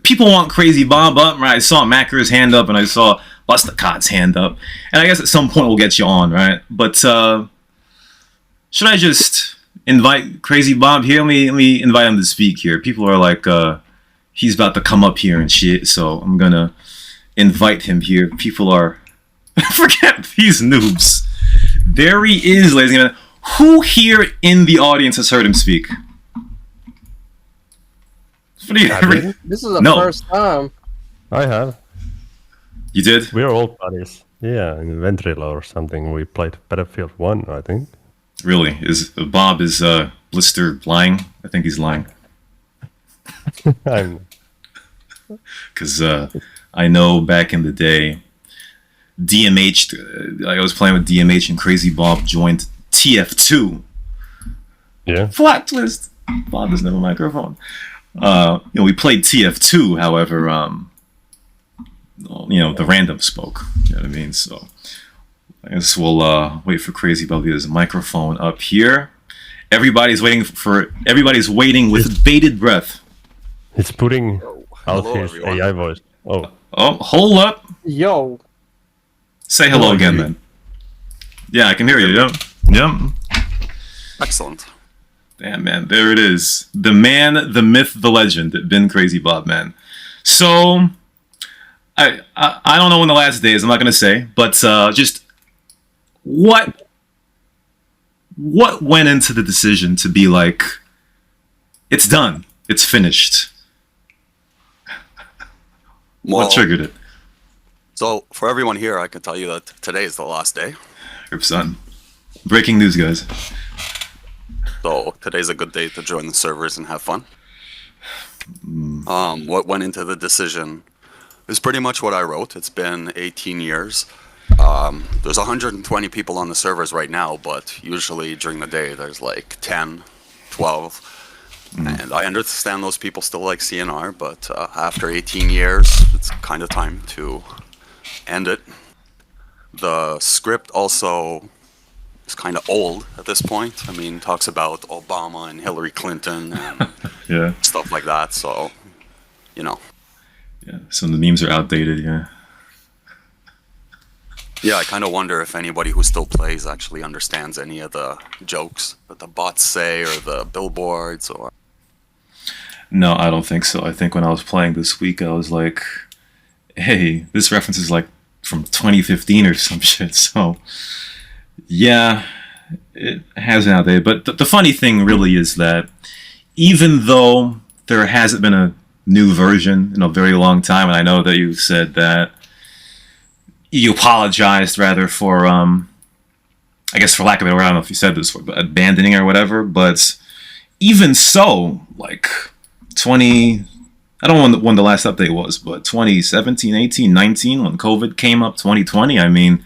people want CrazyBob up, right? I saw Macker's hand up, and I saw Busticot's hand up, and I guess at some point we'll get you on, right? But should I just invite CrazyBob here? Let me invite him to speak here. People are like, he's about to come up here and shit, so I'm gonna invite him here. People are, forget these noobs. There he is, ladies and gentlemen. Who here in the audience has heard him speak? This is the first time. I have. You did? We're old buddies. Yeah, in Ventrilo or something. We played Battlefield 1, I think. Really? Bob is Blister lying? I think he's lying. Because I know back in the day, DMH, I was playing with DMH and CrazyBob joined TF2. Yeah. Flat twist. Bob doesn't have a microphone. We played TF2, however, the random spoke. You know what I mean? So I guess we'll wait for CrazyBob to get his microphone up here. Everybody's waiting with bated breath. He's putting out his everyone. AI voice. Oh, hold up. Yo. Say hello again, then. Yeah, I can hear you. Yep. Excellent. Damn, man, there it is. The man, the myth, the legend, been CrazyBob, man. So, I don't know when the last day is, I'm not going to say, but just what went into the decision to be like, it's done, it's finished? Well, what triggered it? So, for everyone here, I can tell you that today is the last day. Son. Breaking news, guys. So today's a good day to join the servers and have fun. What went into the decision is pretty much what I wrote. It's been 18 years. There's 120 people on the servers right now, but usually during the day there's like 10, 12. And I understand those people still like CNR, but after 18 years, it's kind of time to end it. The script also is kind of old at this point. I mean, talks about Obama and Hillary Clinton and yeah, stuff like that. So, Yeah, some of the memes are outdated, yeah. Yeah, I kind of wonder if anybody who still plays actually understands any of the jokes that the bots say or the billboards or... No, I don't think so. I think when I was playing this week, I was like, hey, this reference is like from 2015 or some shit. So, yeah, it has been outdated. But the funny thing really is that even though there hasn't been a new version in a very long time, and I know that you said that you apologized rather for, I guess for lack of a word, I don't know if you said this, but abandoning or whatever, but even so, like 20, I don't know when the last update was, but 2017, 18, 19, when COVID came up, 2020, I mean,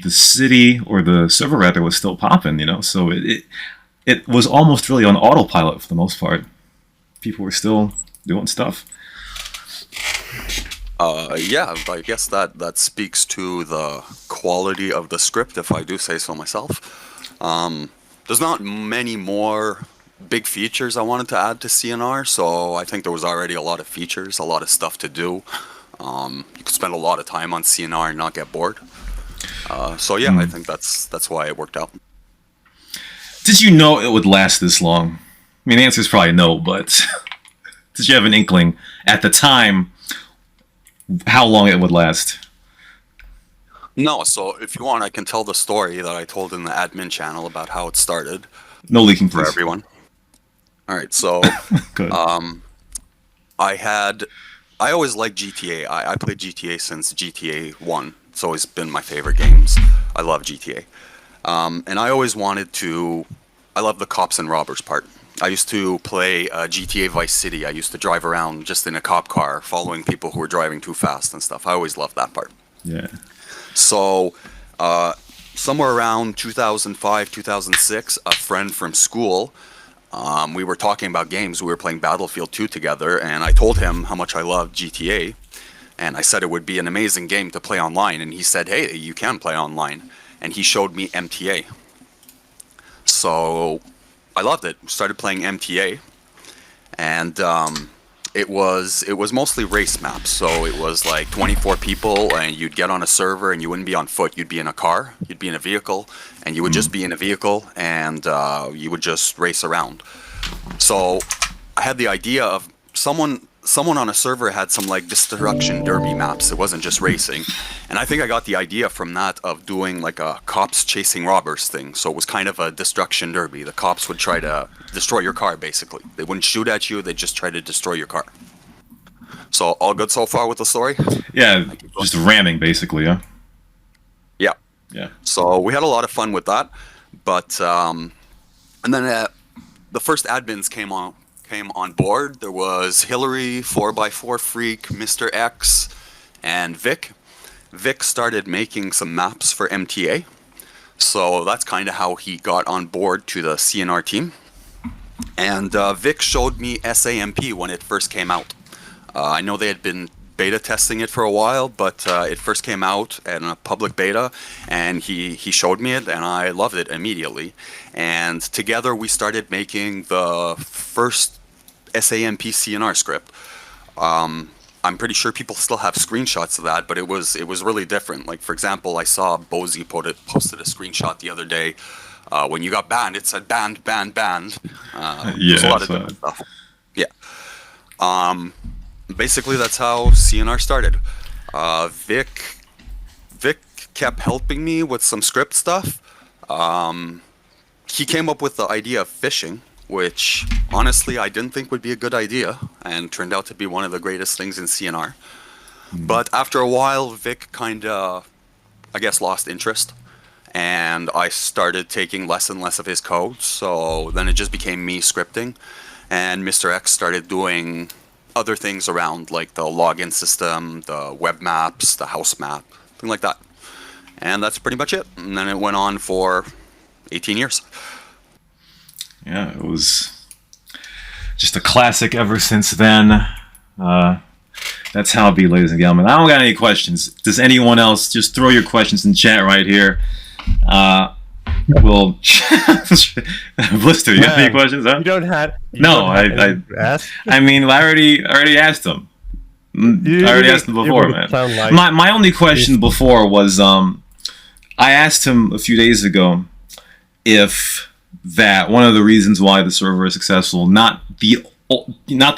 the city, or the server rather, was still popping, so it was almost really on autopilot for the most part. People were still doing stuff. Yeah, I guess that speaks to the quality of the script, if I do say so myself. There's not many more big features I wanted to add to CNR, so I think there was already a lot of features, a lot of stuff to do. You could spend a lot of time on CNR and not get bored. So yeah, I think that's why it worked out. Did you know it would last this long? I mean, the answer is probably no, but did you have an inkling at the time how long it would last? No, so if you want, I can tell the story that I told in the admin channel about how it started. No leaking, for please. everyone. All right, so Good. I always liked GTA. I played GTA since GTA 1. It's always been my favorite games. I love GTA. And I always wanted to... I love the cops and robbers part. I used to play GTA Vice City. I used to drive around just in a cop car, following people who were driving too fast and stuff. I always loved that part. Yeah. So, somewhere around 2005, 2006, a friend from school, we were talking about games. We were playing Battlefield 2 together, and I told him how much I loved GTA. And I said it would be an amazing game to play online. And he said, hey, you can play online. And he showed me MTA. So I loved it. Started playing MTA. And it was mostly race maps. So it was like 24 people, and you'd get on a server, and you wouldn't be on foot. You'd be in a car, you'd be in a vehicle, and you would just be in a vehicle, and you would just race around. So I had the idea of someone on a server had some like destruction derby maps. It wasn't just racing. And I think I got the idea from that of doing like a cops chasing robbers thing. So it was kind of a destruction derby. The cops would try to destroy your car, basically. They wouldn't shoot at you, they'd just try to destroy your car. So all good so far with the story? Yeah, just ramming, basically, yeah? Yeah. Yeah. So we had a lot of fun with that. But, and then the first admins came on board. There was Hillary, 4x4 Freak, Mr. X, and Vic. Vic started making some maps for MTA. So that's kind of how he got on board to the CNR team. And Vic showed me SAMP when it first came out. I know they had been beta testing it for a while, but it first came out in a public beta, and he showed me it, and I loved it immediately. And together we started making the first SAMP CNR script. I'm pretty sure people still have screenshots of that, but it was really different. Like, for example, I saw Bozy posted a screenshot the other day. When you got banned, it said banned, banned, banned. Yeah, a lot of different stuff. Yeah. Basically, that's how CNR started. Vic kept helping me with some script stuff. He came up with the idea of fishing, which honestly I didn't think would be a good idea, and turned out to be one of the greatest things in CNR. But after a while, Vic kind of, I guess, lost interest, and I started taking less and less of his code, so then it just became me scripting, and Mr. X started doing other things around, like the login system, the web maps, the house map, thing like that. And that's pretty much it. And then it went on for 18 years. Yeah, it was just a classic ever since then. That's how it be, ladies and gentlemen. I don't got any questions. Does anyone else? Just throw your questions in chat right here. Well, Blister, you have any questions? Huh? You don't have. I mean, I already asked them. I already asked them before, man. Like my only question before was, I asked him a few days ago if that one of the reasons why the server is successful, not the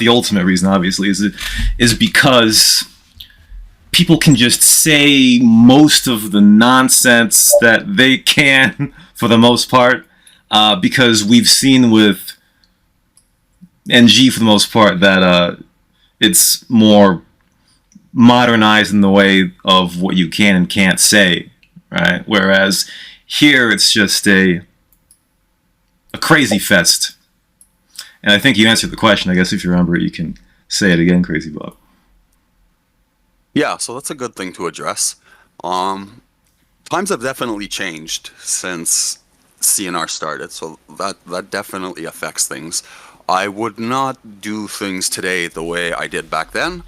ultimate reason, obviously, is because people can just say most of the nonsense that they can, for the most part, because we've seen with NG, for the most part, that it's more modernized in the way of what you can and can't say, right? Whereas here it's just a crazy fest. And I think you answered the question. I guess if you remember it, you can say it again, CrazyBob. Yeah, so that's a good thing to address. Times have definitely changed since CNR started, so that definitely affects things. I would not do things today the way I did back then,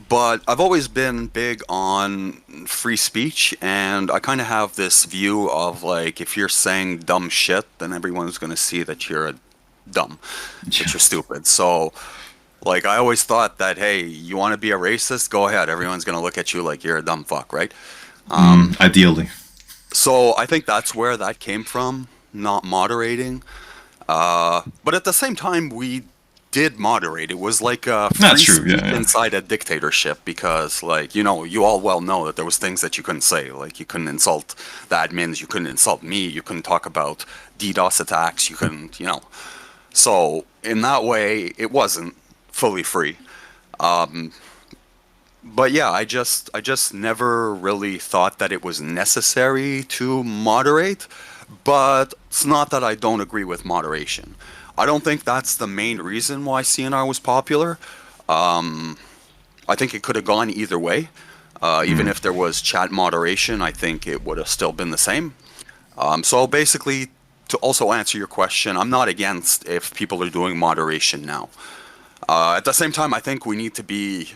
but I've always been big on free speech, and I kind of have this view of, like, if you're saying dumb shit, then everyone's going to see that you're dumb, that you're stupid. So, like, I always thought that, hey, you want to be a racist? Go ahead. Everyone's going to look at you like you're a dumb fuck, right? Ideally. So I think that's where that came from, not moderating. But at the same time, we did moderate. It was like a free speech inside a dictatorship, because, like, you know, you all well know that there was things that you couldn't say. Like, you couldn't insult the admins, you couldn't insult me, you couldn't talk about DDoS attacks, you couldn't, you know. So in that way, it wasn't fully free. But yeah, I just never really thought that it was necessary to moderate. But it's not that I don't agree with moderation. I don't think that's the main reason why CNR was popular. I think it could have gone either way. Even if there was chat moderation, I think it would have still been the same. So basically, to also answer your question, I'm not against if people are doing moderation now. At the same time, I think we need to be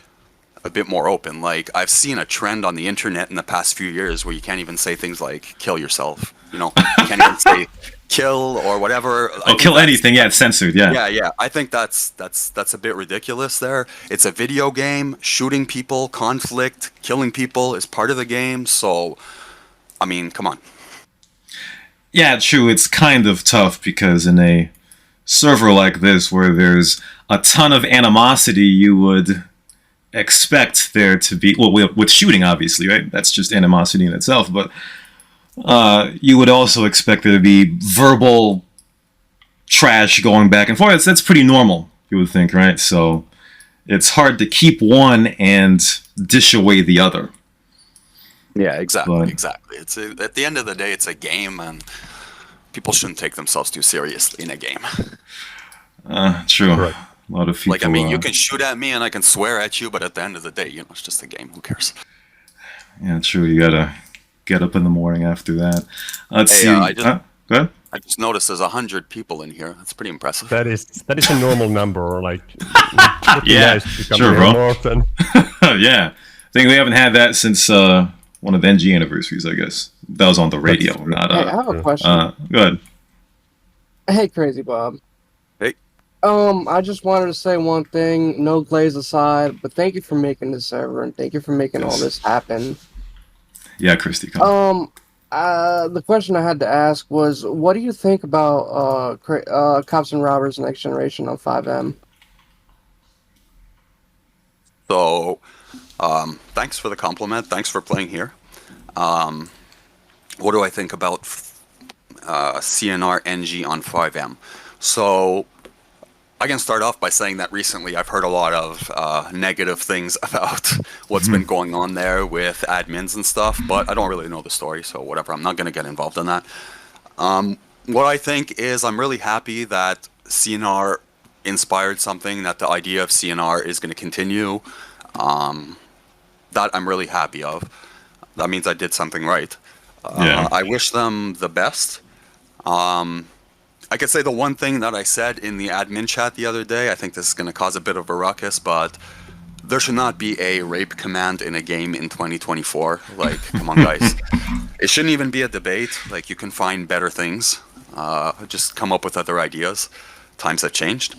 a bit more open. Like, I've seen a trend on the internet in the past few years where you can't even say things like "kill yourself." You know, you can't even say "kill" or whatever. Oh, kill anything? Yeah, it's censored. Yeah. Yeah. I think that's a bit ridiculous. There, it's a video game. Shooting people, conflict, killing people is part of the game. So, I mean, come on. Yeah, true. It's kind of tough because in a server like this, where there's a ton of animosity, you would expect there to be, well, with shooting, obviously, right? That's just animosity in itself, but you would also expect there to be verbal trash going back and forth. That's pretty normal, you would think, right? So it's hard to keep one and dish away the other. Yeah, exactly. It's at the end of the day, it's a game, and people shouldn't take themselves too seriously in a game. True. Right. A lot of people. Like, I mean, you can shoot at me and I can swear at you, but at the end of the day, it's just a game. Who cares? Yeah, true. You gotta get up in the morning after that. Let's see. Go ahead. I just noticed there's 100 people in here. That's pretty impressive. That is a normal number. Like, Yeah, nice to come sure, here bro. more often. Yeah, I think we haven't had that since one of the NG anniversaries. I guess that was on the radio, not. Hey, I have a question. Go ahead. Hey, CrazyBob. Hey. I just wanted to say one thing, no glaze aside, but thank you for making this server and thank you for making all this happen. Yeah, Cristi. Come. The question I had to ask was, what do you think about Cops and Robbers Next Generation on 5M? So, thanks for the compliment. Thanks for playing here. What do I think about CNR NG on 5M? So, I can start off by saying that recently I've heard a lot of negative things about what's been going on there with admins and stuff, but I don't really know the story, so whatever. I'm not going to get involved in that. What I think is I'm really happy that CNR inspired something, that the idea of CNR is going to continue. That I'm really happy of. That means I did something right. Yeah. I wish them the best. I could say the one thing that I said in the admin chat the other day, I think this is going to cause a bit of a ruckus, but there should not be a rape command in a game in 2024. Like, come on, guys. It shouldn't even be a debate. Like, you can find better things. Just come up with other ideas. Times have changed.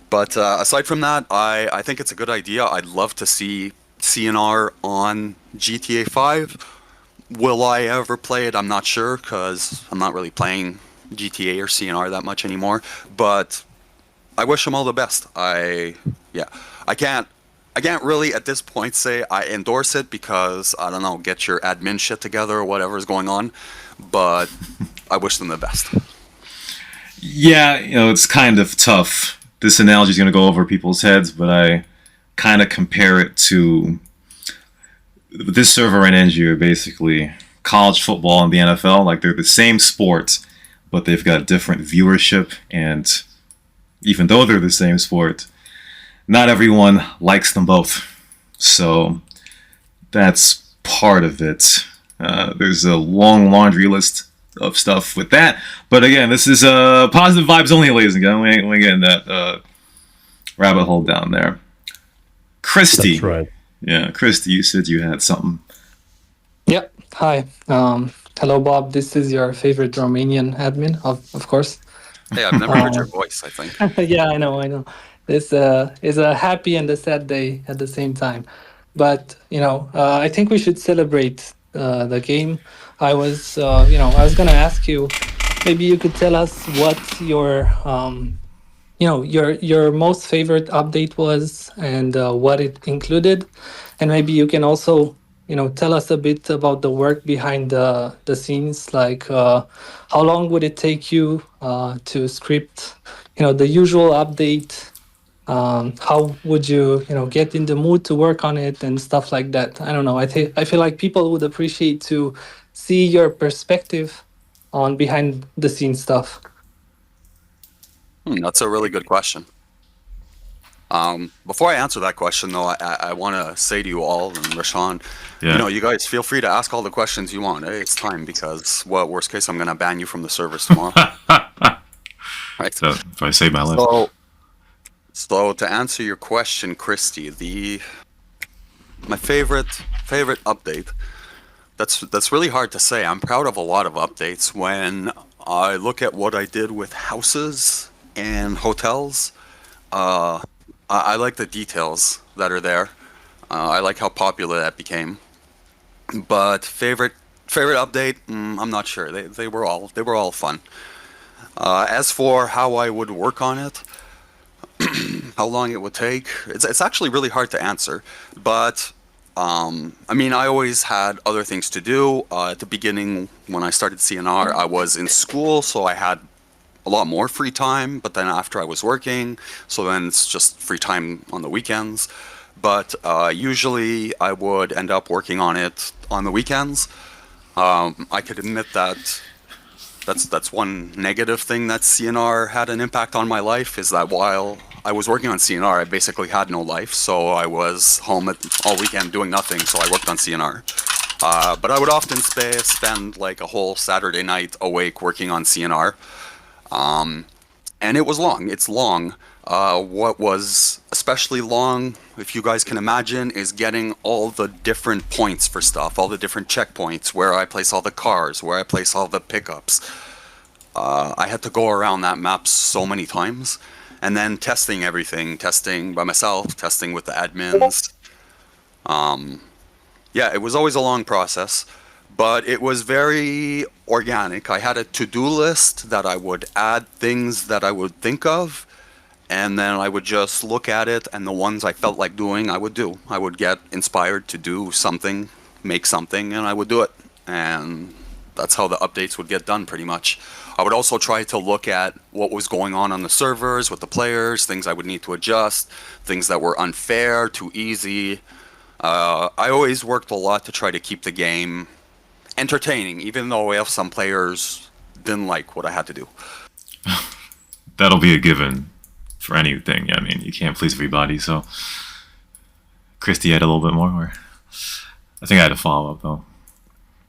But aside from that, I think it's a good idea. I'd love to see CNR on GTA 5. Will I ever play it? I'm not sure, because I'm not really playing GTA or CNR that much anymore, but I wish them all the best. I can't really at this point say I endorse it because, I don't know, get your admin shit together or whatever is going on, but I wish them the best. Yeah, it's kind of tough. This analogy is going to go over people's heads, but I kind of compare it to this server and NG are basically college football and the NFL. Like, they're the same sport, but they've got different viewership, and even though they're the same sport, not everyone likes them both. So that's part of it. There's a long laundry list of stuff with that. But again, this is positive vibes only, ladies and gentlemen. We ain't getting that rabbit hole down there. Cristi. That's right. Yeah, Cristi, you said you had something. Yep. Hi. Hello, Bob. This is your favorite Romanian admin, of course. Hey, I've never heard your voice, I think. Yeah, I know. This is a happy and a sad day at the same time. But, I think we should celebrate the game. I was going to ask you, maybe you could tell us what your most favorite update was and what it included. And maybe you can also tell us a bit about the work behind the scenes, like how long would it take you to script, the usual update? How would you, get in the mood to work on it and stuff like that? I don't know. I feel like people would appreciate to see your perspective on behind the scenes stuff. That's a really good question. Before I answer that question, though, I want to say to you all, and Rashawn, you guys feel free to ask all the questions you want. Hey, it's time, because, worst case, I'm going to ban you from the servers tomorrow. Right? So, if I save my life. So to answer your question, Cristi, my favorite update. That's really hard to say. I'm proud of a lot of updates. When I look at what I did with houses and hotels, I like the details that are there. I like how popular that became. But favorite update, I'm not sure. They were all fun. As for how I would work on it, how long it would take, it's actually really hard to answer. But I mean, I always had other things to do. At the beginning, when I started CNR, I was in school, so I had a lot more free time. But then after I was working, so then it's just free time on the weekends. But usually I would end up working on it on the weekends. I could admit that that's one negative thing that CNR had an impact on my life, is that while I was working on CNR, I basically had no life, so I was home all weekend doing nothing, so I worked on CNR. But I would often spend like a whole Saturday night awake working on CNR. And it was long. It's long. What was especially long, if you guys can imagine, is getting all the different points for stuff, all the different checkpoints, where I place all the cars, where I place all the pickups. I had to go around that map so many times. And then testing everything, testing by myself, testing with the admins. Yeah, it was always a long process, but it was very organic. I had a to-do list that I would add things that I would think of, and then I would just look at it, and the ones I felt like doing, I would do. I would get inspired to do something, make something, and I would do it. And that's how the updates would get done, pretty much. I would also try to look at what was going on the servers with the players, things I would need to adjust, things that were unfair, too easy. I always worked a lot to try to keep the game entertaining, even though we have some players didn't like what I had to do. That'll be a given for anything. I mean, you can't please everybody. So, Cristi had a little bit more. Or I think I had a follow up though.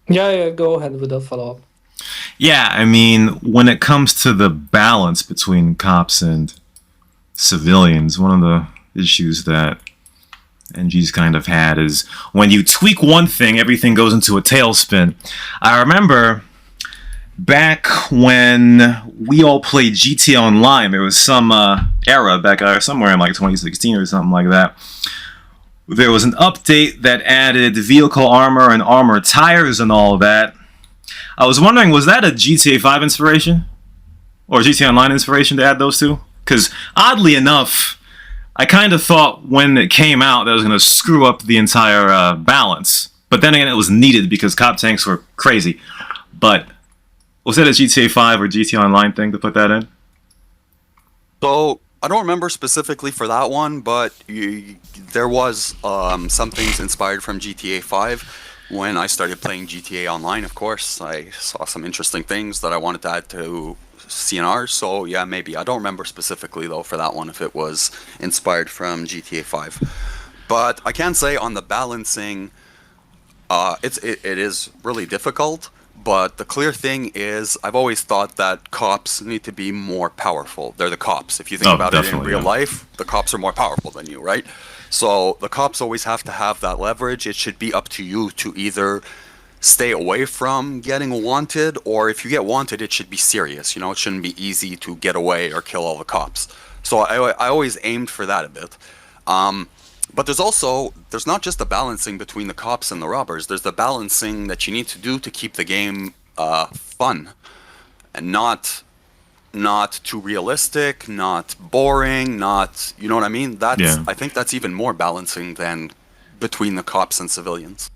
Yeah, go ahead with the follow-up. Yeah, I mean, when it comes to the balance between cops and civilians, one of the issues that NG's kind of had is when you tweak one thing, everything goes into a tailspin. I remember back when we all played GTA Online, there was some era back somewhere in like 2016 or something like that. There was an update that added vehicle armor and armor tires and all that. I was wondering, was that a GTA 5 inspiration? Or GTA Online inspiration to add those two? Because oddly enough, I kind of thought when it came out that it was going to screw up the entire balance. But then again, it was needed because cop tanks were crazy. But was that a GTA 5 or GTA Online thing to put that in? So I don't remember specifically for that one, but there was some things inspired from GTA 5. When I started playing GTA Online, of course, I saw some interesting things that I wanted to add to CNR. So yeah, maybe. I don't remember specifically though for that one if it was inspired from GTA 5. But I can say on the balancing, it is really difficult. But the clear thing is, I've always thought that cops need to be more powerful. They're the cops. If you think about it in real life, the cops are more powerful than you, right? So the cops always have to have that leverage. It should be up to you to either stay away from getting wanted, or if you get wanted, it should be serious. You know, it shouldn't be easy to get away or kill all the cops. So I always aimed for that a bit. But there's not just the balancing between the cops and the robbers. There's the balancing that you need to do to keep the game fun and not too realistic, not boring, not, you know what I mean? I think that's even more balancing than between the cops and civilians.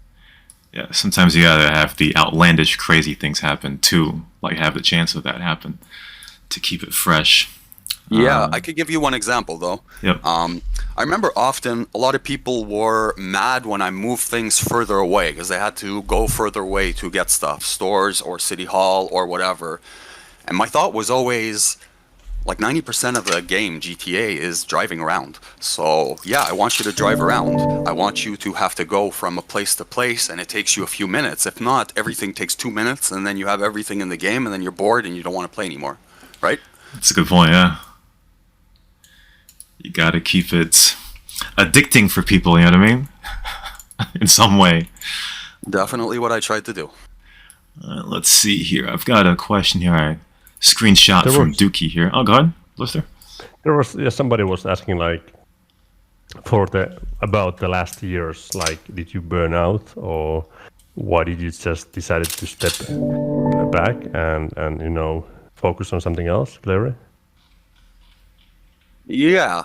Yeah, sometimes you gotta have the outlandish, crazy things happen too, like have the chance of that happen to keep it fresh. Yeah, I could give you one example though. Yep. I remember often a lot of people were mad when I moved things further away because they had to go further away to get stuff, stores or city hall or whatever. And my thought was always, like 90% of the game, GTA, is driving around. So yeah, I want you to drive around. I want you to have to go from a place to place, and it takes you a few minutes. If not, everything takes 2 minutes, and then you have everything in the game, and then you're bored and you don't want to play anymore, right? That's a good point, yeah. You gotta keep it addicting for people, you know what I mean? in some way. Definitely what I tried to do. Let's see here. I've got a question here. I screenshot There from was- Dookie here. Oh, go ahead, Blister. There was somebody was asking like about the last years, like did you burn out or why did you just decided to step back and focus on something else, Larry? Yeah.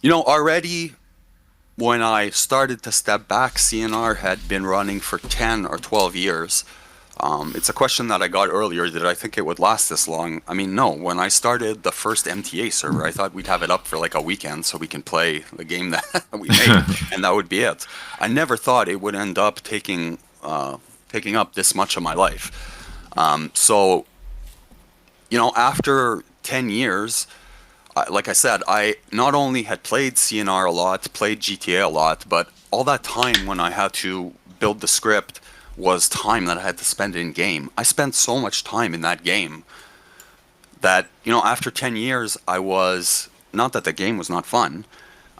Already when I started to step back, CNR had been running for 10 or 12 years. It's a question that I got earlier. Did I think it would last this long? I mean, no. When I started the first MTA server, I thought we'd have it up for like a weekend so we can play the game that we made, and that would be it. I never thought it would end up taking up this much of my life. So, after 10 years, like I said, I not only had played CNR a lot, played GTA a lot, but all that time when I had to build the script was time that I had to spend in game. I spent so much time in that game that, after 10 years, I was, not that the game was not fun,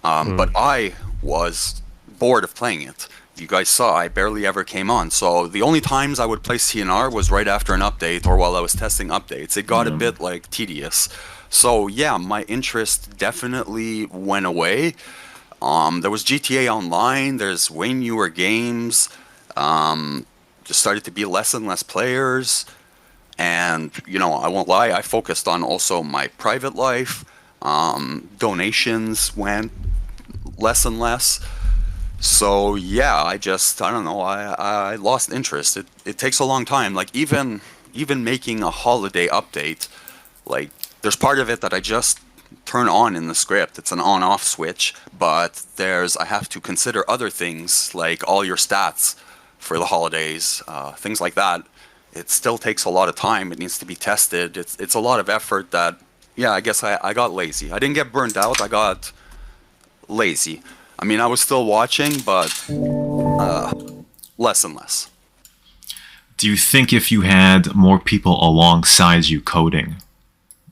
but I was bored of playing it. You guys saw I barely ever came on. So the only times I would play CNR was right after an update or while I was testing updates. It got a bit like tedious. So yeah, my interest definitely went away. There was GTA Online, there's way newer games, just started to be less and less players. And, I won't lie, I focused on also my private life. Donations went less and less. So yeah, I don't know, I lost interest. It takes a long time. Like even making a holiday update, like there's part of it that I just turn on in the script. It's an on-off switch, but I have to consider other things like all your stats for the holidays, things like that. It still takes a lot of time. It needs to be tested. It's a lot of effort that, yeah, I guess I got lazy. I didn't get burnt out. I got lazy. I mean, I was still watching, but less and less. Do you think if you had more people alongside you coding,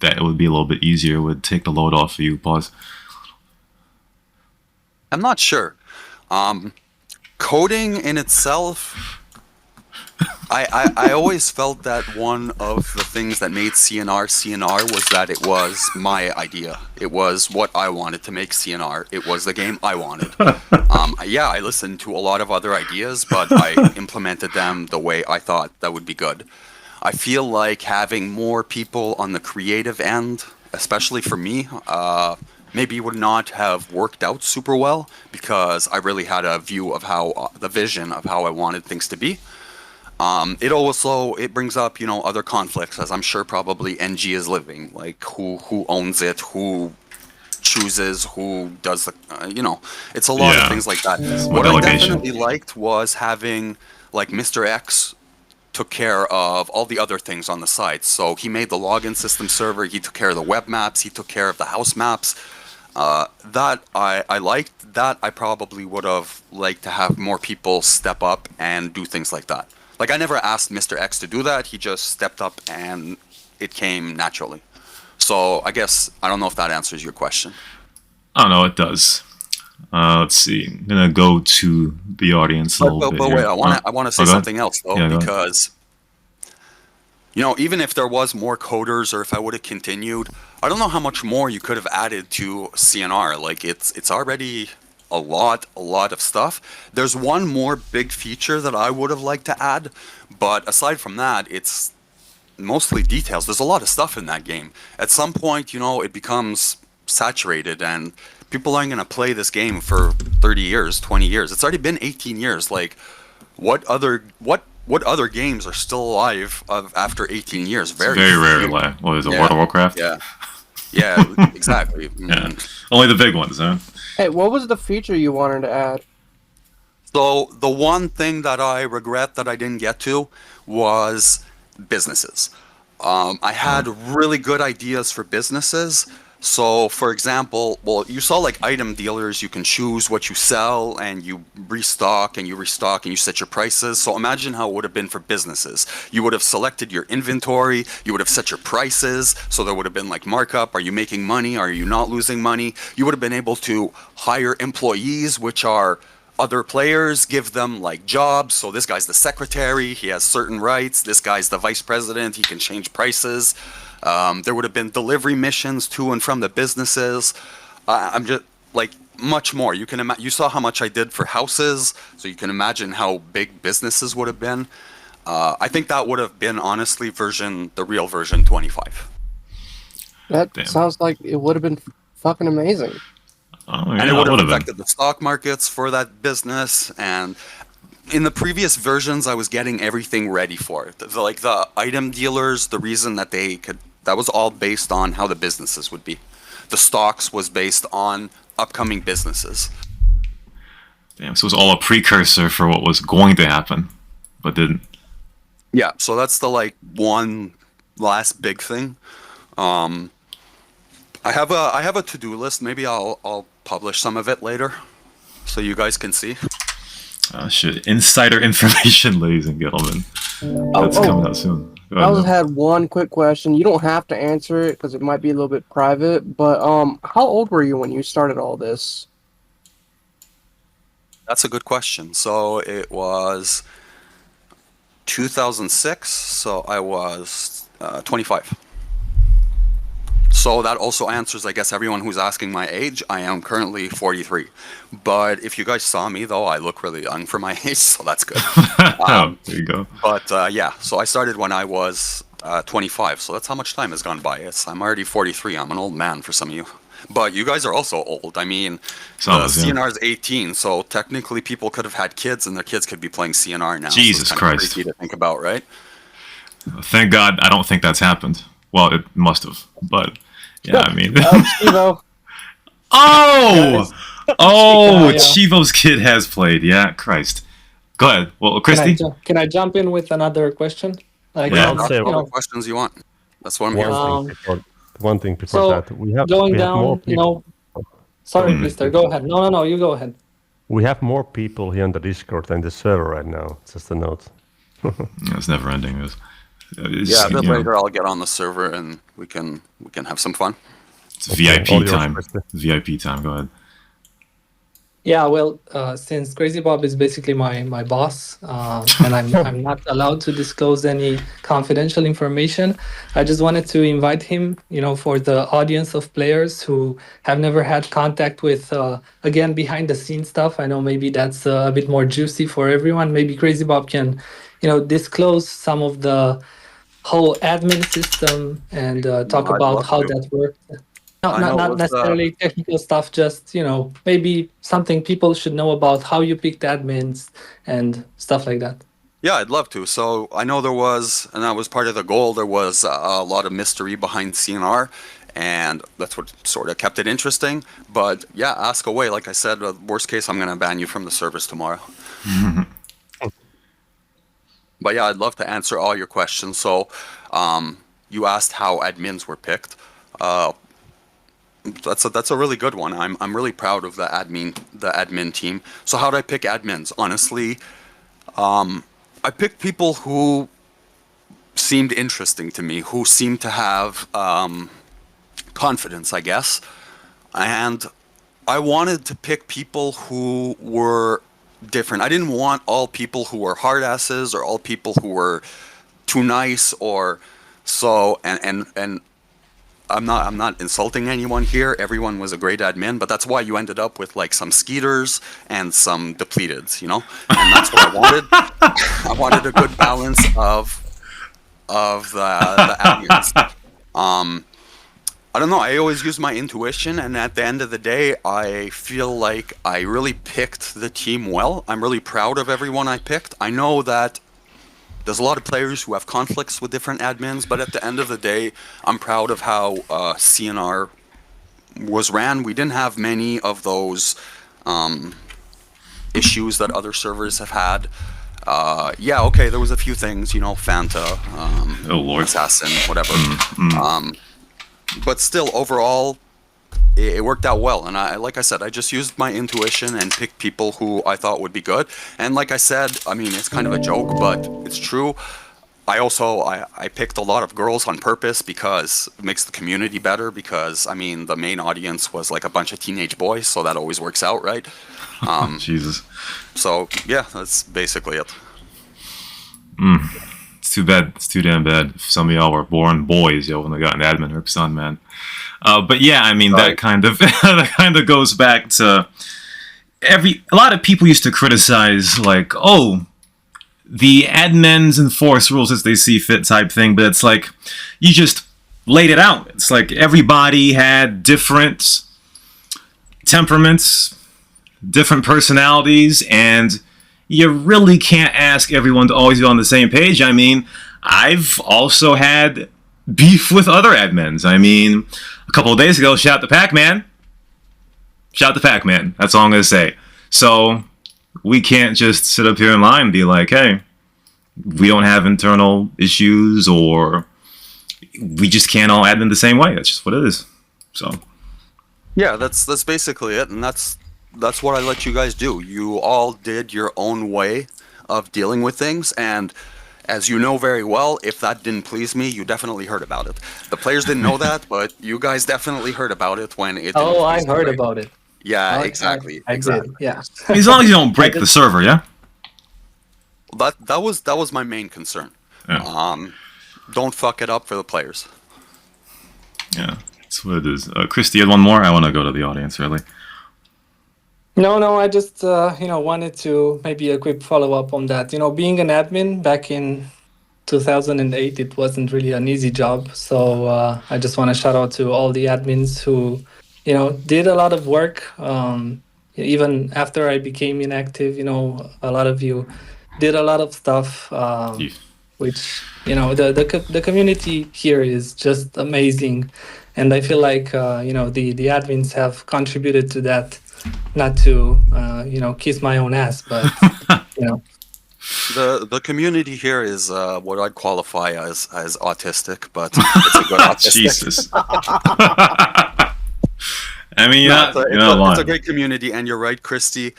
that it would be a little bit easier, would take the load off of you? Pause. I'm not sure. Coding in itself, I always felt that one of the things that made CNR was that it was my idea. It was what I wanted to make CNR. It was the game I wanted. Yeah, I listened to a lot of other ideas, but I implemented them the way I thought that would be good. I feel like having more people on the creative end, especially for me, maybe would not have worked out super well because I really had a view of the vision of how I wanted things to be. It brings up, other conflicts, as I'm sure probably NG is living, like who owns it, who chooses, who does the, it's a lot of things like that. What I definitely liked was having, like, Mr. X took care of all the other things on the site. So he made the login system server, he took care of the web maps, he took care of the house maps. That I liked. That I probably would have liked to have more people step up and do things like that. Like, I never asked Mr. X to do that, he just stepped up and it came naturally. So I guess, I don't know if that answers your question. I don't know, it does. Let's see. I'm gonna go to the audience a little bit. But wait, I want to say something else though, Yeah, because even if there was more coders, or if I would have continued, I don't know how much more you could have added to CNR. Like, it's already a lot of stuff. There's one more big feature that I would have liked to add, but aside from that, it's mostly details. There's a lot of stuff in that game. At some point, it becomes saturated and people aren't going to play this game for 30 years, 20 years. It's already been 18 years. Like, what other games are still alive after 18 years? Very rare. What is it, World of Warcraft? Yeah, exactly. Yeah. Only the big ones, huh? Hey, what was the feature you wanted to add? So the one thing that I regret that I didn't get to was businesses. I had really good ideas for businesses. So, for example, well, you saw like item dealers, you can choose what you sell and you restock and you set your prices. So imagine how it would have been for businesses. You would have selected your inventory, you would have set your prices. So there would have been like markup. Are you making money? Are you not losing money? You would have been able to hire employees, which are other players, give them like jobs. So this guy's the secretary, he has certain rights. This guy's the vice president, he can change prices. There would have been delivery missions to and from the businesses. I'm just like much more. You can you saw how much I did for houses, so you can imagine how big businesses would have been. I think that would have been honestly the real version 25. That sounds like it would have been fucking amazing. Oh, yeah, and it would have affected the stock markets for that business. And in the previous versions, I was getting everything ready for it. Like the item dealers, the reason that that was all based on how the businesses would be. The stocks was based on upcoming businesses. Damn, so it was all a precursor for what was going to happen, but didn't. Yeah, so that's the like one last big thing. I have a to-do list. Maybe I'll publish some of it later, so you guys can see. Shit, insider information, ladies and gentlemen. That's coming out soon. I just had one quick question. You don't have to answer it because it might be a little bit private, but how old were you when you started all this? That's a good question. So it was 2006, so I was 25. So that also answers, I guess, everyone who's asking my age. I am currently 43. But if you guys saw me, though, I look really young for my age, so that's good. There you go. But yeah, so I started when I was 25, so that's how much time has gone by. I'm already 43. I'm an old man for some of you. But you guys are also old. I mean, CNR is 18, so technically people could have had kids, and their kids could be playing CNR now. Jesus Christ. Creepy to think about, right? Thank God I don't think that's happened. Well, it must have, but yeah, I mean. Chivo. Oh! Yeah. Chivo's kid has played. Yeah, Christ. Go ahead. Well, Cristi? Can I jump in with another question? Like, Yeah. Ask all the questions you want. That's what I'm here for. One thing before that, we have going more down, people. Sorry, Mr. Go ahead. No, you go ahead. We have more people here on the Discord than the server right now. Just a note. It's never ending. Yeah, a bit later I'll get on the server and we can have some fun. It's VIP time. VIP time. Go ahead. Yeah, well, since CrazyBob is basically my boss, and I'm not allowed to disclose any confidential information, I just wanted to invite him, for the audience of players who have never had contact with, again, behind the scenes stuff. I know maybe that's a bit more juicy for everyone. Maybe CrazyBob can, disclose some of the whole admin system and talk about how that works. Not necessarily technical stuff, just, maybe something people should know about how you picked admins and stuff like that. Yeah, I'd love to. So I know there was, and that was part of the goal, there was a lot of mystery behind CNR, and that's what sort of kept it interesting. But yeah, ask away. Like I said, worst case, I'm going to ban you from the service tomorrow. But yeah, I'd love to answer all your questions. So you asked how admins were picked. That's a really good one. I'm really proud of the admin team. So how did I pick admins? Honestly, I picked people who seemed interesting to me, who seemed to have confidence, I guess. And I wanted to pick people who were different. I didn't want all people who were hard asses or all people who were too nice or so. And I'm not insulting anyone here. Everyone was a great admin, but that's why you ended up with like some skeeters and some depleteds, And that's what I wanted. I wanted a good balance of the admins. I don't know. I always use my intuition, and at the end of the day, I feel like I really picked the team well. I'm really proud of everyone I picked. I know that there's a lot of players who have conflicts with different admins, but at the end of the day, I'm proud of how CNR was ran. We didn't have many of those issues that other servers have had. Yeah, okay, there was a few things, Fanta, Oh Lord, Assassin, whatever. But still, overall, it worked out well. And like I said, I just used my intuition and picked people who I thought would be good. And like I said, I mean, it's kind of a joke, but it's true. I picked a lot of girls on purpose because it makes the community better, because I mean the main audience was like a bunch of teenage boys, so that always works out, right? Jesus. So yeah, that's basically it. It's too bad. It's too damn bad. If some of y'all were born boys, y'all wouldn't have gotten admin herps on, man. But yeah, I mean that kind of that kind of goes back to a lot of people used to criticize like, oh, the admins enforce rules as they see fit type thing, but it's like you just laid it out. It's like everybody had different temperaments, different personalities, and you really can't ask everyone to always be on the same page. I mean, I've also had beef with other admins. I mean, a couple of days ago, shout out to Pac-Man. Shout out to Pac-Man. That's all I'm going to say. So we can't just sit up here in line and be like, hey, we don't have internal issues, or we just can't all admin the same way. That's just what it is. So yeah, that's basically it, and that's what I let you guys do. You all did your own way of dealing with things, and as you know very well, if that didn't please me, you definitely heard about it. The players didn't know that, but you guys definitely heard about it when it didn't I please me, heard right? about it. Yeah, exactly. I exactly. did, yeah. as long as you don't break the server, yeah? That was my main concern. Yeah. Don't fuck it up for the players. Yeah, that's what it is. Cristi, you had one more? I want to go to the audience, really. No, I just wanted to maybe a quick follow-up on that. Being an admin back in 2008, it wasn't really an easy job. So I just want to shout out to all the admins who, did a lot of work. Even after I became inactive, a lot of you did a lot of stuff, which, the community here is just amazing. And I feel like, the admins have contributed to that. Not to, kiss my own ass, but, The community here is what I'd qualify as autistic, but it's a good autistic. Jesus. I mean, it's a great community, and you're right, Cristi.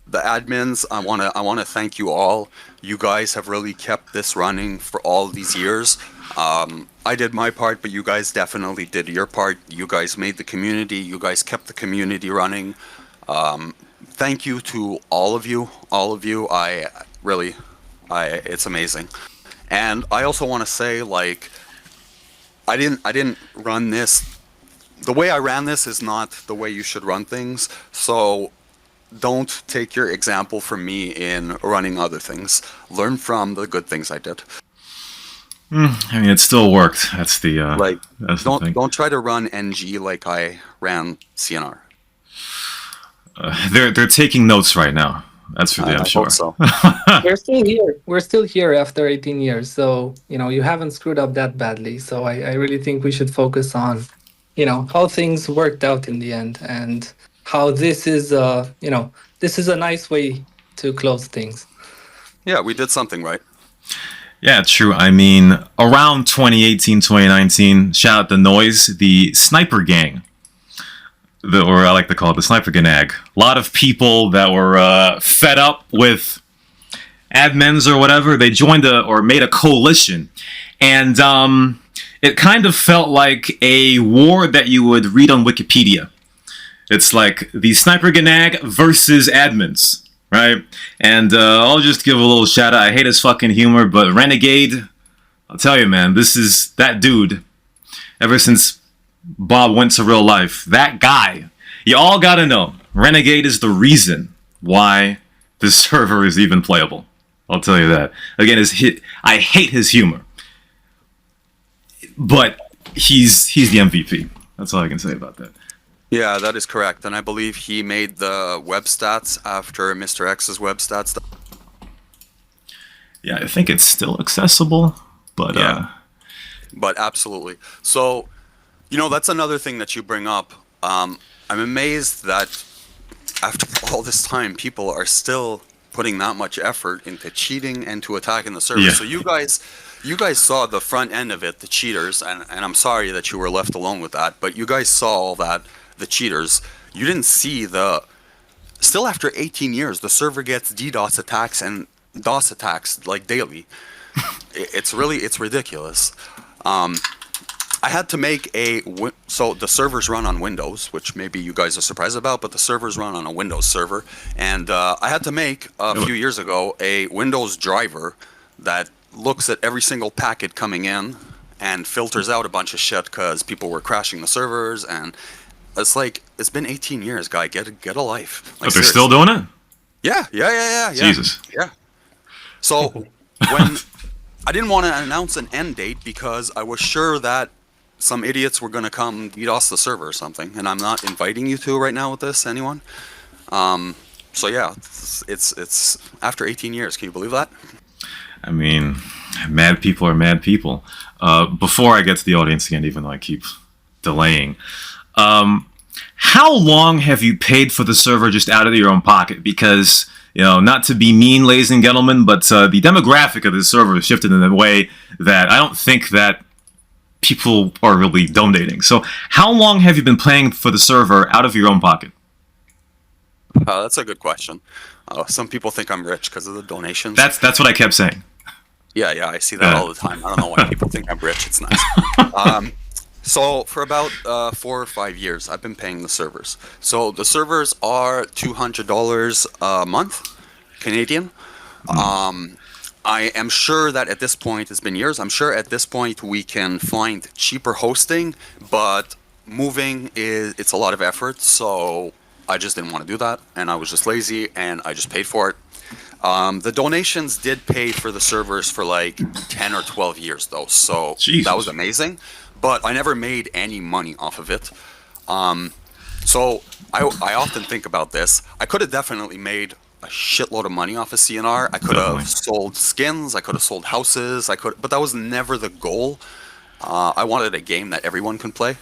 The admins, I wanna thank you all. You guys have really kept this running for all these years. I did my part, but you guys definitely did your part. You guys made the community. You guys kept the community running. Thank you to all of you. It's amazing. And I also want to say, like, I didn't run this. The way I ran this is not the way you should run things. So don't take your example from me in running other things. Learn from the good things I did. I mean, it still worked. That's the that's the thing. Don't try to run NG like I ran CNR. They're taking notes right now. That's for damn sure. Hope so. We're still here. We're still here after 18 years. So, you haven't screwed up that badly. So I really think we should focus on, how things worked out in the end, and how this is, this is a nice way to close things. Yeah, we did something right. Yeah, true. I mean, around 2018, 2019, shout out the Noise, the Sniper Gang. Or I like to call it the Sniper Gnag. A lot of people that were fed up with admins or whatever, they joined or made a coalition. And it kind of felt like a war that you would read on Wikipedia. It's like the Sniper Gnag versus admins. Right? And I'll just give a little shout out. I hate his fucking humor, but Renegade, I'll tell you, man, this is that dude. Ever since Bob went to real life, that guy, you all gotta know, Renegade is the reason why this server is even playable. I'll tell you that. Again, I hate his humor, but he's the MVP. That's all I can say about that. Yeah, that is correct. And I believe he made the web stats after Mr. X's web stats. Yeah, I think it's still accessible, but yeah. But absolutely. So, that's another thing that you bring up. I'm amazed that after all this time, people are still putting that much effort into cheating and to attacking the server. Yeah. So you guys saw the front end of it, the cheaters, and I'm sorry that you were left alone with that, but you guys saw all that, the cheaters. You didn't see still after 18 years, the server gets DDoS attacks and DOS attacks like daily. It's ridiculous. I had to make so the servers run on Windows, which maybe you guys are surprised about, but the servers run on a Windows server. And I had to make a few years ago a Windows driver that looks at every single packet coming in and filters out a bunch of shit because people were crashing the servers. And it's like, it's been 18 years, guy. Get a life. Like, But they're still doing it? Yeah. Jesus. Yeah. So when I didn't want to announce an end date because I was sure that some idiots were going to come DDoS the server or something, and I'm not inviting you to right now with this, anyone. So yeah, it's after 18 years. Can you believe that? I mean, mad people are mad people. Before I get to the audience again, even though I keep delaying, how long have you paid for the server just out of your own pocket? Because, you know, not to be mean, ladies and gentlemen, but the demographic of this server has shifted in a way that I don't think that people are really donating. So how long have you been paying for the server out of your own pocket? That's a good question. Some people think I'm rich because of the donations. That's what I kept saying. Yeah, I see that all the time. I don't know why people think I'm rich. It's nice. So for about 4 or 5 years, I've been paying the servers. So the servers are $200 a month, Canadian. I am sure that at this point, it's been years, I'm sure at this point we can find cheaper hosting, but moving it's a lot of effort, so I just didn't want to do that, and I was just lazy, and I just paid for it. The donations did pay for the servers for like 10 or 12 years, though, so Jesus. That was amazing, but I never made any money off of it. So I often think about this. I could have definitely made a shitload of money off of CNR. I could have sold skins, I could have sold houses, but that was never the goal. I wanted a game that everyone can play.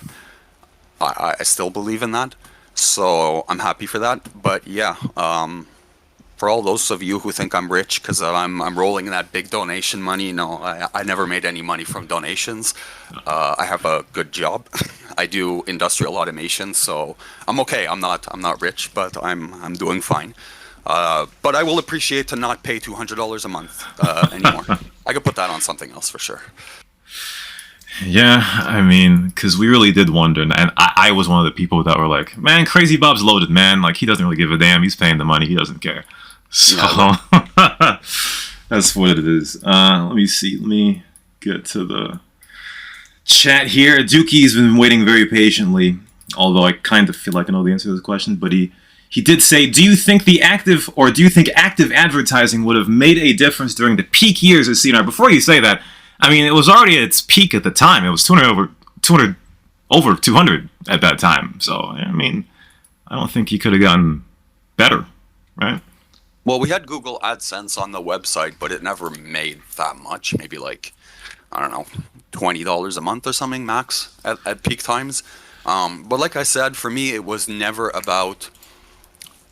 I still believe in that, so I'm happy for that. But yeah, for all those of you who think I'm rich because I'm rolling in that big donation money, no, I never made any money from donations. I have a good job. I do industrial automation, so I'm okay. I'm not rich, but I'm doing fine. But I will appreciate to not pay $200 a month anymore. I could put that on something else for sure. Yeah, I mean, because we really did wonder, and I was one of the people that were like, man, CrazyBob's loaded, man. Like, he doesn't really give a damn. He's paying the money. He doesn't care. So, that's what it is. Let me see. Let me get to the chat here. Dookie's been waiting very patiently, although I kind of feel like I know the answer to this question, but he did say, do you think active advertising would have made a difference during the peak years of CNR? Before you say that, I mean, it was already at its peak at the time. It was 200 over 200 at that time. So, I mean, I don't think he could have gotten better, right? Well, we had Google AdSense on the website, but it never made that much. Maybe like, I don't know, $20 a month or something max at peak times. But like I said, for me, it was never about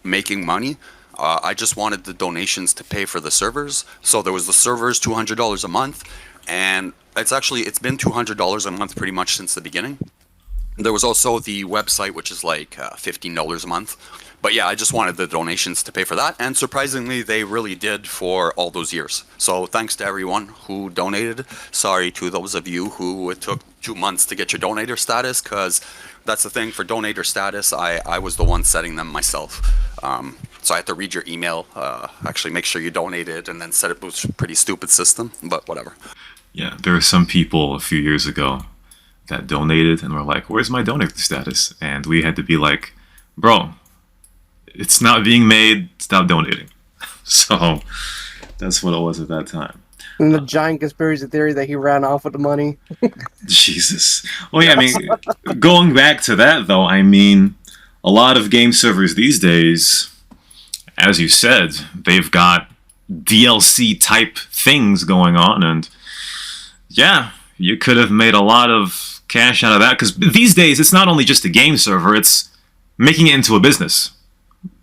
making money. I just wanted the donations to pay for the servers. So there was the servers, $200 a month, and it's been $200 a month pretty much since the beginning. There was also the website, which is like $15 a month. But yeah, I just wanted the donations to pay for that, and surprisingly, they really did for all those years. So thanks to everyone who donated. Sorry to those of you who it took 2 months to get your donator status, because that's the thing, for donator status, I was the one setting them myself. So I had to read your email, actually make sure you donated, and then set it with a pretty stupid system, but whatever. Yeah, there were some people a few years ago that donated and were like, where's my donator status? And we had to be like, bro, it's not being made, stop donating. So that's what it was at that time. And the giant conspiracy theory that he ran off with the money. Jesus. Well, yeah, I mean, going back to that, though, I mean, a lot of game servers these days, as you said, they've got DLC type things going on, and yeah, you could have made a lot of cash out of that, because these days it's not only just a game server, it's making it into a business.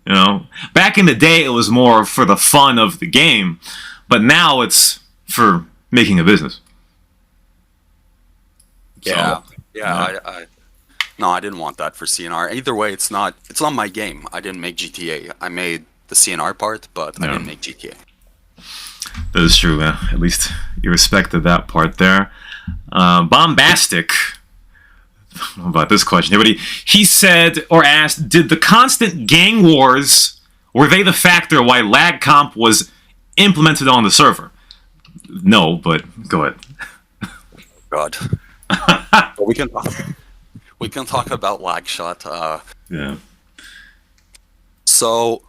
You know, back in the day, it was more for the fun of the game, but now it's for making a business. Yeah, So, yeah. No, I didn't want that for CNR. Either way, it's not my game. I didn't make GTA. I made the CNR part, but I didn't make GTA. That is true, man. At least you respected that part there. Bombastic. I don't know about this question here, but he said or asked, did the constant gang wars, were they the factor why lag comp was implemented on the server? No, but go ahead. God. we can talk about Lagshot. Yeah. So,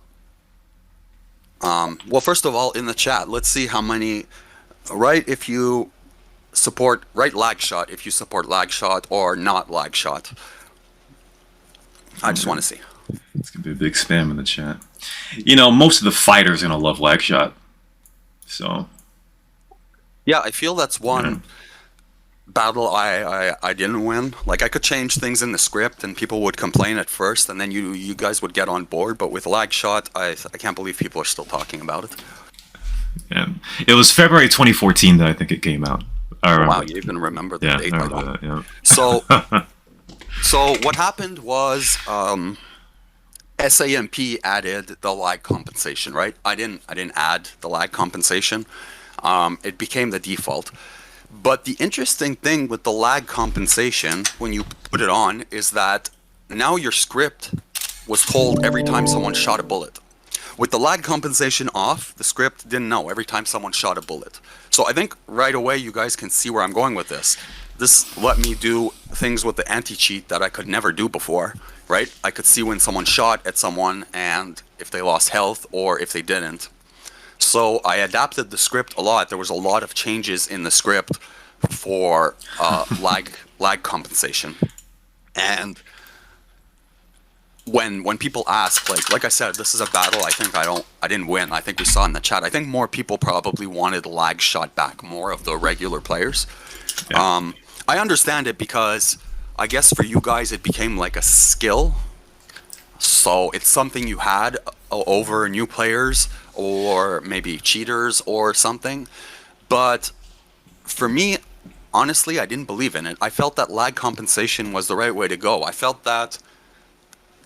well, first of all, in the chat, let's see how many. Write if you support. Write Lagshot if you support Lagshot or not Lagshot. I just want to see. It's gonna be a big spam in the chat. You know, most of the fighters are gonna love Lagshot. So. Yeah, I feel that's one battle I didn't win. Like, I could change things in the script and people would complain at first, and then you guys would get on board. But with Lagshot, I can't believe people are still talking about it. Yeah, it was February 2014 that I think it came out. I remember. Wow, you even remember the date. I remember that, yeah. So what happened was SAMP added the lag compensation, right? I didn't add the lag compensation. It became the default. But the interesting thing with the lag compensation, when you put it on, is that now your script was told every time someone shot a bullet. With the lag compensation off, the script didn't know every time someone shot a bullet. So I think right away you guys can see where I'm going with this. This let me do things with the anti-cheat that I could never do before, right? I could see when someone shot at someone and if they lost health or if they didn't. So I adapted the script a lot. There was a lot of changes in the script for lag compensation. And when people ask, like I said, this is a battle. I think I didn't win. I think we saw in the chat. I think more people probably wanted Lagshot back, more of the regular players. Yeah. I understand it because I guess for you guys it became like a skill. So it's something you had over new players or maybe cheaters or something. But for me, honestly, I didn't believe in it. I felt that lag compensation was the right way to go. I felt that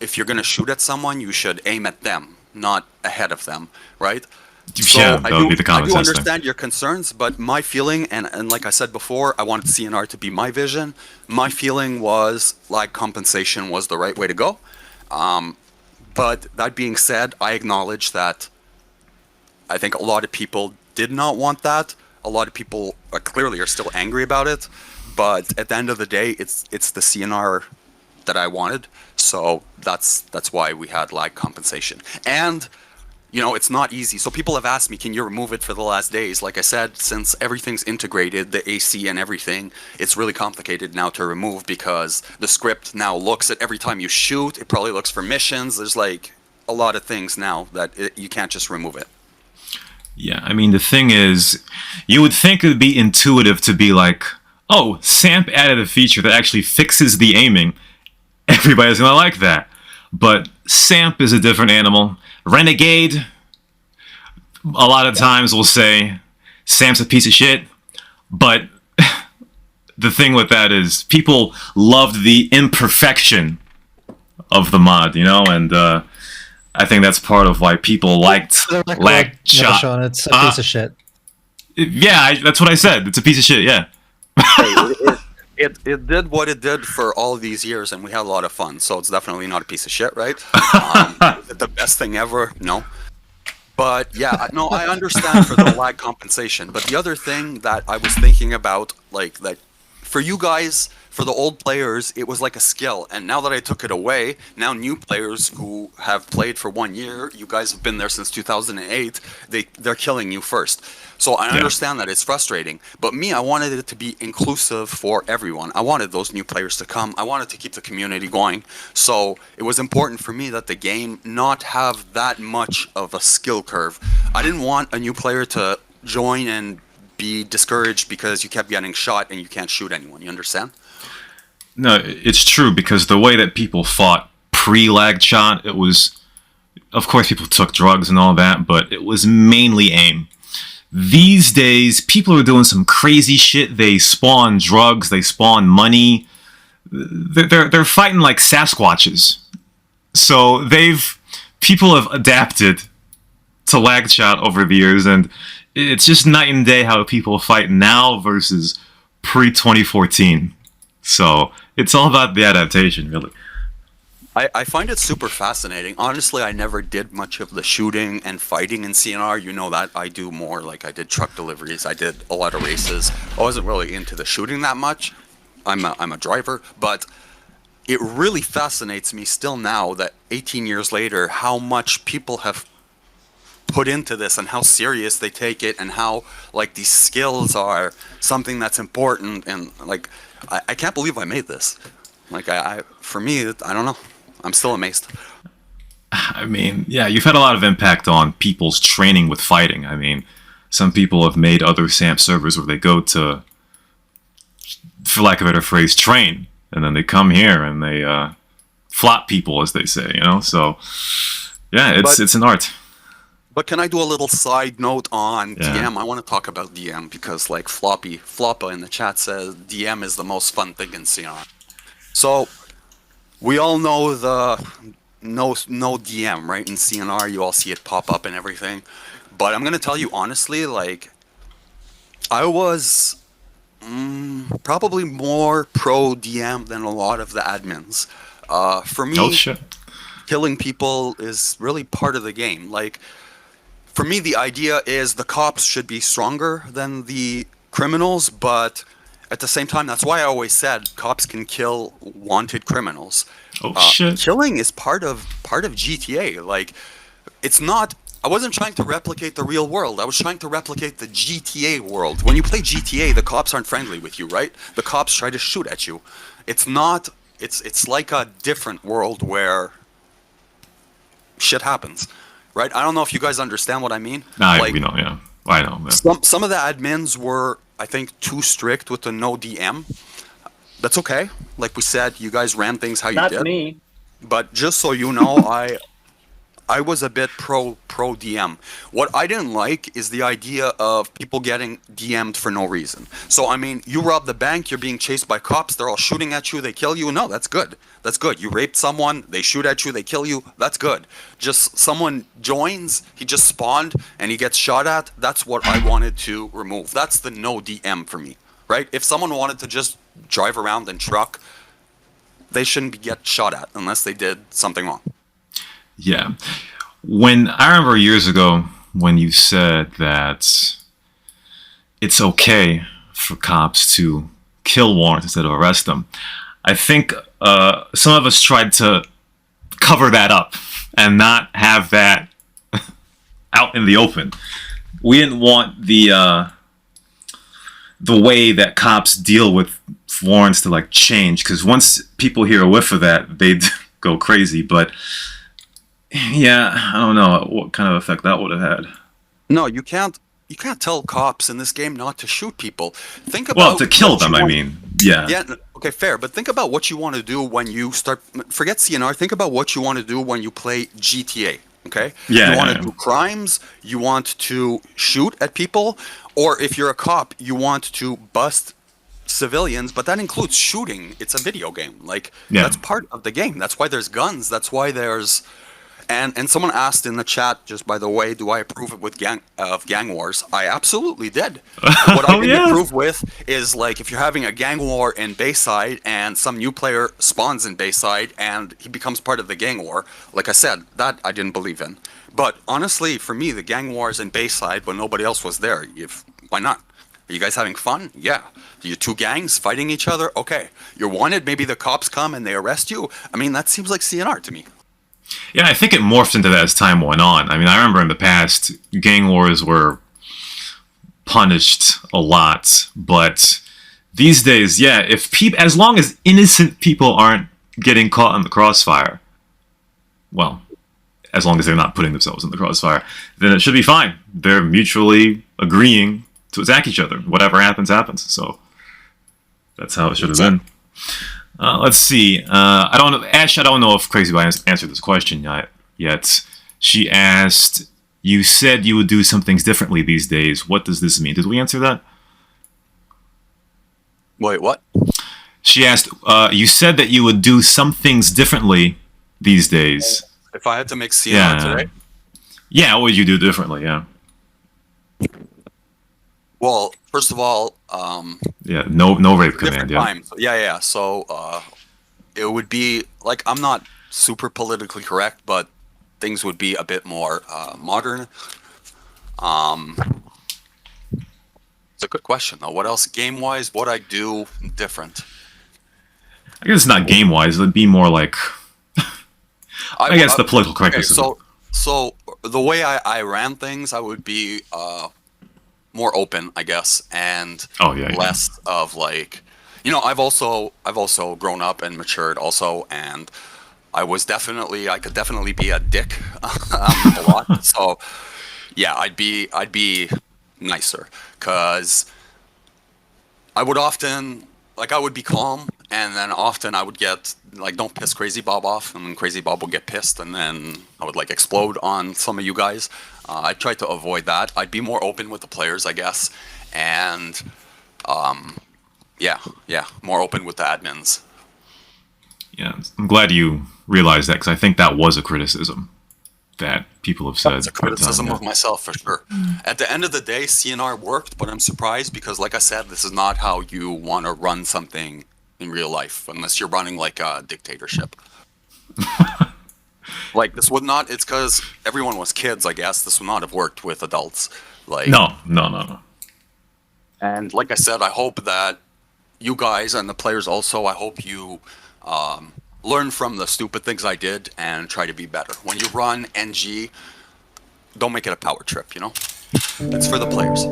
if you're going to shoot at someone, you should aim at them, not ahead of them, right? So yeah, that would be the common sense. I do understand your concerns, but my feeling, and like I said before, I wanted CNR to be my vision. My feeling was lag compensation was the right way to go. But that being said, I acknowledge that I think a lot of people did not want that. A lot of people clearly are still angry about it. But at the end of the day, it's the CNR that I wanted. So that's why we had lag compensation. And you know, it's not easy. So people have asked me, can you remove it for the last days? Like I said, since everything's integrated, the AC and everything, it's really complicated now to remove because the script now looks at every time you shoot. It probably looks for missions. There's like a lot of things now that you can't just remove it. Yeah, I mean, the thing is, you would think it would be intuitive to be like, oh, SAMP added a feature that actually fixes the aiming. Everybody's going to like that. But SAMP is a different animal. Renegade, a lot of times will say, SAMP's a piece of shit. But the thing with that is, people loved the imperfection of the mod, you know? And I think that's part of why people liked Lagshot. It's a piece of shit. Yeah, that's what I said. It's a piece of shit, yeah. It did what it did for all these years, and we had a lot of fun. So it's definitely not a piece of shit, right? Is it the best thing ever? No. But yeah, no, I understand for the lag compensation. But the other thing that I was thinking about, like that, for you guys, for the old players, it was like a skill. And now that I took it away, now new players who have played for 1 year, you guys have been there since 2008, they're killing you first. So I understand that it's frustrating. But me, I wanted it to be inclusive for everyone. I wanted those new players to come. I wanted to keep the community going. So it was important for me that the game not have that much of a skill curve. I didn't want a new player to join and be discouraged because you kept getting shot and you can't shoot anyone. You understand? No, it's true, because the way that people fought pre-Lagshot, it was of course, people took drugs and all that, but it was mainly aim. These days, people are doing some crazy shit. They spawn drugs. They spawn money. They're fighting like Sasquatches. So people have adapted to Lagshot over the years, and it's just night and day how people fight now versus pre-2014. So it's all about the adaptation, really. I find it super fascinating. Honestly, I never did much of the shooting and fighting in CNR. You know that. I do more, like I did truck deliveries. I did a lot of races. I wasn't really into the shooting that much. I'm a driver, but it really fascinates me still now that 18 years later, how much people have put into this and how serious they take it, and how like these skills are something that's important. And like, I can't believe I made this. Like for me, I don't know. I'm still amazed. I mean, yeah, you've had a lot of impact on people's training with fighting. I mean, some people have made other SAMP servers where they go to, for lack of a better phrase, train, and then they come here and they flop people, as they say, you know? So, yeah, it's an art. But can I do a little side note on DM? I want to talk about DM because, like, Floppa in the chat says DM is the most fun thing in CNR. So, we all know the no DM, right? In CNR, you all see it pop up and everything. But I'm going to tell you honestly, like, I was probably more pro DM than a lot of the admins. For me, killing people is really part of the game. Like, for me, the idea is the cops should be stronger than the criminals, but at the same time, that's why I always said cops can kill wanted criminals. Shit! Killing is part of GTA. Like, it's not. I wasn't trying to replicate the real world. I was trying to replicate the GTA world. When you play GTA, the cops aren't friendly with you, right? The cops try to shoot at you. It's not. It's like a different world where shit happens, right? I don't know if you guys understand what I mean. We know, yeah. I know. Yeah. Some of the admins were, I think, too strict with the no DM. That's okay. Like we said, you guys ran things how you did. Not me. But just so you know, I was a bit pro DM. What I didn't like is the idea of people getting DM'd for no reason. So, I mean, you rob the bank, you're being chased by cops, they're all shooting at you, they kill you. No, that's good. That's good. You raped someone, they shoot at you, they kill you. That's good. Just someone joins, he just spawned, and he gets shot at. That's what I wanted to remove. That's the no DM for me, right? If someone wanted to just drive around and truck, they shouldn't get shot at unless they did something wrong. Yeah. I remember years ago when you said that it's okay for cops to kill warrants instead of arrest them, I think some of us tried to cover that up and not have that out in the open. We didn't want the way that cops deal with warrants to like change, because once people hear a whiff of that, they'd go crazy. But yeah, I don't know what kind of effect that would have had. No, you can't tell cops in this game not to shoot people. Think about to kill them. I mean, yeah. Yeah. Okay, fair. But think about what you want to do when you start. Forget CNR. Think about what you want to do when you play GTA. Okay. Yeah. You want to do crimes. You want to shoot at people, or if you're a cop, you want to bust civilians. But that includes shooting. It's a video game. Like that's part of the game. That's why there's guns. That's why there's. And someone asked in the chat, just by the way, do I approve it with gang wars? I absolutely did. What I didn't approve with is, like, if you're having a gang war in Bayside and some new player spawns in Bayside and he becomes part of the gang war, like I said, that I didn't believe in. But honestly, for me, the gang wars in Bayside when nobody else was there, why not? Are you guys having fun? Yeah. Are you two gangs fighting each other? Okay. You're wanted, maybe the cops come and they arrest you. I mean, that seems like CNR to me. Yeah, I think it morphed into that as time went on. I mean, I remember in the past, gang wars were punished a lot, but these days, yeah, as long as innocent people aren't getting caught in the crossfire, well, as long as they're not putting themselves in the crossfire, then it should be fine. They're mutually agreeing to attack each other. Whatever happens, happens. So that's how it should have been. Let's see. I don't know, Ash. I don't know if CrazyBob answered this question yet. She asked, you said you would do some things differently these days. What does this mean? Did we answer that? Wait, what? She asked, you said that you would do some things differently these days. If I had to make CNR today? Yeah, what would you do differently? Yeah. Well, first of all, yeah, no rape command. Yeah. Time. Yeah. So it would be like, I'm not super politically correct, but things would be a bit more modern. It's a good question though. What else, game wise? What I do different? I guess it's not game wise. It'd be more like. I guess the political correctness. Okay, so the way I ran things, I would be more open, I guess, and less of like, you know, I've also grown up and matured also, and I could definitely be a dick a lot. So yeah, I'd be nicer, because I would often, like, I would be calm, and then often I would get like, don't piss CrazyBob off, and then CrazyBob would get pissed, and then I would like explode on some of you guys. I tried to avoid that. I'd be more open with the players, I guess, and yeah, more open with the admins. Yeah, I'm glad you realized that, because I think that was a criticism that people have said. It's a criticism of myself, for sure. At the end of the day, CNR worked, but I'm surprised because, like I said, this is not how you want to run something in real life, unless you're running like a dictatorship. Like, this would not, it's because everyone was kids, I guess. This would not have worked with adults. Like, No. And like I said, I hope that you guys and the players also, I hope you learn from the stupid things I did and try to be better. When you run NG, don't make it a power trip, you know? It's for the players.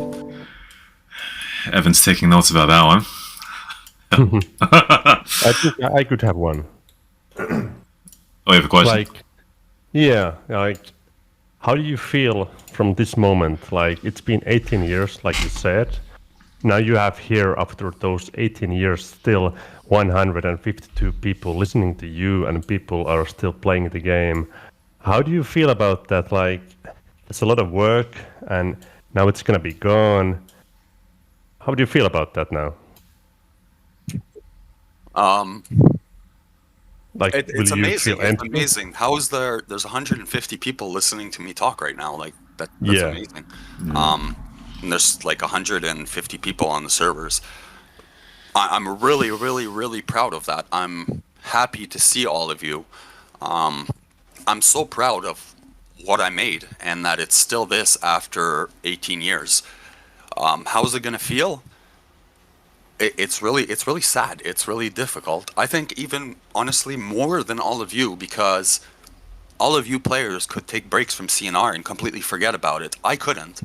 Evan's taking notes about that one. I think I could have one. Oh, you have a question? Like, how do you feel from this moment? Like, it's been 18 years, like you said. Now you have here, after those 18 years, still 152 people listening to you, and people are still playing the game. How do you feel about that? Like, it's a lot of work, and now it's gonna be gone. How do you feel about that now? Like, it's amazing. It's amazing. How is there's 150 people listening to me talk right now? Like, that's amazing. And there's like 150 people on the servers. I'm really, really, really proud of that. I'm happy to see all of you. I'm so proud of what I made, and that it's still this after 18 years. How's it gonna feel? It's really sad. It's really difficult. I think even honestly more than all of you, because all of you players could take breaks from CNR and completely forget about it. I couldn't.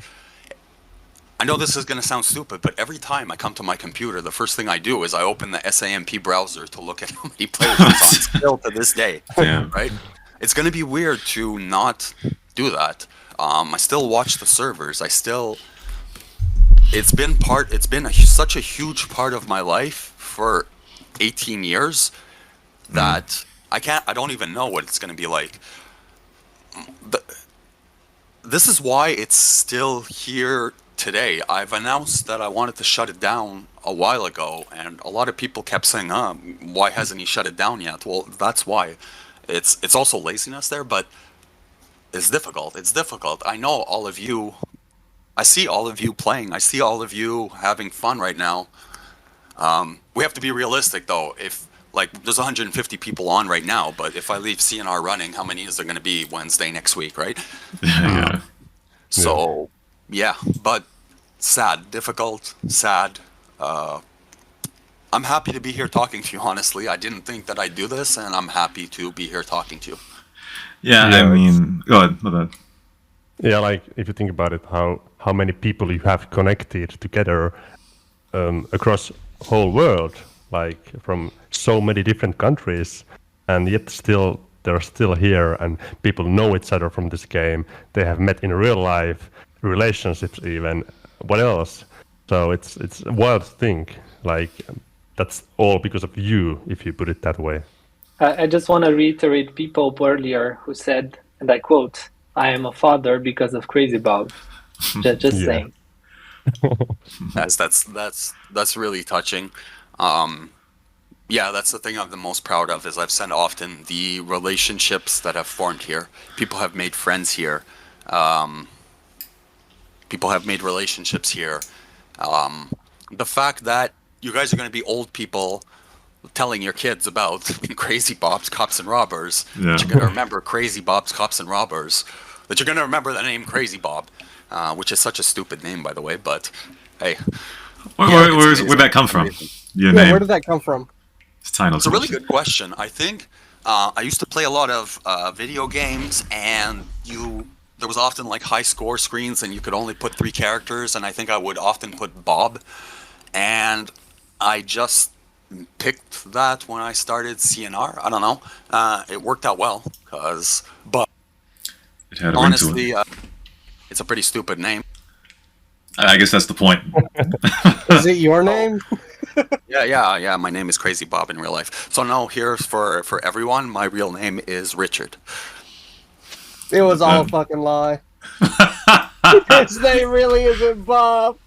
I know this is going to sound stupid, but every time I come to my computer, the first thing I do is I open the SAMP browser to look at how many players it's on still to this day. Yeah. Right? It's going to be weird to not do that. I still watch the servers. It's been such a huge part of my life for 18 years that I don't even know what it's going to be like. This is why it's still here today. I've announced that I wanted to shut it down a while ago, and a lot of people kept saying, why hasn't he shut it down yet? Well, that's why. It's also laziness there, but it's difficult. It's difficult. I know all of you. I see all of you playing. I see all of you having fun right now. We have to be realistic, though. If, like, there's 150 people on right now, but if I leave CNR running, how many is there going to be Wednesday next week, right? Yeah. So, yeah, but sad, difficult, sad. I'm happy to be here talking to you, honestly. I didn't think that I'd do this, and I'm happy to be here talking to you. Yeah, I mean, go ahead. My bad. Yeah, like, if you think about it, how many people you have connected together across whole world, like from so many different countries, and yet still they're still here, and people know each other from this game. They have met in real life, relationships even. What else? So it's a wild thing. Like, that's all because of you, if you put it that way. I just want to reiterate People earlier who said, and I quote, I am a father because of CrazyBob. Just Yeah. saying. That's really touching. Yeah, that's the thing I'm the most proud of is I've said often the relationships that have formed here. People have made friends here. People have made relationships here. The fact that you guys are going to be old people telling your kids about CrazyBob's Cops and Robbers, Yeah. that you're going to remember CrazyBob's Cops and Robbers, that you're going to remember the name CrazyBob, which is such a stupid name, by the way, but hey. Where'd that come from? Your Yeah, name. where did that come from? It's Tino's It's a really bullshit. good question. I think I used to play a lot of video games, and there was often like high score screens, and you could only put 3 characters, and I think I would often put Bob, and I just picked that when I started CNR. I don't know. It worked out well, but It had a ring to honestly, it. it's a pretty stupid name. I guess that's the point. Is it your name? Yeah. My name is CrazyBob in real life. So no, here's for everyone. My real name is Richard. It was all a fucking lie. His name really isn't Bob.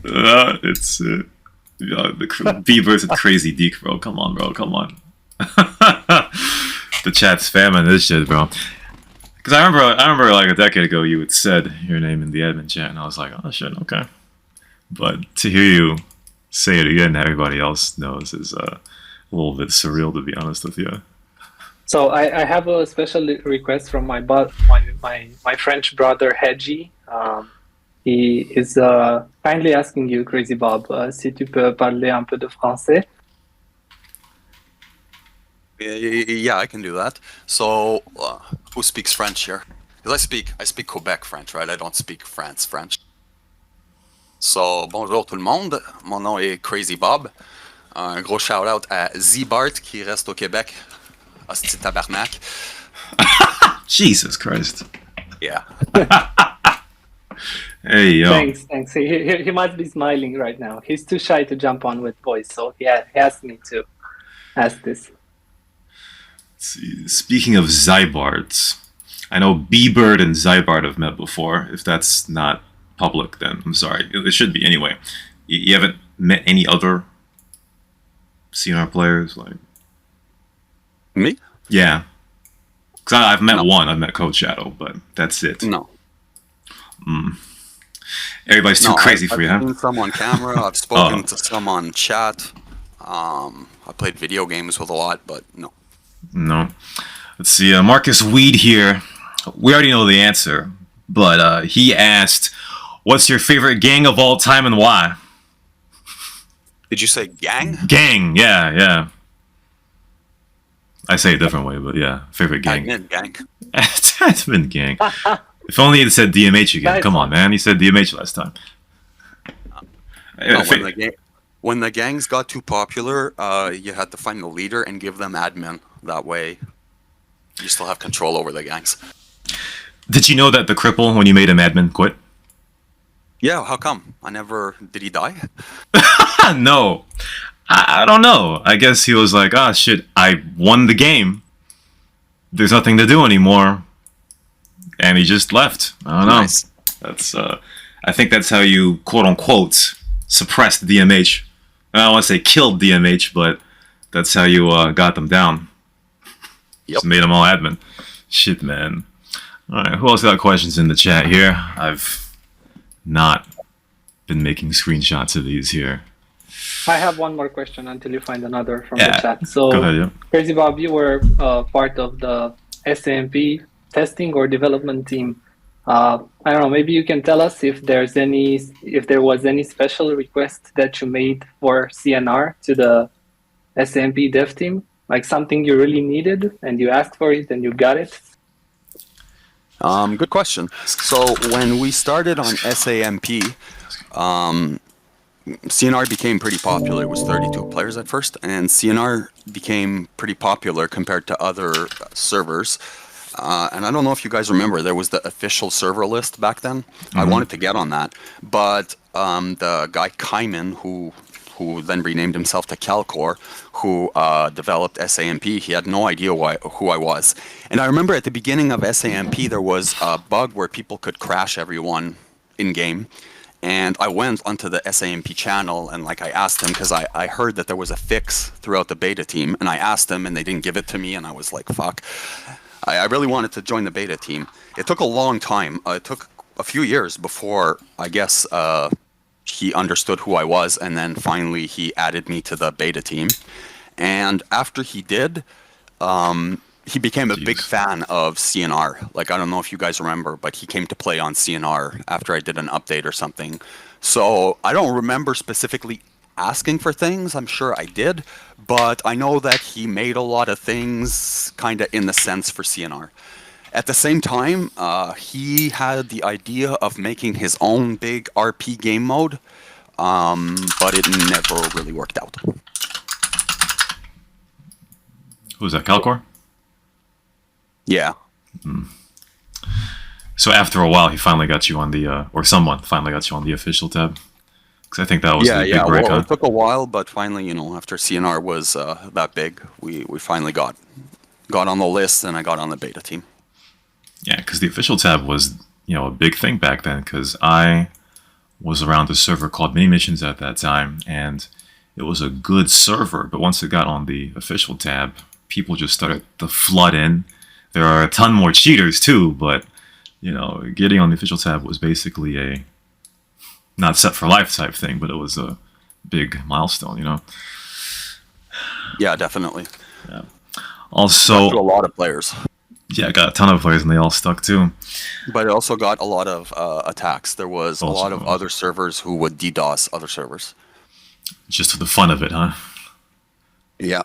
It's the B-Bird's a crazy deek, bro. Come on, bro. Come on. The chat's spamming this shit, bro. Because I remember like a decade ago you had said your name in the admin chat, and I was like, oh shit, okay. But to hear you say it again, everybody else knows, is a little bit surreal, to be honest with you. So I have a special request from my French brother Hedje. He is kindly asking you, CrazyBob, si tu peux parler un peu de français. Yeah, I can do that. So, who speaks French here? Because I speak Quebec French, right? I don't speak France French. So, bonjour tout le monde. Mon nom est CrazyBob. Un gros shout-out à Zbart qui reste au Québec. Hostie tabarnak. Jesus Christ. Yeah. Hey, yo. Thanks. He must be smiling right now. He's too shy to jump on with voice, so he asked me to ask this. Speaking of Zybards, I know B-Bird and Zybard have met before. If that's not public, then I'm sorry. It should be anyway. You haven't met any other CNR players? Like Me? Yeah. Because I've met No. one. I've met Code Shadow, but that's it. No. Everybody's too crazy for you, I've huh? seen some on camera. I've spoken to some on chat. I played video games with a lot, but no. No. Let's see. Marcus Weed here. We already know the answer, but he asked, "What's your favorite gang of all time and why?" Did you say gang? Gang. Yeah. I say it a different way, but yeah, favorite gang. Gang. It's been gang. If only it said DMH again. Nice. Come on, man. He said DMH last time. No, when the gangs got too popular, you had to find the leader and give them admin. That way, you still have control over the gangs. Did you know that the cripple, when you made him admin, quit? Yeah, how come? Did he die? No. I don't know. I guess he was like, ah, shit, I won the game. There's nothing to do anymore. And he just left. I don't know. Nice. That's, I think that's how you, quote unquote, suppressed DMH. I don't want to say killed DMH, but that's how you got them down. Yep. Just made them all admin. Shit, man. Alright, who else got questions in the chat here? I've not been making screenshots of these here. I have one more question until you find another from Yeah, the chat. So, go ahead, yeah. CrazyBob, you were part of the SAMP testing or development team. I don't know. Maybe you can tell us if there was any special request that you made for CNR to the SAMP dev team, like something you really needed and you asked for it and you got it. Good question. So when we started on SAMP, CNR became pretty popular. It was 32 players at first, and CNR became pretty popular compared to other servers. And I don't know if you guys remember, there was the official server list back then. I wanted to get on that, but the guy Kaiman, who who then renamed himself to Calcor, who developed SAMP. He had no idea who I was. And I remember at the beginning of SAMP, there was a bug where people could crash everyone in-game. And I went onto the SAMP channel and like I asked him, because I heard that there was a fix throughout the beta team, and I asked them and they didn't give it to me, and I was like, fuck. I really wanted to join the beta team. It took a long time. It took a few years before, I guess, he understood who I was, and then finally he added me to the beta team. And after he did, he became a big fan of CNR. Like, I don't know if you guys remember, but he came to play on CNR after I did an update or something. So I don't remember specifically asking for things. I'm sure I did, but I know that he made a lot of things kind of in the sense for CNR. At the same time, he had the idea of making his own big RP game mode, but it never really worked out. Who was that, Calcor? Yeah. So after a while, he finally got you on the, or someone finally got you on the official tab. Because I think that was the big break, well, huh? it took a while, but finally, you know, after CNR was that big, we finally got on the list, and I got on the beta team. Yeah, because the official tab was, you know, a big thing back then, because I was around a server called Mini Missions at that time, and it was a good server, but once it got on the official tab, people just started to flood in. There are a ton more cheaters too, but, you know, getting on the official tab was basically a not set for life type thing, but it was a big milestone, you know? Yeah, definitely. Yeah. Also, to a lot of players. Yeah, I got a ton of players, and they all stuck too. But it also got a lot of attacks. There was Also, a lot of other servers who would DDoS other servers. Just for the fun of it, huh? Yeah.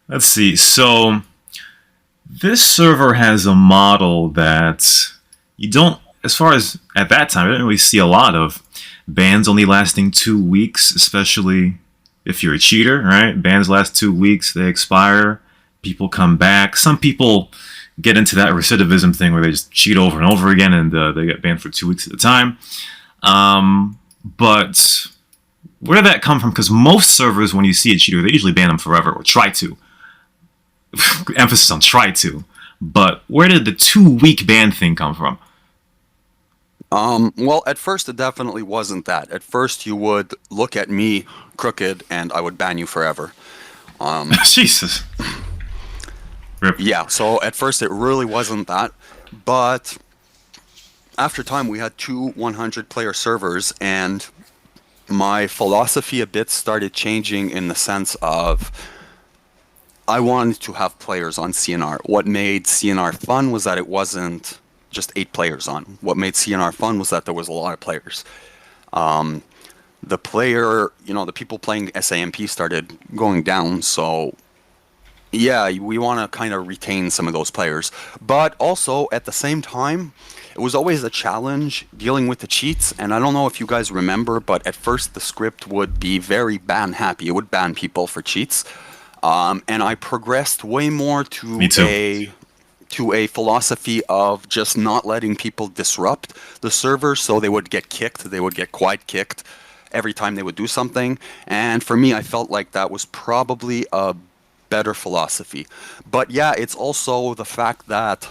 Let's see. So, this server has a model that you don't, as far as at that time, I didn't really see a lot of. Bans only lasting 2 weeks, especially if you're a cheater, right? Bans last 2 weeks, they expire. People come back. Some people get into that recidivism thing where they just cheat over and over again, and they get banned for 2 weeks at a time. But where did that come from? Because most servers, when you see a cheater, they usually ban them forever, or try to. Emphasis on try to. But where did the 2 week ban thing come from? Well, at first it definitely wasn't that. At first you would look at me crooked and I would ban you forever. Jesus. Rip. Yeah, so at first it really wasn't that. But after time we had 2 100-player servers, and my philosophy a bit started changing in the sense of I wanted to have players on CNR. What made CNR fun was that it wasn't just 8 players on. What made CNR fun was that there was a lot of players. The player, you know, the people playing SAMP started going down, so yeah, we want to kind of retain some of those players. But also, at the same time, it was always a challenge dealing with the cheats, and I don't know if you guys remember, but at first the script would be very ban happy. It would ban people for cheats. And I progressed way more to a philosophy of just not letting people disrupt the server, so they would get kicked, they would get quite kicked every time they would do something. And for me, I felt like that was probably a better philosophy. But yeah, it's also the fact that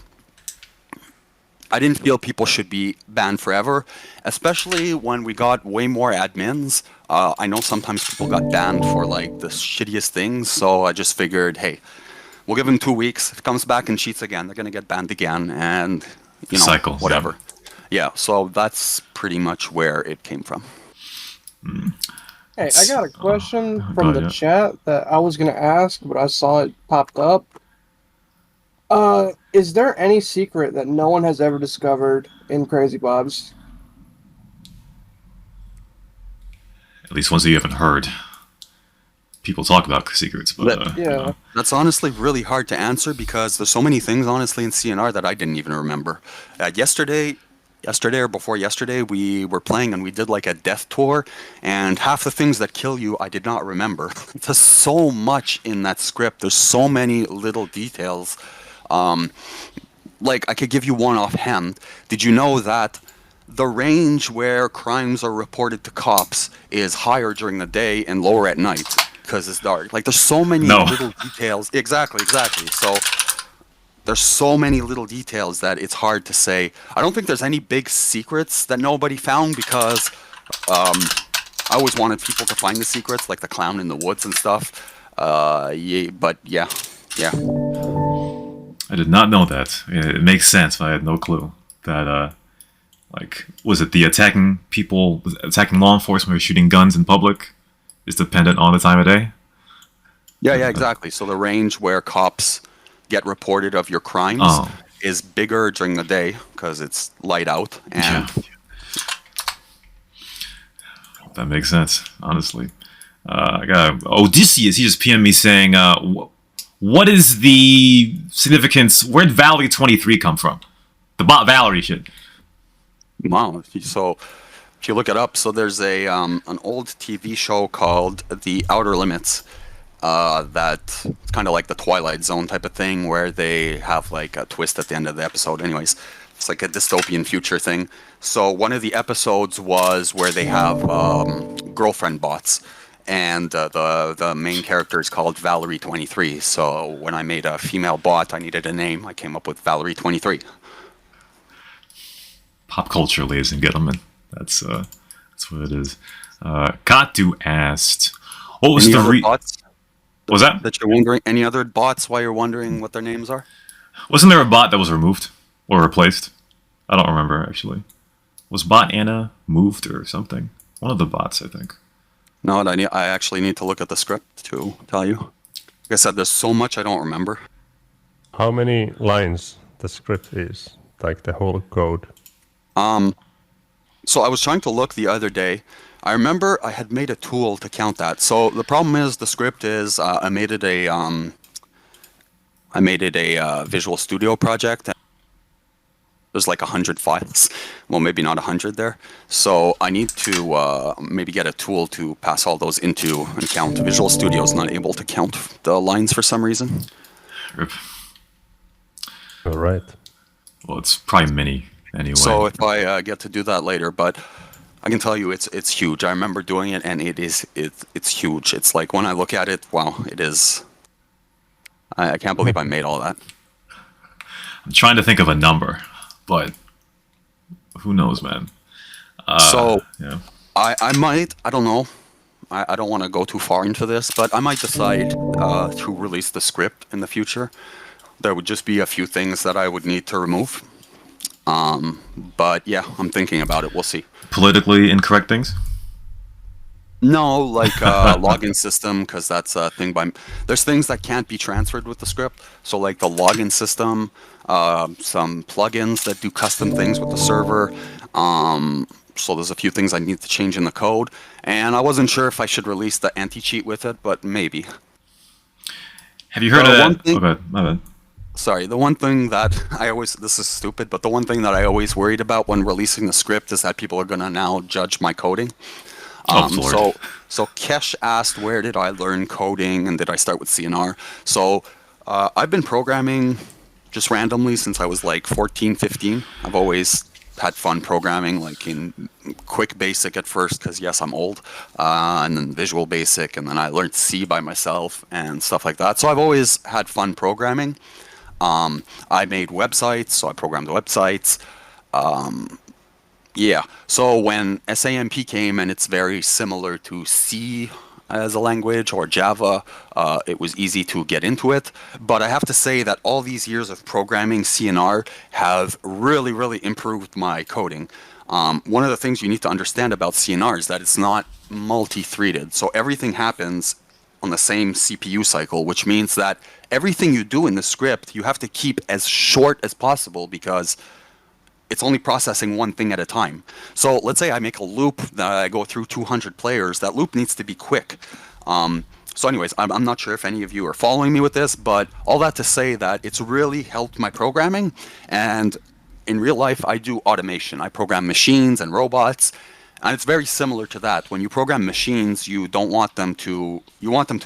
I didn't feel people should be banned forever, especially when we got way more admins. I know sometimes people got banned for like the shittiest things, so I just figured, hey, we'll give him 2 weeks. If he comes back and cheats again, they're going to get banned again, and, you know, Cycle, whatever. Yeah, so that's pretty much where it came from. Hey, I got a question from the chat that I was going to ask, but I saw it popped up. Is there any secret that no one has ever discovered in CrazyBob's? At least ones that you haven't heard. People talk about secrets, but yeah, you know. That's honestly really hard to answer because there's so many things, honestly, in CNR that I didn't even remember. Yesterday or before yesterday, we were playing and we did like a death tour, and half the things that kill you I did not remember. There's so much in that script. There's so many little details. Like, I could give you one offhand. Did you know that the range where crimes are reported to cops is higher during the day and lower at night because it's dark. Like, there's so many little details. Exactly. So there's so many little details that it's hard to say. I don't think there's any big secrets that nobody found because I always wanted people to find the secrets, like the clown in the woods and stuff. But yeah. I did not know that. It makes sense, but I had no clue that. Was it the attacking law enforcement or shooting guns in public is dependent on the time of day? Yeah, exactly. So the range where cops get reported of your crimes is bigger during the day because it's light out. And that makes sense, honestly. I got Odysseus. He just PM'd me saying, what is the significance? Where'd Valerie 23 come from? The bot Valerie shit. Wow. So if you look it up, so there's an old TV show called The Outer Limits that it's kind of like the Twilight Zone type of thing where they have like a twist at the end of the episode. Anyways, it's like a dystopian future thing. So one of the episodes was where they have girlfriend bots. And the main character is called Valerie 23. So when I made a female bot, I needed a name. I came up with Valerie 23. Pop culture, ladies and gentlemen. That's what it is. Katu asked, "What was the bots? What was that? That you're wondering? Any other bots? Why you're wondering what their names are? Wasn't there a bot that was removed or replaced? I don't remember actually. Was bot Anna moved or something? One of the bots, I think. No, I actually need to look at the script to tell you. Like I said, there's so much I don't remember. How many lines the script is? Like the whole code? So I was trying to look the other day. I remember I had made a tool to count that. So the problem is the script is I made it a Visual Studio project. There's like 100 files. Well, maybe not 100 there. So I need to maybe get a tool to pass all those into and count. Visual Studio's not able to count the lines for some reason. Rip. All right. Well, it's probably many anyway. So if I get to do that later, but I can tell you it's huge. I remember doing it, and it's huge. It's like when I look at it, wow, it is. I can't believe I made all that. I'm trying to think of a number, but who knows, man. Yeah. I might, I don't know. I don't want to go too far into this, but I might decide to release the script in the future. There would just be a few things that I would need to remove. But yeah, I'm thinking about it. We'll see. Politically incorrect things? No, like login system, because that's a thing there's things that can't be transferred with the script. So like the login system, some plugins that do custom things with the server. So there's a few things I need to change in the code. And I wasn't sure if I should release the anti-cheat with it, but maybe. Have you heard of that? Okay, my bad. Sorry, the one thing that this is stupid, but the one thing that I always worried about when releasing the script is that people are going to now judge my coding. So Kesh asked, where did I learn coding and did I start with CNR? So I've been programming just randomly since I was like 14, 15. I've always had fun programming, like in Quick Basic at first, because yes, I'm old, and then Visual Basic, and then I learned C by myself and stuff like that. So I've always had fun programming. I made websites, so I programmed websites. Yeah, so when SAMP came, and it's very similar to C as a language or Java, it was easy to get into it. But I have to say that all these years of programming CNR have really, really improved my coding. One of the things you need to understand about CNR is that it's not multi-threaded. So everything happens on the same CPU cycle, which means that everything you do in the script, you have to keep as short as possible because it's only processing one thing at a time. So let's say I make a loop that I go through 200 players. That loop needs to be quick. So anyways, I'm not sure if any of you are following me with this, but all that to say that it's really helped my programming. And in real life, I do automation. I program machines and robots. And it's very similar to that. When you program machines, you want them to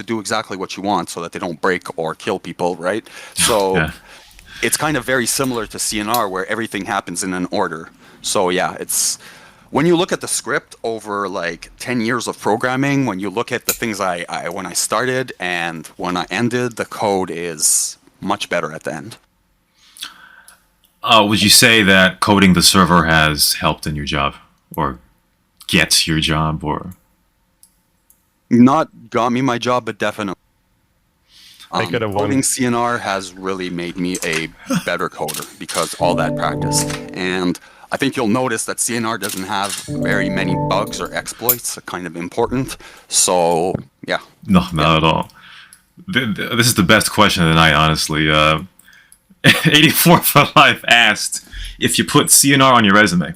do exactly what you want so that they don't break or kill people, right? So, Yeah. it's kind of very similar to CNR where everything happens in an order. So yeah, it's when you look at the script over like 10 years of programming, when you look at the things when I started and when I ended, the code is much better at the end. Would you say that coding the server has helped in your job, or gets your job, or Not got me my job, but definitely. I got a one. Coding CNR has really made me a better coder because all that practice. And I think you'll notice that CNR doesn't have very many bugs or exploits, kind of important. So, yeah. no, not at all. This is the best question of the night, honestly. 84 for Life asked if you put CNR on your resume.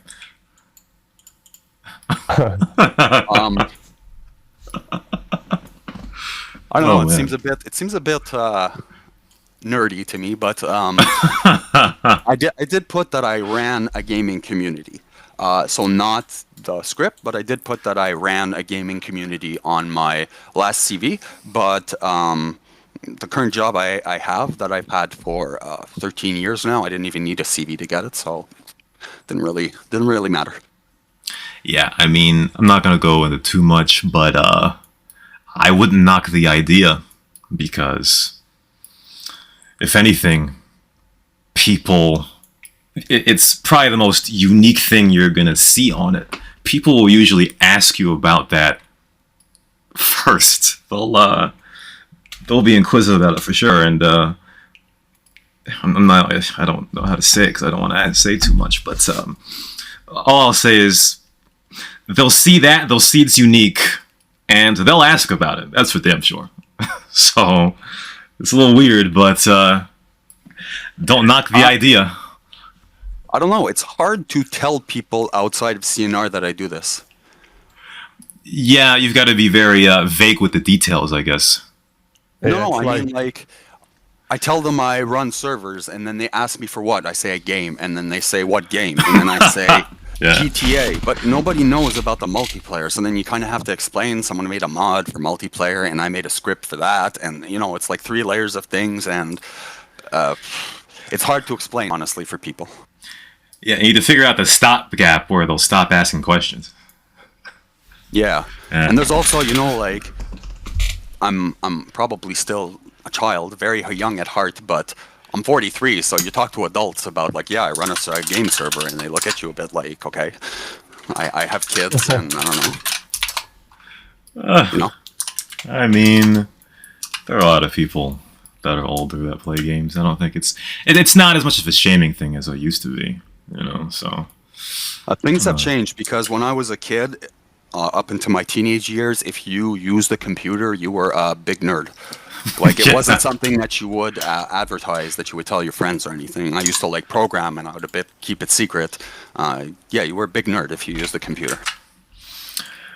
I don't know. man. It seems a bit nerdy to me, but I did put that I ran a gaming community. So not the script, but I did put that I ran a gaming community on my last CV. But the current job I have that I've had for 13 years now, I didn't even need a CV to get it, so didn't really matter. Yeah, I mean, I'm not gonna go into too much, but I wouldn't knock the idea, because if anything, people, it's probably the most unique thing you're gonna see on it. People will usually ask you about that first. They'll be inquisitive about it for sure, and I don't know how to say it because I don't want to say too much, but all I'll say is they'll see it's unique, and they'll ask about it. That's for damn sure. So it's a little weird, but don't knock the idea. I don't know. It's hard to tell people outside of CNR that I do this. Yeah, you've got to be very vague with the details, I guess. No, I mean, like, I tell them I run servers, and then they ask me for what. I say a game, and then they say, what game? And then I say GTA. But nobody knows about the multiplayer, so then you kind of have to explain. Someone made a mod for multiplayer, and I made a script for that. And, you know, it's like 3 layers of things, and it's hard to explain, honestly, for people. Yeah, you need to figure out the stopgap where they'll stop asking questions. Yeah. And there's also, you know, like, I'm probably still a child, very young at heart, but I'm 43, so you talk to adults about, like, yeah, I run a game server, and they look at you a bit like, okay, I have kids, and I don't know. You know? I mean, there are a lot of people that are older that play games. I don't think it's not as much of a shaming thing as it used to be, you know, so. Things have changed, because when I was a kid, up into my teenage years, if you used a computer, you were a big nerd. Like, it wasn't something that you would advertise, that you would tell your friends or anything. I used to, like, program, and I would keep it secret. Yeah, you were a big nerd if you used a computer.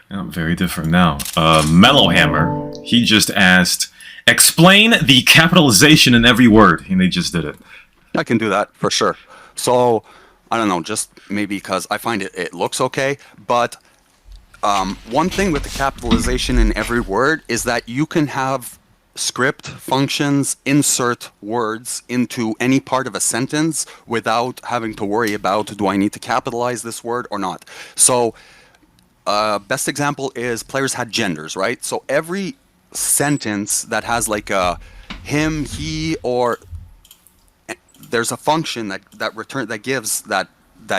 Yeah, very different now. Mellowhammer, he just asked, explain the capitalization in every word, and they just did it. I can do that, for sure. So, I don't know, just maybe because I find it looks okay, but one thing with the capitalization in every word is that you can have script functions insert words into any part of a sentence without having to worry about, do I need to capitalize this word or not? So, best example is players had genders, right? So every sentence that has like a him, he, or there's a function that gives that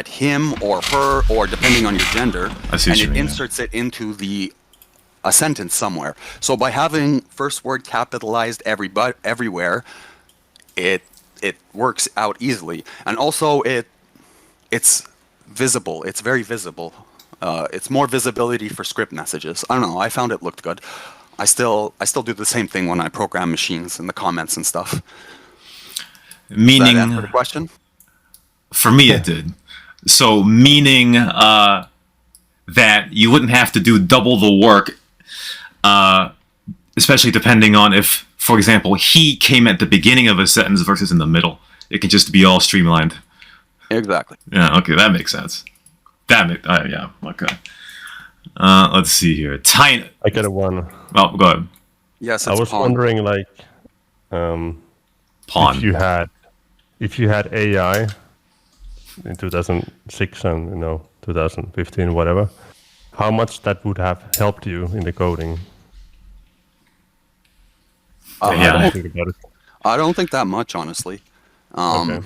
him or her, or depending on your gender, and it inserts it into a sentence somewhere. So by having first word capitalized everywhere, it works out easily, and also it's visible. It's very visible. It's more visibility for script messages. I don't know. I found it looked good. I still do the same thing when I program machines in the comments and stuff. Meaning, does that answer the question? For me, it did. So, meaning that you wouldn't have to do double the work, especially depending on if, for example, he came at the beginning of a sentence versus in the middle. It can just be all streamlined. Exactly. Yeah, okay, that makes sense. Yeah, okay. Let's see here. I got a one. Oh, go ahead. Yes, I was wondering, like, Pawn. if you had if you had AI in 2006 and 2015, whatever, how much that would have helped you in the coding? Yeah. Think about it. I don't think that much, honestly. Okay.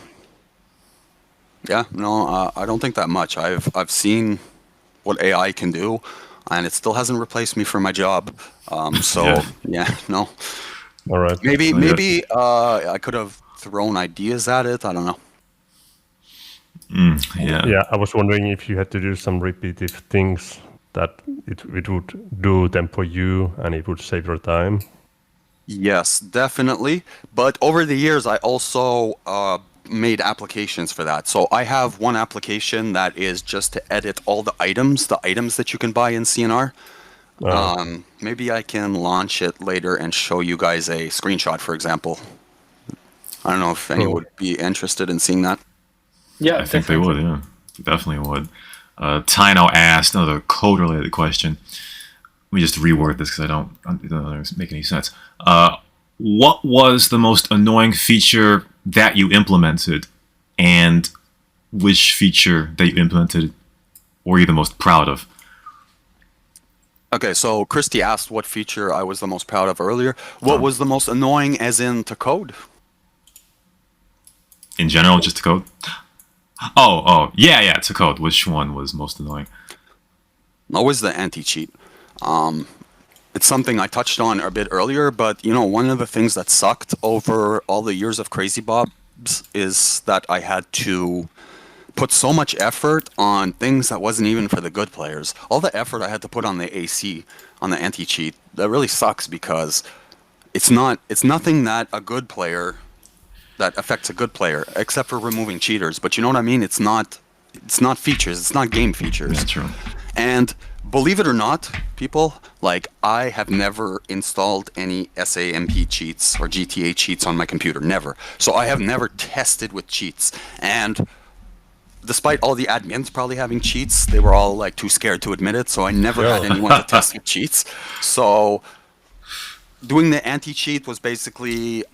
Yeah, no, I don't think that much. I've seen what AI can do, and it still hasn't replaced me for my job. So yeah, no. All right. Maybe I could have thrown ideas at it. I don't know. Yeah. Yeah, I was wondering if you had to do some repetitive things that it would do them for you and it would save your time. Yes, definitely. But over the years, I also made applications for that. So I have one application that is just to edit all the items that you can buy in CNR. Maybe I can launch it later and show you guys a screenshot, for example. I don't know if anyone would be interested in seeing that. Yeah, I think they would, yeah. Definitely would. Tino asked another code-related question. Let me just reword this because it doesn't make any sense. What was the most annoying feature that you implemented, and which feature that you implemented were you the most proud of? Okay, so Cristi asked what feature I was the most proud of earlier. What was the most annoying as in to code? In general, just to code? Oh, yeah, to code. Which one was most annoying? Always the anti-cheat. It's something I touched on a bit earlier, but one of the things that sucked over all the years of CrazyBobs is that I had to put so much effort on things that wasn't even for the good players. All the effort I had to put on the AC, on the anti-cheat, that really sucks because it's nothing that affects a good player, except for removing cheaters. But you know what I mean? It's not features. It's not game features. That's true. And believe it or not, people, I have never installed any SAMP cheats or GTA cheats on my computer. Never. So I have never tested with cheats. And despite all the admins probably having cheats, they were all too scared to admit it. So I never had anyone to test with cheats. So doing the anti-cheat was basically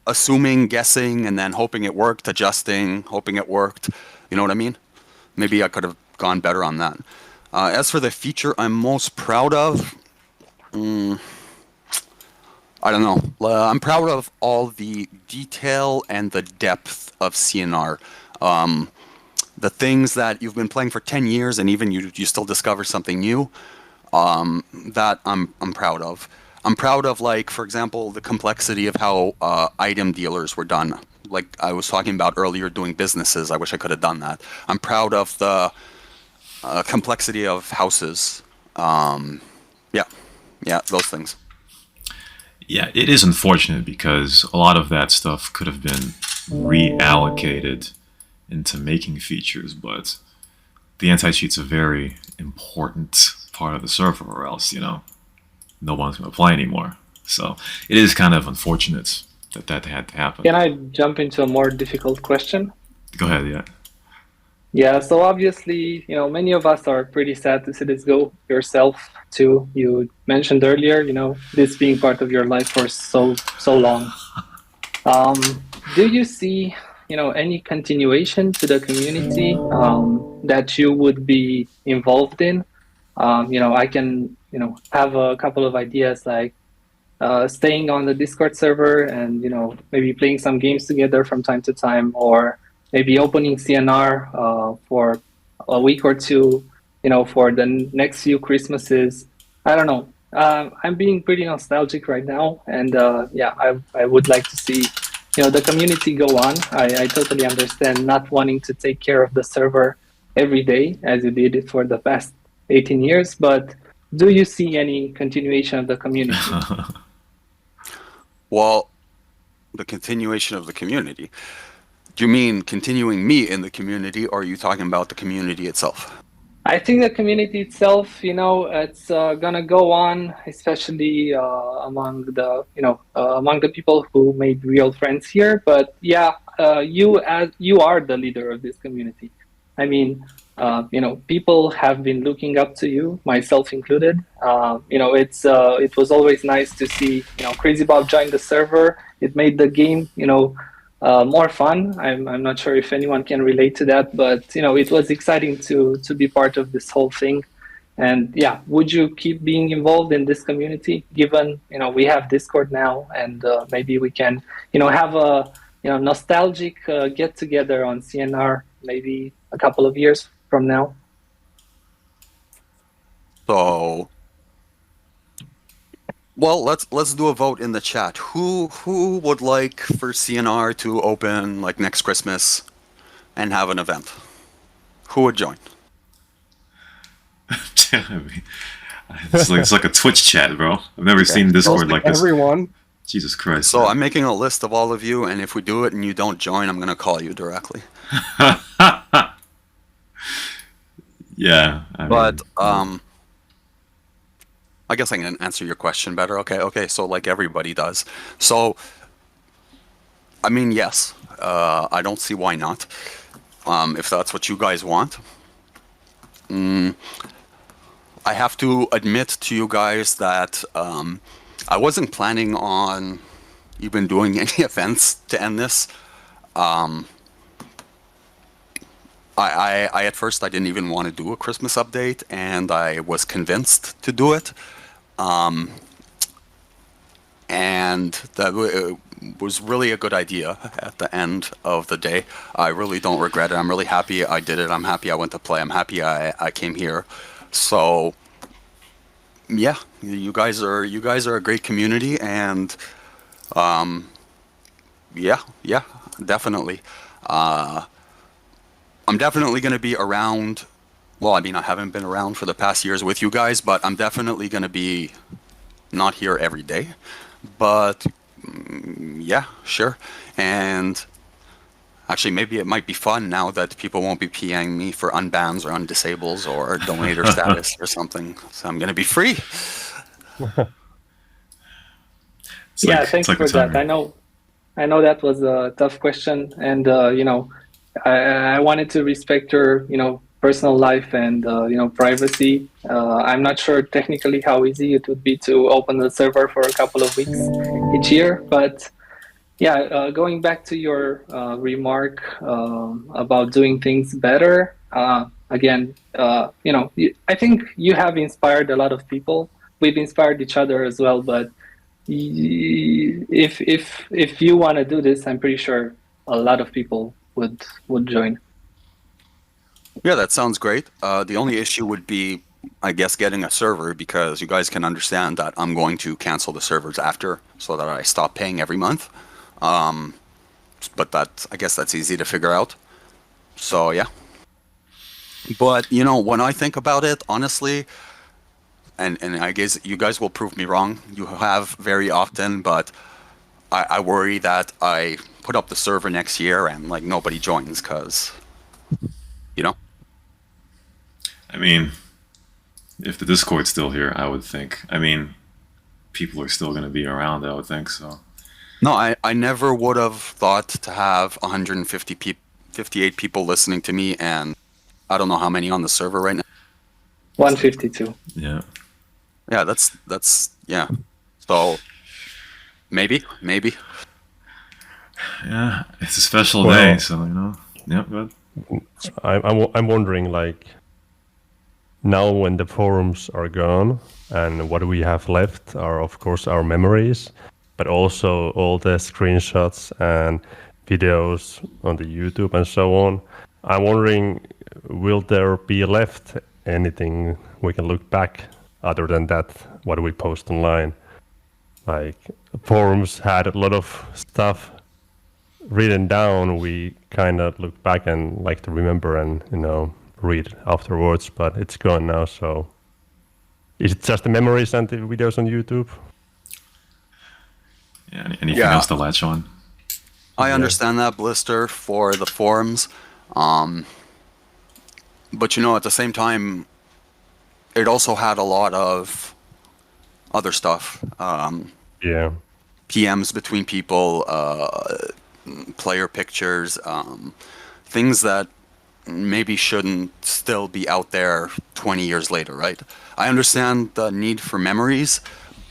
assuming, guessing, and then hoping it worked, adjusting, hoping it worked. You know what I mean? Maybe I could have gone better on that. As for the feature I'm most proud of, I don't know. I'm proud of all the detail and the depth of CNR. The things that you've been playing for 10 years and even you still discover something new, that I'm proud of. I'm proud of, for example, the complexity of how item dealers were done. Like I was talking about earlier, doing businesses. I wish I could have done that. I'm proud of the complexity of houses. Yeah, those things. Yeah, it is unfortunate because a lot of that stuff could have been reallocated into making features, but the anti-cheat's a very important part of the server, or else, no one's going to play anymore. So it is kind of unfortunate that had to happen. Can I jump into a more difficult question? Go ahead, yeah. Yeah, so obviously, many of us are pretty sad to see this go. Yourself too. You mentioned earlier, this being part of your life for so long. Do you see, any continuation to the community that you would be involved in? I can, have a couple of ideas like staying on the Discord server and, maybe playing some games together from time to time, or maybe opening CNR for a week or two, for the next few Christmases. I don't know. I'm being pretty nostalgic right now. And I would like to see, the community go on. I totally understand not wanting to take care of the server every day as you did it for the past 18 years. But do you see any continuation of the community? Well, the continuation of the community. Do you mean continuing me in the community, or are you talking about the community itself? I think the community itself, it's gonna go on, especially among the people who made real friends here. But yeah, you are the leader of this community. I mean, people have been looking up to you, myself included. It was always nice to see, CrazyBob join the server. It made the game, more fun. I'm not sure if anyone can relate to that, but it was exciting to be part of this whole thing. And yeah, would you keep being involved in this community? Given we have Discord now, and maybe we can have a nostalgic get together on CNR maybe a couple of years from now. So, well, let's do a vote in the chat. Who would like for CNR to open like next Christmas and have an event? Who would join? It's like a Twitch chat, bro. I've never seen Discord like this. Everyone. Jesus Christ. So I'm making a list of all of you, and if we do it and you don't join, I'm gonna call you directly. Yeah. But I guess I can answer your question better. Okay. So like everybody does. So, I mean, yes. I don't see why not. If that's what you guys want. I have to admit to you guys that I wasn't planning on even doing any events to end this. I at first I didn't even want to do a Christmas update, and I was convinced to do it. And that was really a good idea at the end of the day. I really don't regret it. I'm really happy I did it. I'm happy I went to play. I'm happy I came here. So yeah, you guys are a great community, and yeah, definitely. I'm definitely going to be around. Well, I mean, I haven't been around for the past years with you guys, but I'm definitely going to be not here every day. But yeah, sure. And actually, maybe it might be fun now that people won't be PMing me for unbans or undisables or donator status or something. So I'm going to be free. Thanks for that. I know that was a tough question, and I wanted to respect your personal life and privacy. I'm not sure technically how easy it would be to open the server for a couple of weeks each year, but yeah, going back to your remark about doing things better, again, I think you have inspired a lot of people. We've inspired each other as well, but if you want to do this, I'm pretty sure a lot of people would join. Yeah, that sounds great. The only issue would be, I guess, getting a server, because you guys can understand that I'm going to cancel the servers after, so that I stop paying every month. But I guess that's easy to figure out. So yeah. But when I think about it, honestly, and I guess you guys will prove me wrong. You have very often, but I worry that I put up the server next year and like nobody joins, because I mean, if the Discord's still here, I would think. I mean, people are still going to be around, I would think, so. No, I never would have thought to have 58 people listening to me, and I don't know how many on the server right now. 152. Yeah. Yeah, that's yeah. So maybe. Yeah, it's a special day, so Yeah, good. I'm wondering, like, now when the forums are gone and what we have left are of course our memories, but also all the screenshots and videos on the YouTube and so on. I'm wondering, will there be left anything we can look back other than that, what we post online? Like, forums had a lot of stuff written down. We kind of look back and like to remember and read afterwards, but it's gone now. So is it just the memories and the videos on YouTube? Yeah, anything else to latch on? I understand that, Blister, for the forums, but at the same time, it also had a lot of other stuff. PMs between people, player pictures, things that maybe shouldn't still be out there 20 years later, right? I understand the need for memories,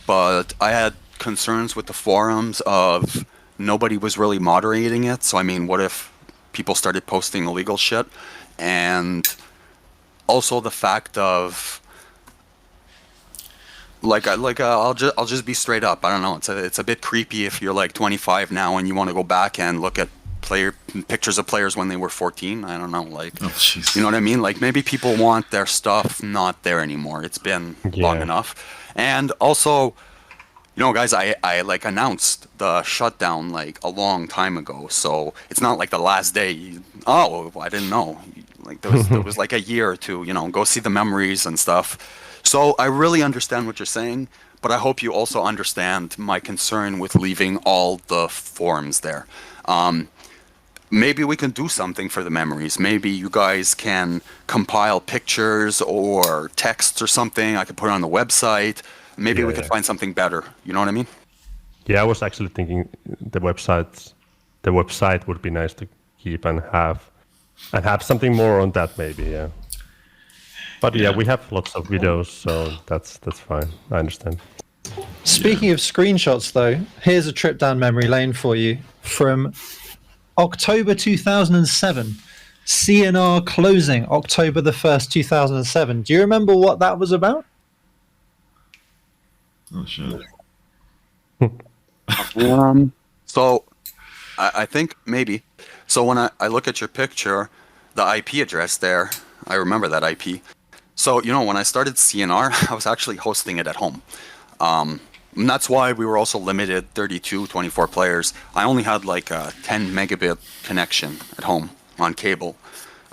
but I had concerns with the forums of nobody was really moderating it. So I mean, what if people started posting illegal shit? And also the fact of I'll just be straight up. I don't know. It's a bit creepy if you're like 25 now and you want to go back and look at pictures of players when they were 14. I don't know, like, you know what I mean? Like, maybe people want their stuff not there anymore. It's been long enough. And also, you know, guys, I like announced the shutdown like a long time ago, so it's not like the last day. Oh, I didn't know. Like there was like a year or two. You know, go see the memories and stuff. So I really understand what you're saying, but I hope you also understand my concern with leaving all the forums there. Maybe we can do something for the memories. Maybe you guys can compile pictures or texts or something. I could put it on the website. Maybe we could find something better. You know what I mean? Yeah, I was actually thinking the website would be nice to keep and have something more on that maybe. Yeah. But yeah, we have lots of videos, so that's fine. I understand. Speaking of screenshots, though, here's a trip down memory lane for you from October 2007. CNR closing October the 1st, 2007. Do you remember what that was about? Oh, shit. So I think maybe. So when I look at your picture, the IP address there, I remember that IP. So, you know, when I started CNR, I was actually hosting it at home. And that's why we were also limited 32, 24 players. I only had like a 10 megabit connection at home on cable.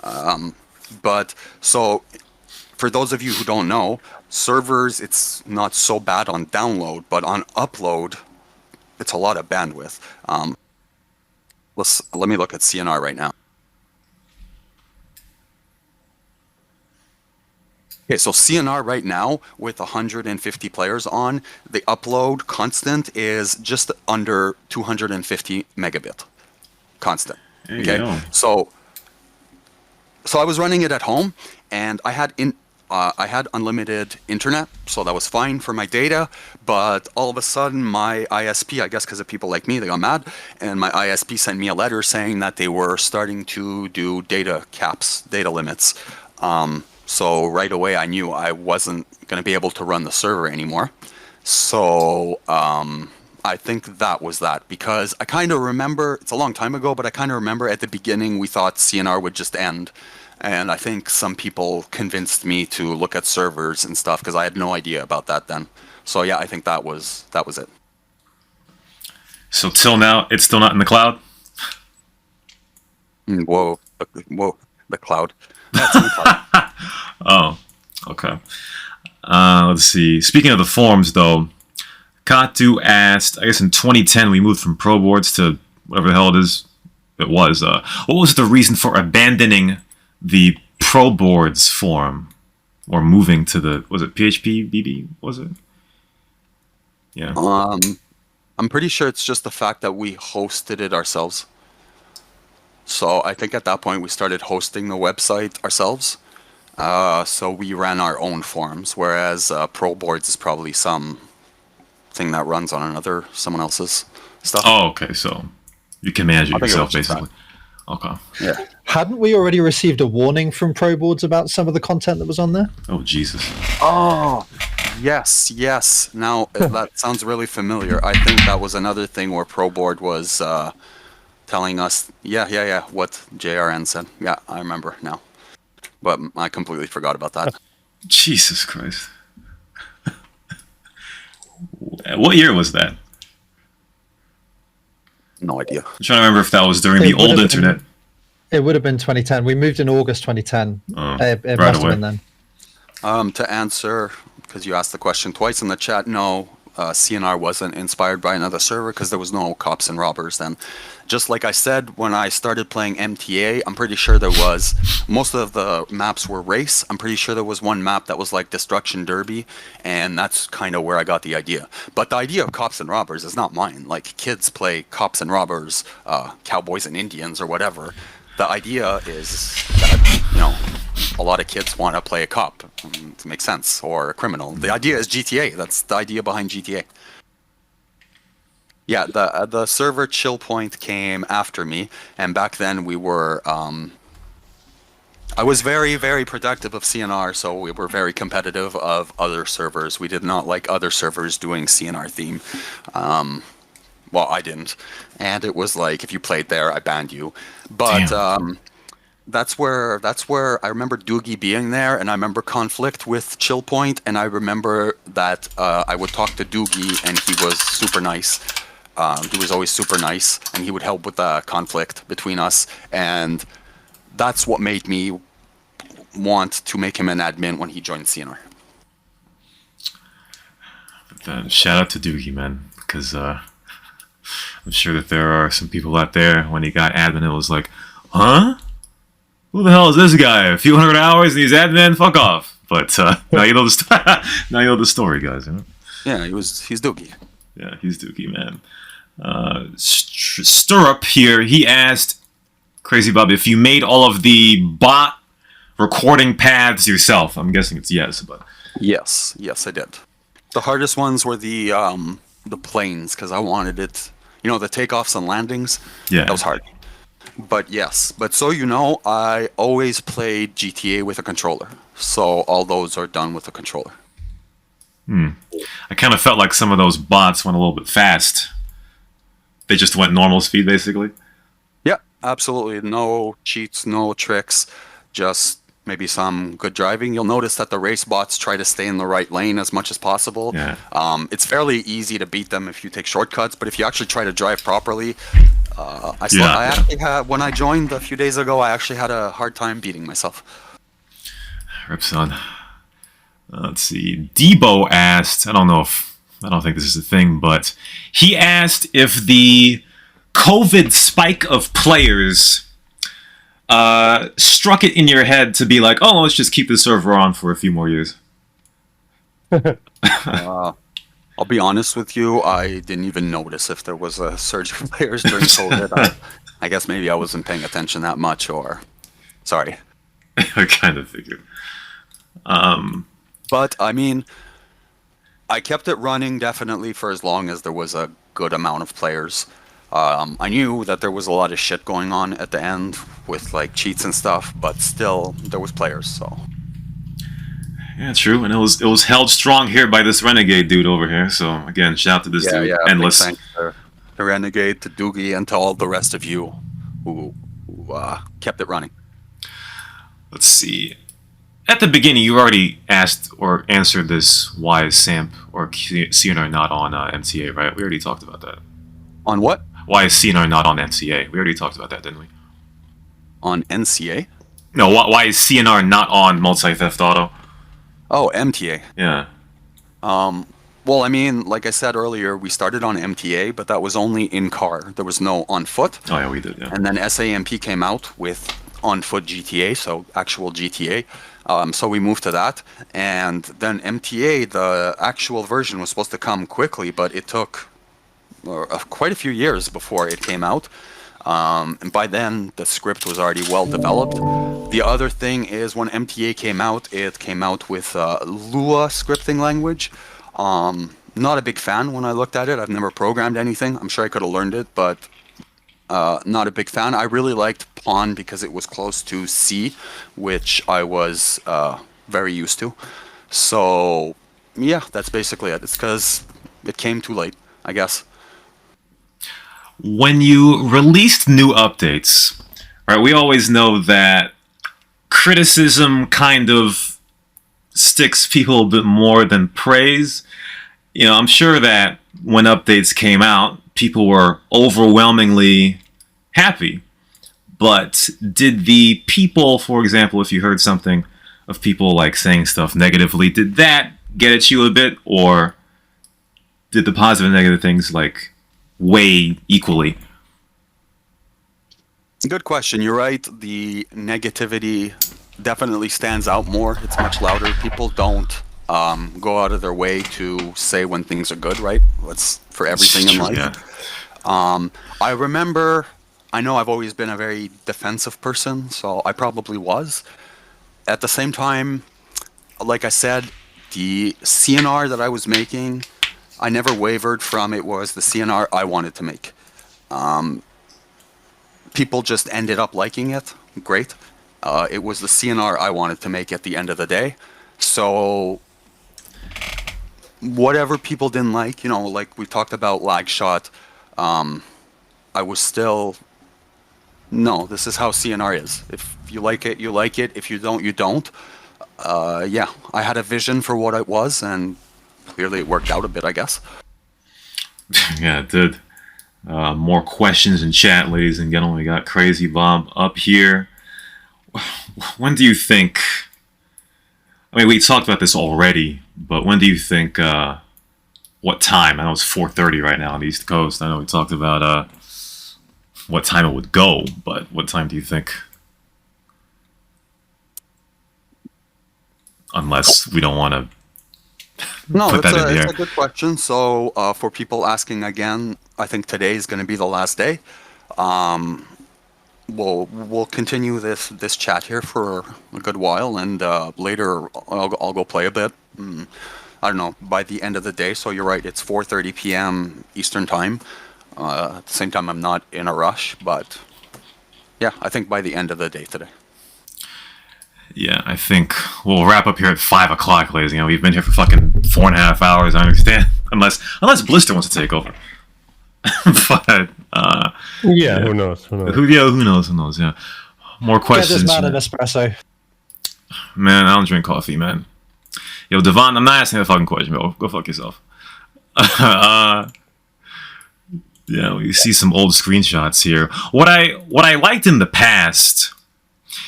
But so for those of you who don't know, servers, it's not so bad on download, but on upload, it's a lot of bandwidth. Let me look at CNR right now. Okay, so CNR right now with 150 players on, the upload constant is just under 250 megabit constant. Okay, so I was running it at home, and I had unlimited internet, so that was fine for my data. But all of a sudden, my ISP, I guess because of people like me, they got mad, and my ISP sent me a letter saying that they were starting to do data caps, data limits. So right away, I knew I wasn't going to be able to run the server anymore. So I think that was that, because I kind of remember, it's a long time ago, but I kind of remember at the beginning we thought CNR would just end. And I think some people convinced me to look at servers and stuff because I had no idea about that then. So yeah, I think that was it. So till now, it's still not in the cloud? Whoa, the cloud. That's in the cloud. Oh, okay. Let's see. Speaking of the forums, though, Katu asked, I guess in 2010 we moved from Pro Boards to whatever the hell it is. It was. What was the reason for abandoning the Pro Boards forum, or moving to was it PHP BB? Was it? Yeah. I'm pretty sure it's just the fact that we hosted it ourselves. So I think at that point we started hosting the website ourselves. So we ran our own forums, whereas Pro Boards is probably some thing that runs on someone else's stuff. Oh, okay. So you can manage it yourself, basically. Okay. Yeah. Hadn't we already received a warning from Pro Boards about some of the content that was on there? Oh, Jesus. Oh, yes. Now, that sounds really familiar. I think that was another thing where Pro Board was telling us, what JRN said. Yeah, I remember now. But I completely forgot about that. Jesus Christ. What year was that? No idea. I'm trying to remember if that was during the old internet. It would have been 2010. We moved in August 2010. It right must away. have been then. To answer, because you asked the question twice in the chat, no, CNR wasn't inspired by another server because there was no cops and robbers then. Just like I said, when I started playing MTA, I'm pretty sure there was, most of the maps were race. I'm pretty sure there was one map that was like Destruction Derby, and that's kind of where I got the idea. But the idea of cops and robbers is not mine. Like, kids play cops and robbers, cowboys and Indians or whatever. The idea is that, you know, a lot of kids want to play a cop to make sense, or a criminal. The idea is GTA. That's the idea behind GTA. Yeah, the server chill point came after me, and back then we were. I was very, very productive of CNR, so we were very competitive of other servers. We did not like other servers doing CNR theme. Well, I didn't, and it was like if you played there, I banned you. But Damn. that's where I remember Doogie being there, and I remember conflict with Chill Point, and I remember that I would talk to Doogie, and he was super nice. He was always super nice, and he would help with the conflict between us, and that's what made me want to make him an admin when he joined CNR. Shout out to Doogie, man, because I'm sure that there are some people out there when he got admin, it was like, huh? Who the hell is this guy? A few hundred hours and he's admin? Fuck off. But now you know now you know the story, guys. You know? Yeah, he's Doogie. Yeah, he's Doogie, man. Stirrup here, he asked CrazyBob if you made all of the bot recording paths yourself. I'm guessing it's yes, but Yes, I did. The hardest ones were the planes, because I wanted it, the takeoffs and landings. yeah. That was hard. But yes, so I always played GTA with a controller. So all those are done with a controller. I kind of felt like some of those bots went a little bit fast. They just went normal speed, basically. Yeah, absolutely. No cheats, no tricks, just maybe some good driving. You'll notice that the race bots try to stay in the right lane as much as possible. Yeah. It's fairly easy to beat them if you take shortcuts, but if you actually try to drive properly, I actually had, when I joined a few days ago, I actually had a hard time beating myself. Rips on. Let's see. Debo asked, I don't think this is a thing, but he asked if the COVID spike of players struck it in your head to be like, oh, let's just keep the server on for a few more years. I'll be honest with you, I didn't even notice if there was a surge of players during COVID. I guess maybe I wasn't paying attention that much, or... Sorry. I kind of figured. But, I mean, I kept it running definitely for as long as there was a good amount of players. I knew that there was a lot of shit going on at the end with, like, cheats and stuff, but still, there was players, so... Yeah, true, and it was held strong here by this renegade dude over here. So again, shout out to this dude. Endless. Thanks to Renegade, to Doogie, and to all the rest of you who kept it running. Let's see. At the beginning, you already asked or answered this: why is SAMP or CNR not on MTA? Right? We already talked about that. On what? Why is CNR not on NCA? We already talked about that, didn't we? On NCA? No. Why is CNR not on multi-theft auto? Oh, MTA. Yeah. Well, I mean, like I said earlier, we started on MTA, but that was only in car. There was no on foot. Oh yeah, we did. Yeah. And then SAMP came out with on foot GTA, so actual GTA. So we moved to that, and then MTA, the actual version, was supposed to come quickly, but it took quite a few years before it came out. And by then, the script was already well developed. The other thing is when MTA came out, it came out with Lua scripting language. Not a big fan when I looked at it. I've never programmed anything. I'm sure I could have learned it, but not a big fan. I really liked Pawn because it was close to C, which I was very used to. So, yeah, that's basically it. It's because it came too late, I guess. When you released new updates, right, we always know that criticism kind of sticks people a bit more than praise. You know, I'm sure that when updates came out, people were overwhelmingly happy. But did the people, for example, if you heard something of people like saying stuff negatively, did that get at you a bit, or did the positive and negative things like weigh equally? Good question. You're right. The negativity definitely stands out more. It's much louder. People don't go out of their way to say when things are good, right? That's for everything in life. Yeah. I remember, I know I've always been a very defensive person, so I probably was. At the same time, like I said, the CNR that I was making, I never wavered from it was the CNR I wanted to make. People just ended up liking it. Great. It was the CNR I wanted to make at the end of the day. So whatever people didn't like, like we talked about Lagshot, I was still, no, this is how CNR is. If you like it, you like it. If you don't, you don't. Yeah, I had a vision for what it was, and clearly it worked out a bit, I guess. Yeah, it did. More questions in chat, ladies and gentlemen. We got CrazyBob up here. When do you think... I mean, we talked about this already, but when do you think... what time? I know it's 4:30 right now on the East Coast. I know we talked about what time it would go, but what time do you think? Unless we don't want to put that in here. It's a good question. So for people asking again, I think today is going to be the last day. We'll continue this chat here for a good while, and later I'll go play a bit. I don't know, by the end of the day. So you're right, it's 4:30 p.m. Eastern time. At the same time, I'm not in a rush, but yeah, I think by the end of the day today. Yeah, I think we'll wrap up here at 5 o'clock, ladies. We've been here for fucking 4.5 hours. I understand, unless Blister wants to take over. But yeah, who knows? Who knows? Yeah, more questions. Get this man an espresso. Man, I don't drink coffee, man. Yo, Devon, I'm not asking a fucking question, bro. Go fuck yourself. Yeah, we see some old screenshots here. What I liked in the past,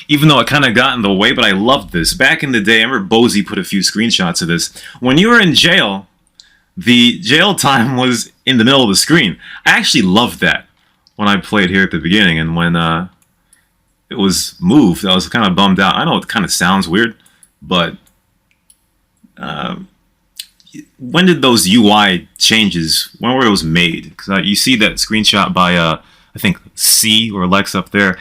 even though it kind of got in the way, but I loved this. Back in the day, I remember Bozy put a few screenshots of this. When you were in jail, the jail time was in the middle of the screen. I actually loved that when I played here at the beginning, and when it was moved, I was kind of bummed out. I know it kind of sounds weird, but when did those UI changes, when were those made? Because you see that screenshot by, I think, C or Lex up there.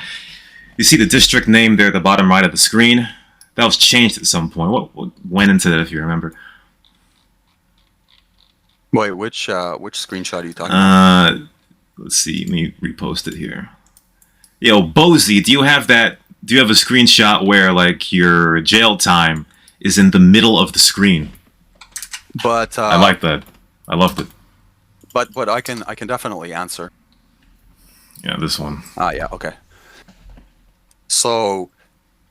You see the district name there at the bottom right of the screen? That was changed at some point. What went into that, if you remember? Wait, which screenshot are you talking about? Let's see. Let me repost it here. Yo, Bozy, do you have that? Do you have a screenshot where like your jail time is in the middle of the screen? But I like that. I loved it. But I can definitely answer. Yeah, this one. Yeah, okay. So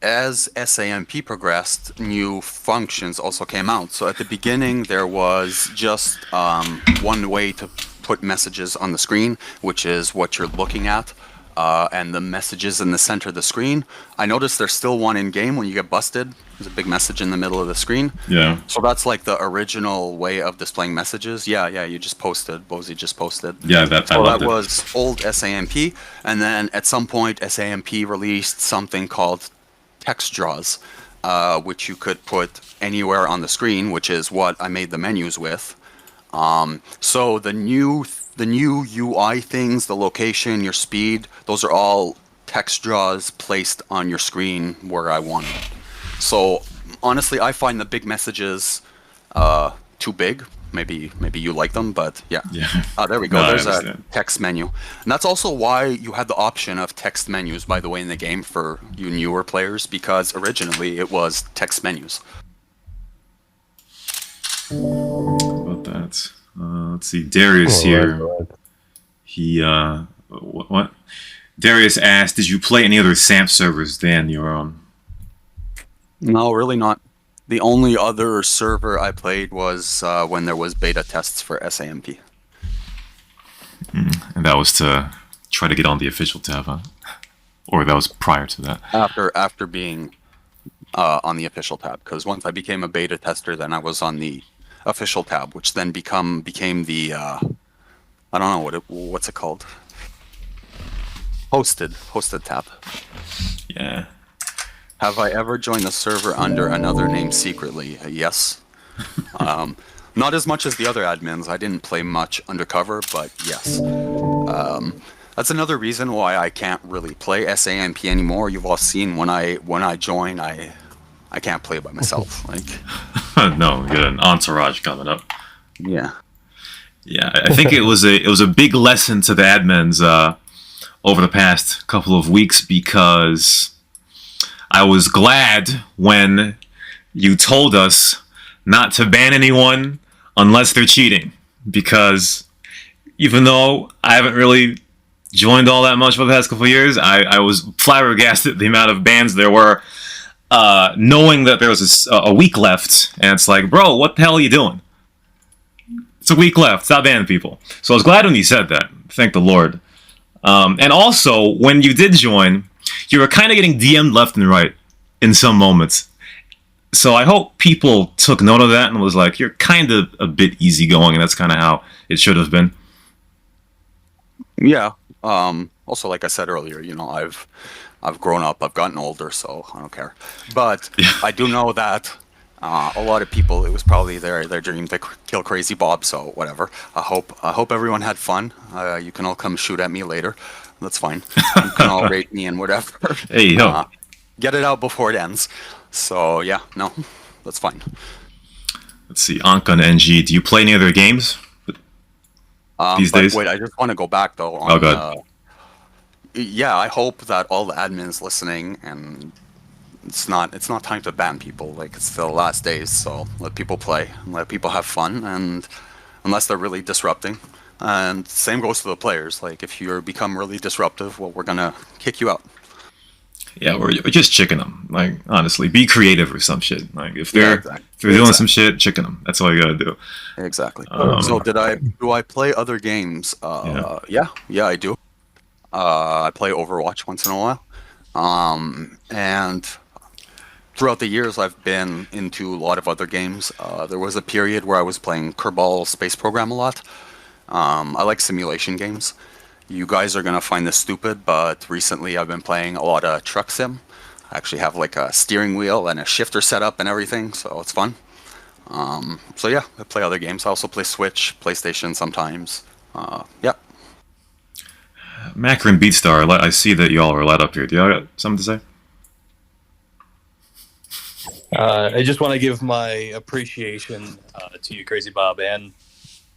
as SAMP progressed, new functions also came out. So at the beginning, there was just one way to put messages on the screen, which is what you're looking at, and the messages in the center of the screen. I noticed there's still one in game when you get busted. There's a big message in the middle of the screen. Yeah. So that's like the original way of displaying messages. Yeah, you just posted. Bozy just posted. Yeah, so that was old SAMP, and then at some point SAMP released something called text draws, which you could put anywhere on the screen, which is what I made the menus with. So the new UI things, the location, your speed, those are all text draws placed on your screen where I want it. So honestly, I find the big messages too big. Maybe you like them, but yeah. There we go. No, there's a text menu. And that's also why you had the option of text menus, by the way, in the game for you newer players, because originally it was text menus. About that. Let's see. Darius here. Right. He what? Darius asked, "Did you play any other SAMP servers than your own?" No, really not. The only other server I played was when there was beta tests for SAMP. And that was to try to get on the official tab, huh? Or that was prior to that? After being on the official tab, because once I became a beta tester, then I was on the official tab, which then became the I don't know what's it called? Hosted tab. Yeah. Have I ever joined a server under another name secretly? Yes. Not as much as the other admins. I didn't play much undercover, but yes. That's another reason why I can't really play SAMP anymore. You've all seen when I join, I can't play by myself. Like, No, you got an entourage coming up. yeah. Yeah, I think it was a big lesson to the admins over the past couple of weeks, because I was glad when you told us not to ban anyone unless they're cheating, because even though I haven't really joined all that much for the past couple of years, I was flabbergasted at the amount of bans there were, knowing that there was a week left, and it's like, bro, what the hell are you doing? It's a week left. Stop banning people. So I was glad when you said that. Thank the Lord. And also, when you did join, you were kind of getting DM'd left and right in some moments. So I hope people took note of that and was like, you're kind of a bit easygoing, and that's kind of how it should have been. Yeah. Also, like I said earlier, you know, I've grown up, I've gotten older, so I don't care. But I do know that a lot of people, it was probably their dream to kill CrazyBob, so whatever. I hope everyone had fun. You can all come shoot at me later. That's fine. You can all rate me and whatever. Hey, yo. Get it out before it ends. So yeah, no, that's fine. Let's see, Anka and NG, do you play any other games these days? Wait, I just want to go back though. Oh, God. Yeah, I hope that all the admins listening, and it's not time to ban people. Like, it's the last days, so let people play and let people have fun, and unless they're really disrupting. And same goes to the players. Like, if you become really disruptive, well, we're gonna kick you out. Yeah, we're just chicken them. Like, honestly, be creative or some shit. Like, if they're doing some shit, chicken them. That's all you gotta do. Exactly. So do I play other games? Yeah, I do. I play Overwatch once in a while. And throughout the years, I've been into a lot of other games. There was a period where I was playing Kerbal Space Program a lot. I like simulation games. You guys are going to find this stupid, but recently I've been playing a lot of truck sim. I actually have like a steering wheel and a shifter setup and everything, so it's fun. So yeah, I play other games. I also play Switch, PlayStation sometimes. Yeah. Macro and Beatstar, I see that y'all are light up here. Do y'all got something to say? I just want to give my appreciation to you, CrazyBob, and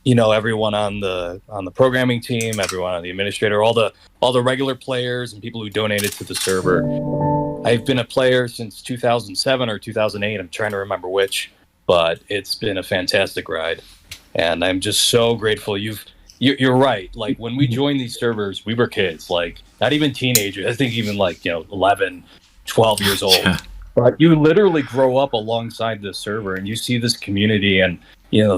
you know, everyone on the programming team, everyone on the administrator, all the regular players and people who donated to the server. I've been a player since 2007 or 2008. I'm trying to remember which, but it's been a fantastic ride, and I'm just so grateful. You're right. Like, when we joined these servers, we were kids, like not even teenagers. I think even like, 11, 12 years old. Yeah. But you literally grow up alongside this server, and you see this community, and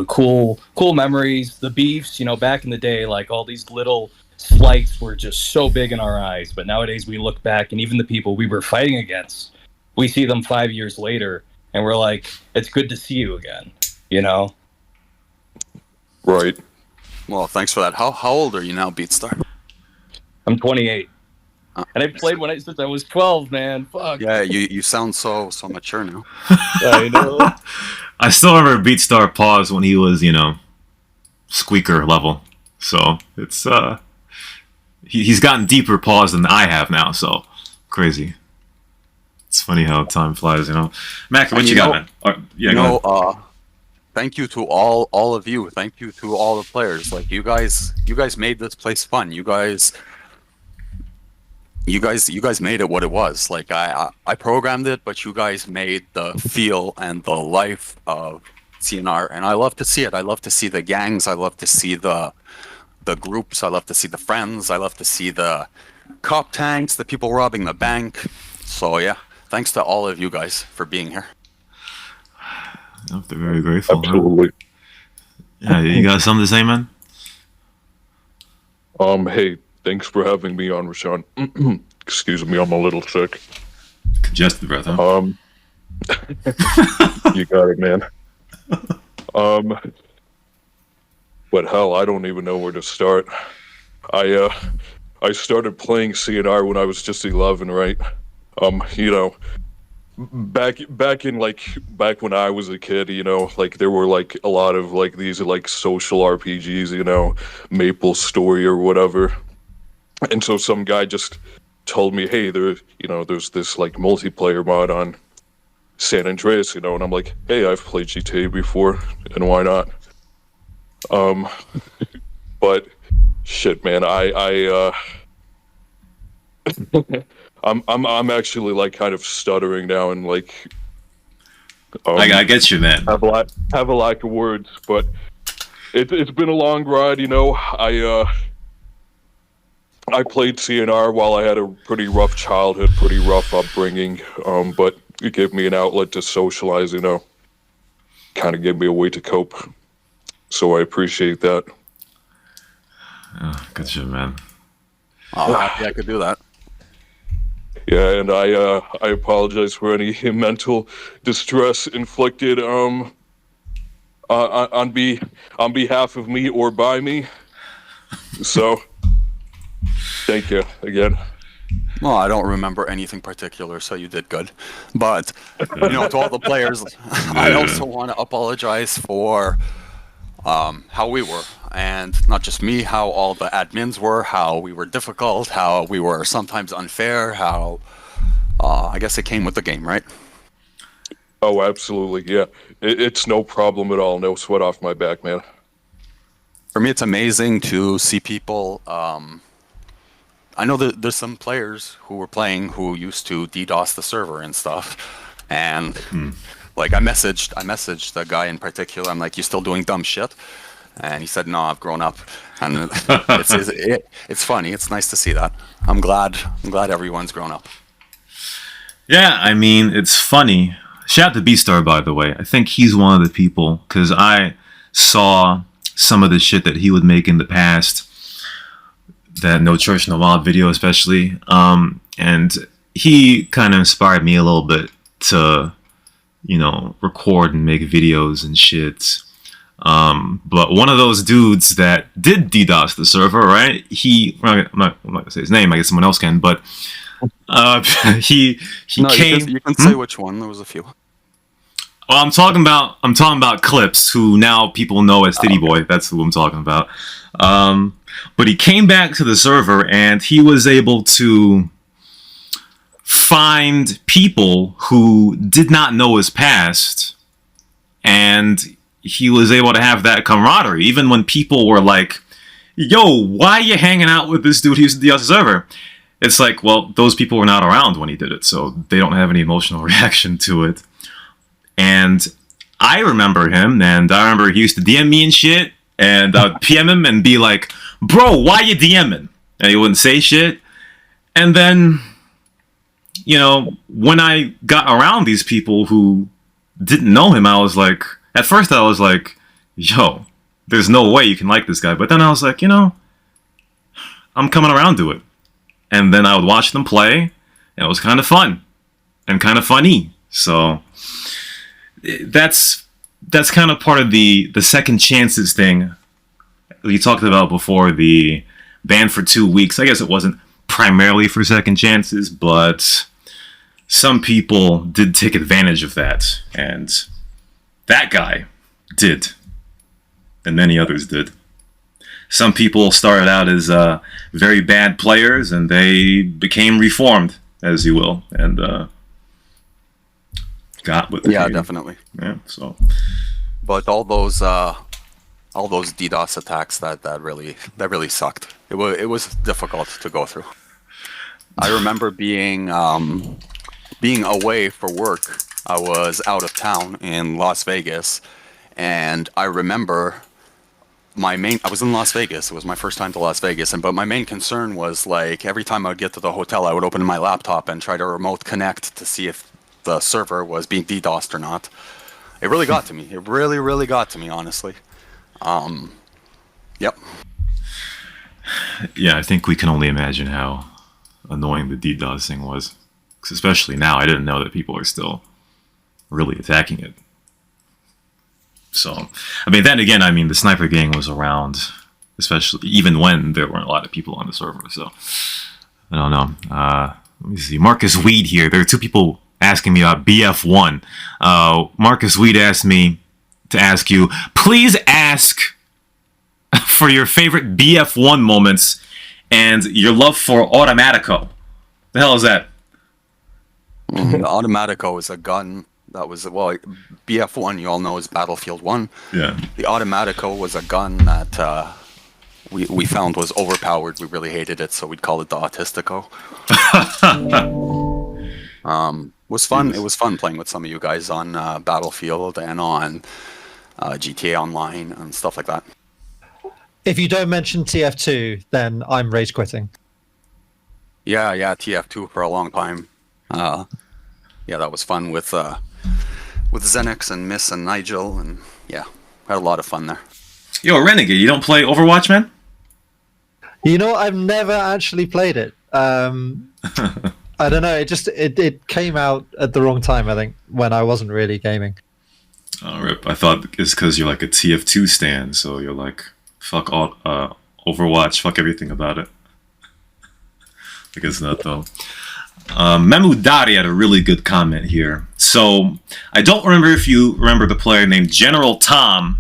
cool memories, the beefs. Back in the day, like all these little slights were just so big in our eyes. But nowadays, we look back, and even the people we were fighting against, we see them 5 years later, and we're like, it's good to see you again. Right. Well, thanks for that. How old are you now, Beatstar? I'm 28. And I've played since I was 12, man. Fuck. Yeah, you sound so mature now. I know. I still remember Beatstar pause when he was, squeaker level. So it's he's gotten deeper pause than I have now. So crazy. It's funny how time flies, Mac, what you got, man? Thank you to all of you. Thank you to all the players. Like, you guys made this place fun. You guys made it what it was. Like, I programmed it, but you guys made the feel and the life of CNR, and I love to see it. I love to see the gangs. I love to see the groups. I love to see the friends. I love to see the cop tanks, the people robbing the bank. So yeah, thanks to all of you guys for being here. They're very grateful. Absolutely. Huh? Yeah, you got something to say, man? Hey, thanks for having me on, Rashawn. Excuse me, I'm a little sick. Congested breath, huh? You got it, man. But hell, I don't even know where to start. I started playing CNR when I was just 11, right? Back when I was a kid, like there were like a lot of like these like social RPGs, Maple Story or whatever. And so some guy just told me, hey, there's this like multiplayer mod on San Andreas, and I'm like, hey, I've played GTA before, and why not? But shit, man, I'm actually like kind of stuttering now and like I get you, man. have a lack of words, but it's been a long ride, you know. I played CNR while I had a pretty rough childhood, pretty rough upbringing, but it gave me an outlet to socialize, you know. Kind of gave me a way to cope. So I appreciate that. Oh, good shit, man. Oh, I'm happy I could do that. Yeah, and I apologize for any mental distress inflicted on behalf of me or by me. So thank you again. Well, I don't remember anything particular, so you did good. But, you know, to all the players, I also want to apologize for how we were. And not just me, how all the admins were, how we were difficult, how we were sometimes unfair, how I guess it came with the game, right? Oh, absolutely, yeah. It's no problem at all. No sweat off my back, man. For me, it's amazing to see people. I know that there's some players who were playing who used to DDoS the server and stuff, and like I messaged the guy in particular. I'm like, "You still doing dumb shit?" And he said, "No, I've grown up." And it's funny. It's nice to see that. I'm glad everyone's grown up. Yeah, I mean, it's funny. Shout out to Beatstar, by the way. I think he's one of the people, because I saw some of the shit that he would make in the past, that No Church in the Wild video especially, and he kind of inspired me a little bit to, you know, record and make videos and shit. But one of those dudes that did DDoS the server, right? I'm not gonna say his name. I guess someone else can. But he came. You can say which one. There was a few. Well, I'm talking about Clipse, who now people know as Titty Boy. That's who I'm talking about. But he came back to the server and he was able to find people who did not know his past, and he was able to have that camaraderie, even when people were like, "Yo, why are you hanging out with this dude who's the other server?" It's like, well, those people were not around when he did it, so they don't have any emotional reaction to it. And I remember him, and I remember he used to DM me and shit, and I'd PM him and be like, "Bro, why you DMing?" And he wouldn't say shit. And then, you know, when I got around these people who didn't know him, I was like, at first I was like, yo, there's no way you can like this guy. But then I was like, you know, I'm coming around to it. And then I would watch them play, and it was kind of fun and kind of funny. So that's kind of part of the second chances thing you talked about before, the ban for 2 weeks. I guess it wasn't primarily for second chances, but some people did take advantage of that, and that guy did, and many others did. Some people started out as very bad players, and they became reformed, as you will, and got with the Yeah, game. definitely. Yeah, so. But all those DDoS attacks that really sucked. It was difficult to go through. I remember being away for work. I was out of town in Las Vegas, and I remember I was in Las Vegas. It was my first time to Las Vegas, but my main concern was, like, every time I would get to the hotel, I would open my laptop and try to remote connect to see if the server was being DDoSed or not. It really got to me. It really, really got to me, honestly. Yep. Yeah, I think we can only imagine how annoying the DDoSing was. 'Cause especially now, I didn't know that people are still really attacking it. So, I mean, then again, I mean, the sniper gang was around, especially even when there weren't a lot of people on the server. So, I don't know. Let me see. Marcus Weed here. There are two people asking me about BF1. Marcus Weed asked me to ask you, please ask for your favorite BF1 moments and your love for Automatico. The hell is that? The Automatico is a gun That was, well, BF1, you all know, is Battlefield 1. Yeah. The Automatico was a gun that we found was overpowered. We really hated it, so we'd call it the Autistico. Was fun. It was fun playing with some of you guys on Battlefield and on GTA Online and stuff like that. If you don't mention TF2, then I'm rage quitting. Yeah, TF2 for a long time. Yeah, that was fun with Xenix and Miss and Nigel, and yeah, had a lot of fun there. Yo, Renegade, you don't play Overwatch, man? You know, I've never actually played it. I don't know. It came out at the wrong time, I think, when I wasn't really gaming. Oh, rip. I thought it's because you're like a TF2 stan, so you're like, fuck all Overwatch, fuck everything about it. I guess not, though. Memu Dari had a really good comment here. So, I don't remember if you remember the player named General Tom,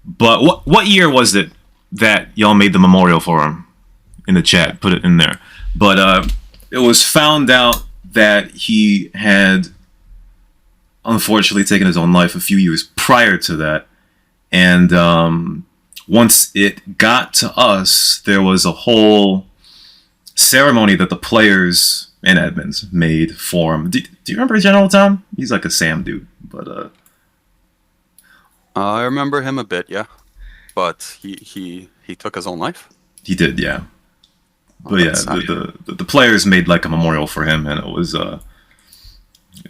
but what year was it that y'all made the memorial for him? In the chat, put it in there. But it was found out that he had unfortunately taken his own life a few years prior to that. And once it got to us, there was a whole ceremony that the players and admins made for him. Do you remember General Tom? He's like a Sam dude, but I remember him a bit, yeah. But he took his own life? He did, yeah. But yeah, the players made like a memorial for him, and it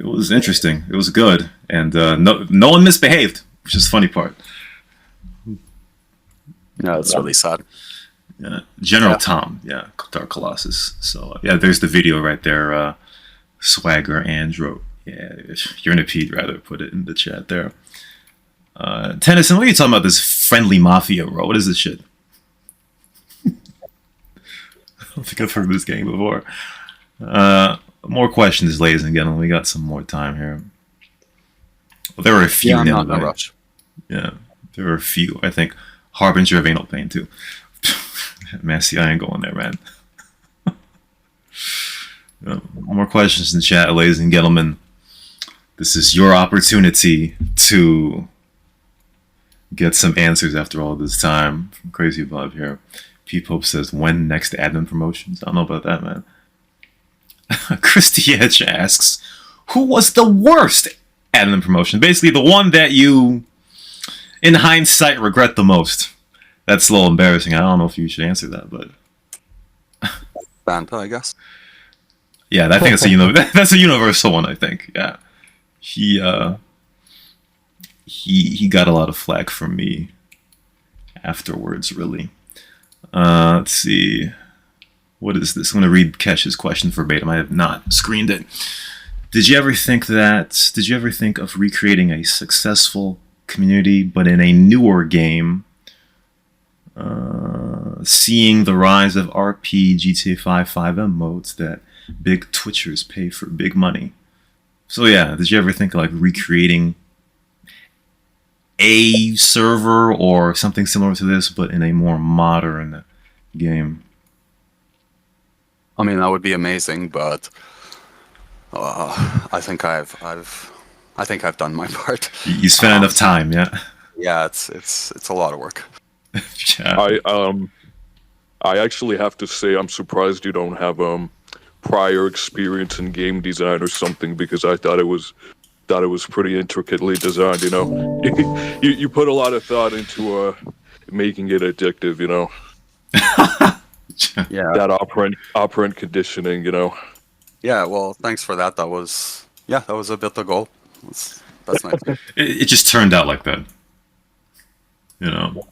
was interesting. It was good, and no one misbehaved, which is the funny part. Yeah, it's really sad. Yeah, General Tom, yeah, Dark Colossus. So yeah, there's the video right there. Swagger Andro, yeah, Urnipede rather, put it in the chat there. Tennyson, what are you talking about? This friendly mafia, bro? What is this shit? I don't think I've heard this game before. More questions, ladies and gentlemen. We got some more time here. Well, there were a few. Yeah, I'm not in a rush. Yeah, there were a few. I think Harbinger of Anal Pain too. Man, see, I ain't going there, man. More questions in the chat, ladies and gentlemen. This is your opportunity to get some answers after all this time. From CrazyBob here. P-Pope says, when next admin promotions? I don't know about that, man. Cristi.RO asks, who was the worst admin promotion? Basically, the one that you, in hindsight, regret the most. That's a little embarrassing. I don't know if you should answer that, but... Banta, I guess. Yeah, I think that's a universal one, I think. Yeah. He got a lot of flack from me afterwards, really. Let's see. What is this? I'm going to read Kesh's question verbatim. I have not screened it. Did you ever think of recreating a successful community, but in a newer game, seeing the rise of RP, GTA 5, 5M modes that big Twitchers pay for big money? So yeah, did you ever think of like recreating a server or something similar to this, but in a more modern game? I mean, that would be amazing, but I think I've done my part. You spent enough time, yeah. Yeah, it's a lot of work. Yeah. I actually have to say I'm surprised you don't have prior experience in game design or something, because I thought it was pretty intricately designed, you know. You put a lot of thought into making it addictive, you know. Yeah. That operant conditioning, you know. Yeah, well, thanks for that. That was a bit the goal. That's nice. It just turned out like that. You know.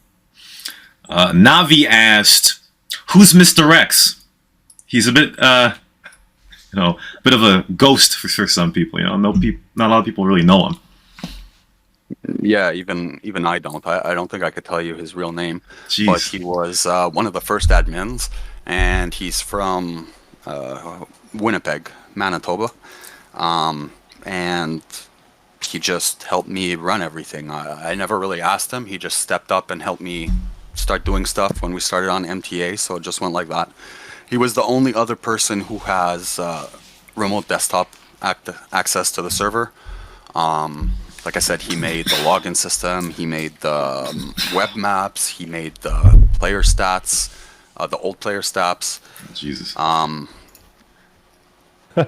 Navi asked, who's Mr. X? He's a bit bit of a ghost for some people, you know. Not a lot of people really know him. Yeah, even I don't. I don't think I could tell you his real name. Jeez. But he was one of the first admins, and he's from Winnipeg, Manitoba, and he just helped me run everything. I never really asked him. He just stepped up and helped me start doing stuff when we started on MTA, so it just went like that. He was the only other person who has remote desktop access to the server. Like I said, he made the login system, he made the web maps, he made the player stats, the old player stats. Jesus.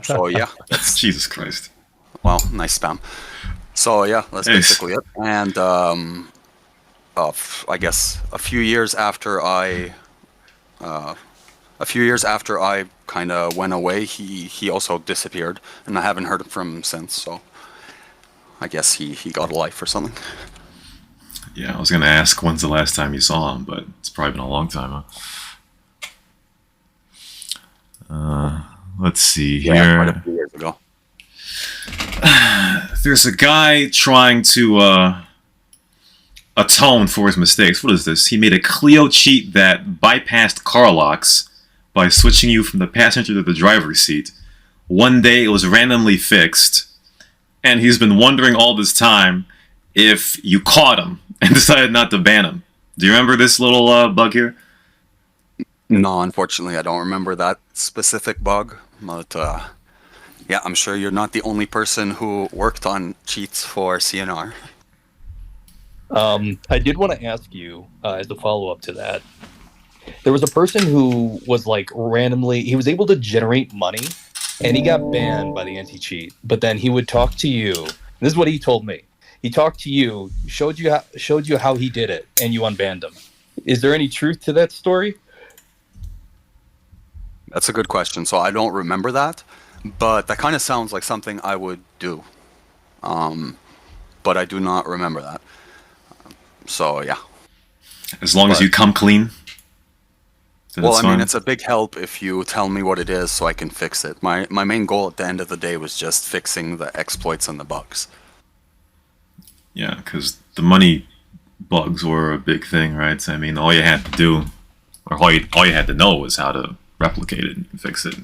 So yeah, that's Jesus Christ. well, nice spam. So yeah, that's basically it. And I guess a few years after I kind of went away, he also disappeared, and I haven't heard from him since. So I guess he got a life or something. Yeah, I was gonna ask when's the last time you saw him, but it's probably been a long time, huh? Let's see here. Yeah, quite a few years ago. There's a guy trying to atone for his mistakes. What is this? He made a Clio cheat that bypassed car locks by switching you from the passenger to the driver's seat. One day it was randomly fixed, and he's been wondering all this time if you caught him and decided not to ban him. Do you remember this little bug here? No, unfortunately, I don't remember that specific bug. But yeah, I'm sure you're not the only person who worked on cheats for CNR. I did want to ask you, as a follow-up to that, there was a person who was like randomly, he was able to generate money, and he got banned by the anti-cheat, but then he would talk to you. This is what he told me. He talked to you, showed you how he did it, and you unbanned him. Is there any truth to that story? That's a good question. So I don't remember that, but that kind of sounds like something I would do. But I do not remember that. So yeah. As long as you come clean. Well, I mean, it's a big help if you tell me what it is so I can fix it. My main goal at the end of the day was just fixing the exploits and the bugs. Yeah, because the money bugs were a big thing, right? So, I mean, all you had to do, or all you had to know was how to replicate it and fix it.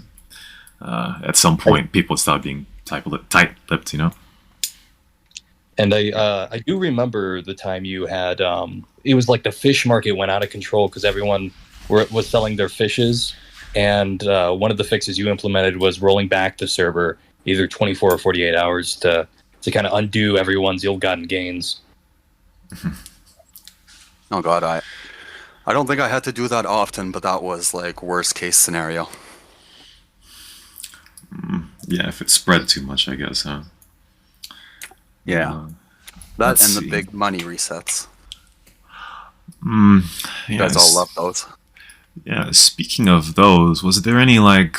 At some point, people would stop being tight-lipped, you know? And I do remember the time you had, it was like the fish market went out of control because everyone was selling their fishes. And one of the fixes you implemented was rolling back the server either 24 or 48 hours to kind of undo everyone's ill-gotten gains. Oh God, I don't think I had to do that often, but that was like worst case scenario. Yeah, if it spread too much, I guess, huh? Yeah. That and the big money resets. Yeah, you guys all love those. Yeah, speaking of those, was there any like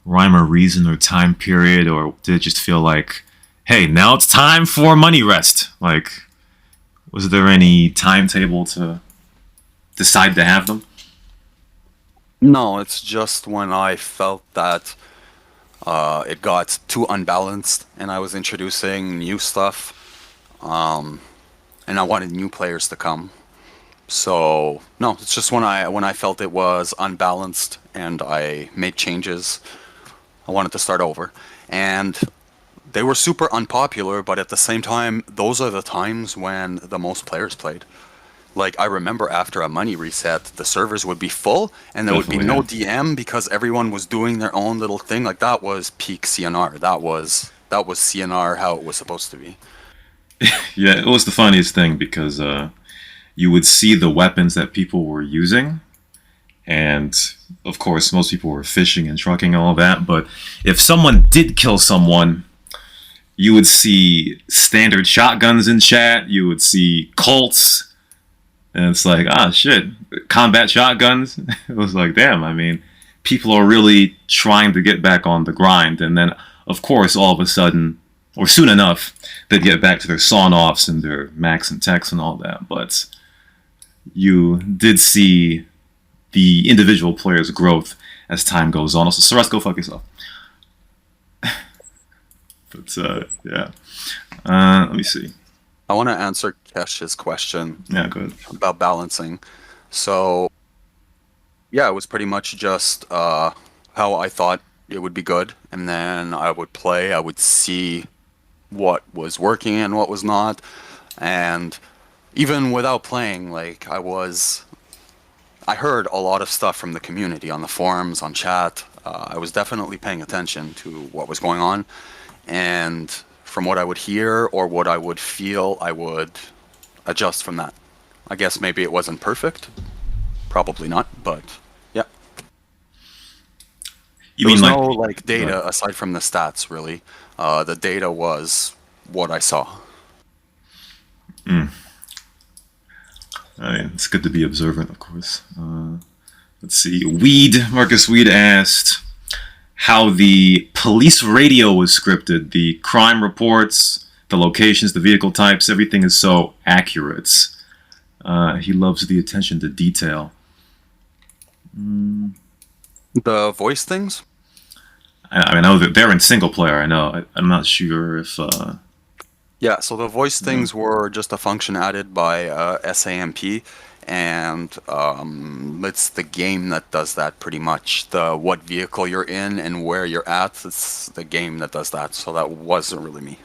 rhyme or reason or time period, or did it just feel like, hey, now it's time for money rest? Like, was there any timetable to decide to have them? No, it's just when I felt that it got too unbalanced and I was introducing new stuff, and I wanted new players to come. So no, it's just when I felt it was unbalanced and I made changes, I wanted to start over. And they were super unpopular, but at the same time, those are the times when the most players played. Like, I remember after a money reset, the servers would be full, and there would be no DM because everyone was doing their own little thing. Like, that was peak CNR. That was CNR how it was supposed to be. Yeah, it was the funniest thing because you would see the weapons that people were using, and of course, most people were fishing and trucking and all that, but if someone did kill someone, you would see standard shotguns in chat, you would see Colts, and it's like, ah, shit, combat shotguns. It was like, damn, I mean, people are really trying to get back on the grind. And then, of course, all of a sudden, or soon enough, they'd get back to their sawn-offs and their max and techs and all that. But you did see the individual players' growth as time goes on. Also, Saras, go fuck yourself. But, yeah. Let me see. I want to answer Kesh's question. Yeah, go ahead. About balancing. So, yeah, it was pretty much just how I thought it would be good. And then I would play, I would see what was working and what was not. And even without playing, like, I heard a lot of stuff from the community on the forums, on chat. I was definitely paying attention to what was going on. And from what I would hear or what I would feel, I would adjust from that. I guess maybe it wasn't perfect. Probably not, but yeah. You There was mean no like like data aside from the stats, really. The data was what I saw. I mean, it's good to be observant, of course. Let's see. Marcus Weed asked how the police radio was scripted. The crime reports, the locations, the vehicle types, everything is so accurate. He loves the attention to detail. The voice things? I know that they're in single player. I know. I'm not sure if. Yeah, so the voice things were just a function added by SAMP, and it's the game that does that pretty much. What vehicle you're in and where you're at, it's the game that does that, so that wasn't really me.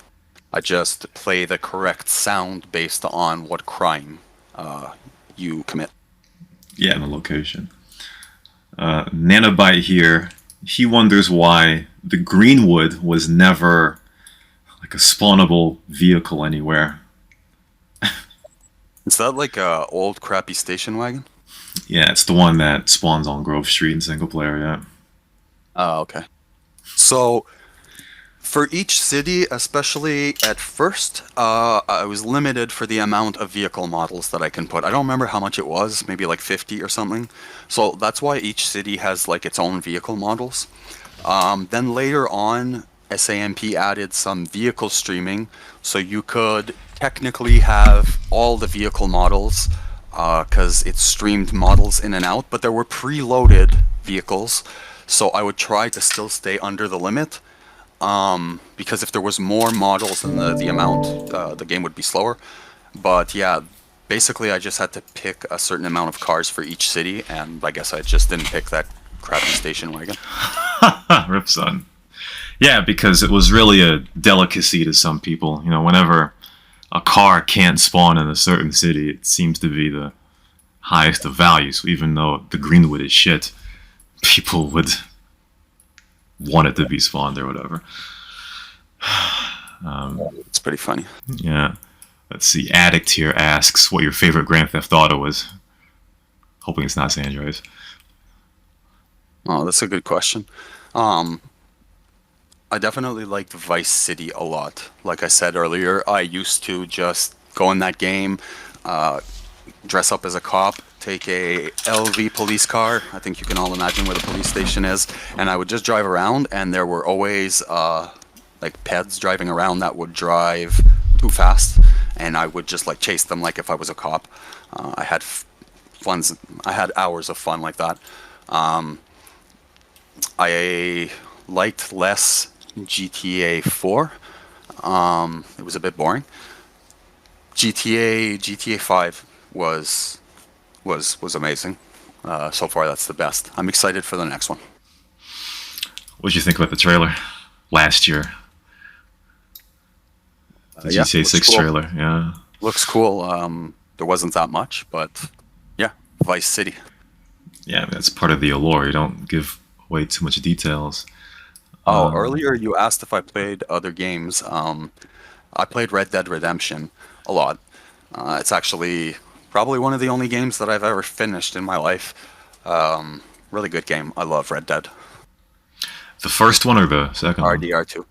I just play the correct sound based on what crime you commit. Yeah, in the location. Nanobyte here, he wonders why the Greenwood was never like a spawnable vehicle anywhere. Is that like a old crappy station wagon? Yeah, it's the one that spawns on Grove Street in single player, yeah. Oh, okay. So, for each city, especially at first, I was limited for the amount of vehicle models that I can put. I don't remember how much it was, maybe like 50 or something. So that's why each city has like its own vehicle models. Then later on, SAMP added some vehicle streaming, so you could technically have all the vehicle models, because it streamed models in and out, but there were preloaded vehicles, so I would try to still stay under the limit. Because if there was more models than the amount, the game would be slower. But yeah, basically I just had to pick a certain amount of cars for each city, and I guess I just didn't pick that crappy station wagon. Rip son. Yeah, because it was really a delicacy to some people. You know, whenever a car can't spawn in a certain city, it seems to be the highest of value. So even though the Greenwood is shit, people would want it to be spawned or whatever. It's pretty funny. Yeah. Let's see. Addict here asks what your favorite Grand Theft Auto was. Hoping it's not San Andreas. Oh, that's a good question. I definitely liked Vice City a lot. Like I said earlier, I used to just go in that game, dress up as a cop, take a LV police car. I think you can all imagine where the police station is. And I would just drive around, and there were always like peds driving around that would drive too fast. And I would just like chase them like if I was a cop. I had hours of fun like that. I liked less GTA 4. It was a bit boring. GTA 5 was amazing. So far, that's the best. I'm excited for the next one. What did you think about the trailer last year? The GTA 6 cool. trailer, yeah. Looks cool. There wasn't that much, but yeah, Vice City. Yeah, I mean, that's part of the allure. You don't give away too much details. Earlier you asked if I played other games. I played Red Dead Redemption a lot. It's actually probably one of the only games that I've ever finished in my life. Really good game. I love Red Dead. The first one or the second one? RDR2.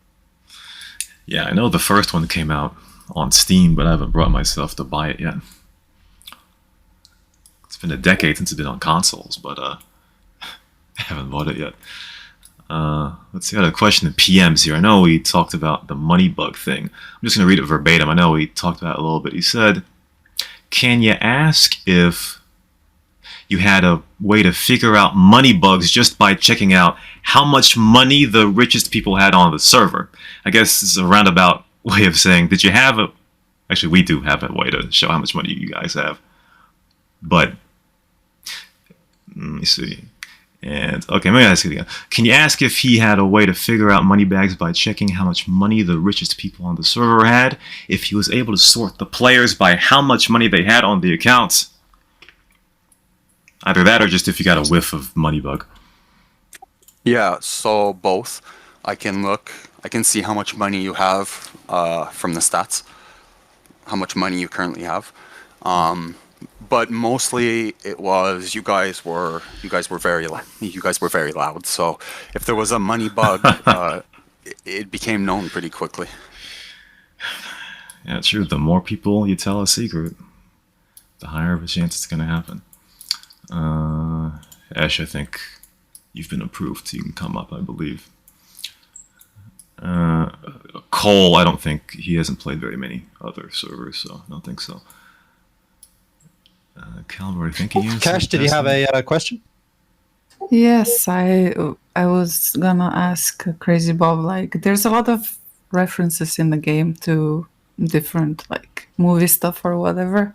Yeah, I know the first one came out on Steam, but I haven't brought myself to buy it yet. It's been a decade since it's been on consoles, but I haven't bought it yet. Let's see, I had a question in PMs here. I know we talked about the money bug thing. I'm just going to read it verbatim. I know we talked about it a little bit. He said, can you ask if you had a way to figure out money bugs just by checking out how much money the richest people had on the server? I guess it's a roundabout way of saying, did you have a... Actually, we do have a way to show how much money you guys have. But, let me see. And, okay, let me ask it again. Can you ask if he had a way to figure out money bags by checking how much money the richest people on the server had? If he was able to sort the players by how much money they had on the accounts? Either that or just if you got a whiff of money bug. Yeah, so both. I can look I can see how much money you have from the stats, how much money you currently have. But mostly it was you guys were very loud. So if there was a money bug, it became known pretty quickly. Yeah, true. The more people you tell a secret, the higher of a chance it's going to happen. Ash, I think you've been approved. You can come up, I believe. Cole, I don't think he hasn't played very many other servers, so I don't think so. Calvert, I think he is. Kesh, did you have a question? Yes, I was gonna ask CrazyBob. Like, there's a lot of references in the game to different like movie stuff or whatever.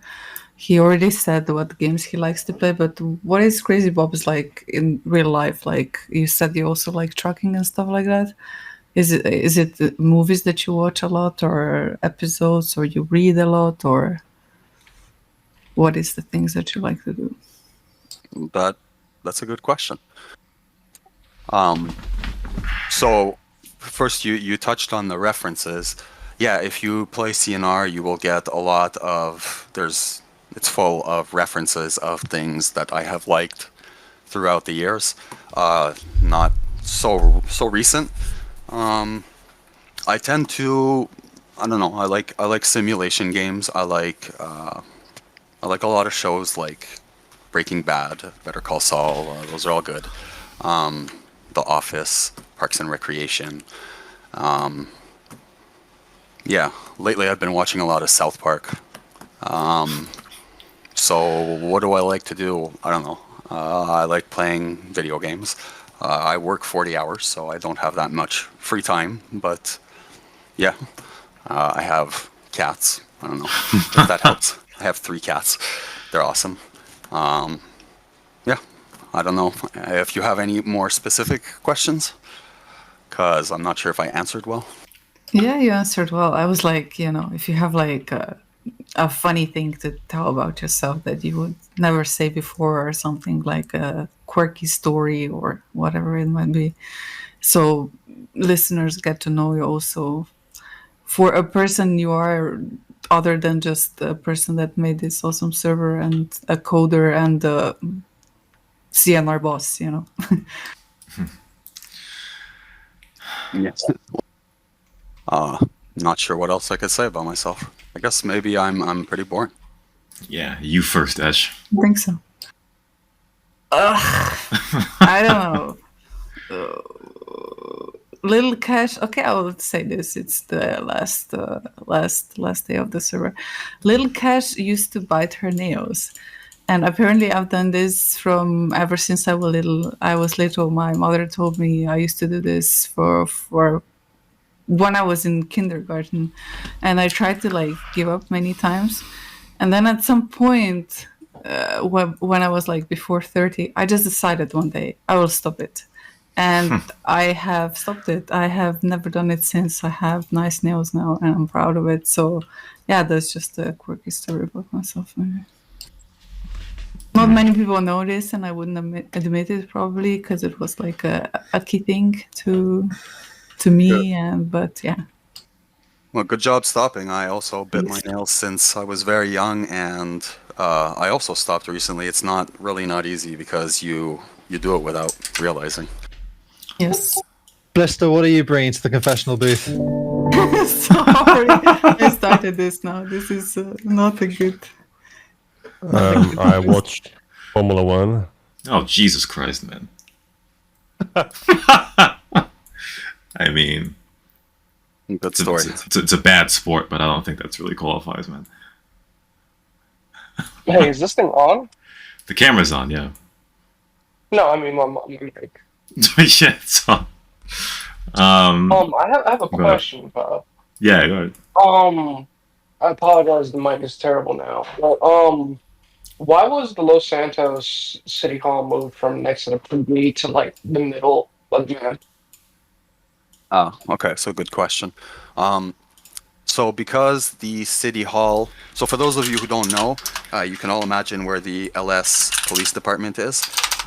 He already said what games he likes to play, but what is CrazyBob's like in real life? Like you said, you also like trucking and stuff like that. Is it the movies that you watch a lot, or episodes, or you read a lot, or what is the things that you like to do? That's a good question. So first you touched on the references. Yeah, if you play CNR, you will get a lot of it's full of references of things that I have liked throughout the years. Not so recent. I tend to, I don't know. I like simulation games. I like a lot of shows like Breaking Bad, Better Call Saul. Those are all good. The Office, Parks and Recreation. Yeah, lately I've been watching a lot of South Park. So what do I like to do? I don't know. I like playing video games. I work 40 hours, so I don't have that much free time. But yeah, I have cats. I don't know if that helps. I have 3 cats. They're awesome. Yeah, I don't know if you have any more specific questions, because I'm not sure if I answered well. Yeah, you answered well. I was like, if you have like a funny thing to tell about yourself that you would never say before, or something like a quirky story or whatever it might be. So listeners get to know you also for a person you are, other than just a person that made this awesome server and a coder and a CNR boss, Yes. Not sure what else I could say about myself. I guess maybe I'm pretty boring. Yeah, you first, Ash. I think so. I don't know. Little Kesh. Okay, I will say this. It's the last day of the server. Little Kesh used to bite her nails, and apparently I've done this from ever since I was little. My mother told me I used to do this for when I was in kindergarten, and I tried to like give up many times, and then at some point, when I was like before 30, I just decided one day I will stop it. And I have stopped it. I have never done it since. I have nice nails now, and I'm proud of it. So, yeah, that's just a quirky story about myself. Maybe. Not many people know this, and I wouldn't admit it probably because it was like a key thing to me. But yeah. Well, good job stopping. I also bit my nails since I was very young, and I also stopped recently. It's not easy because you do it without realizing. Yes. Blister, what are you bringing to the confessional booth? Sorry, I started this now. This is not a good. I watched Formula One. Oh, Jesus Christ, man. I mean, good story. It's a bad sport, but I don't think that's really qualifies, man. Hey, is this thing on? The camera's on, yeah. No, I mean, I'm like... Yeah, it's on. I have a question, Bob. Yeah, go ahead. I apologize, the mic is terrible now. But, why was the Los Santos City Hall moved from next to the privy to, like, the middle of the map? Oh, okay, so good question. So because the City Hall... So for those of you who don't know, you can all imagine where the LS Police Department is.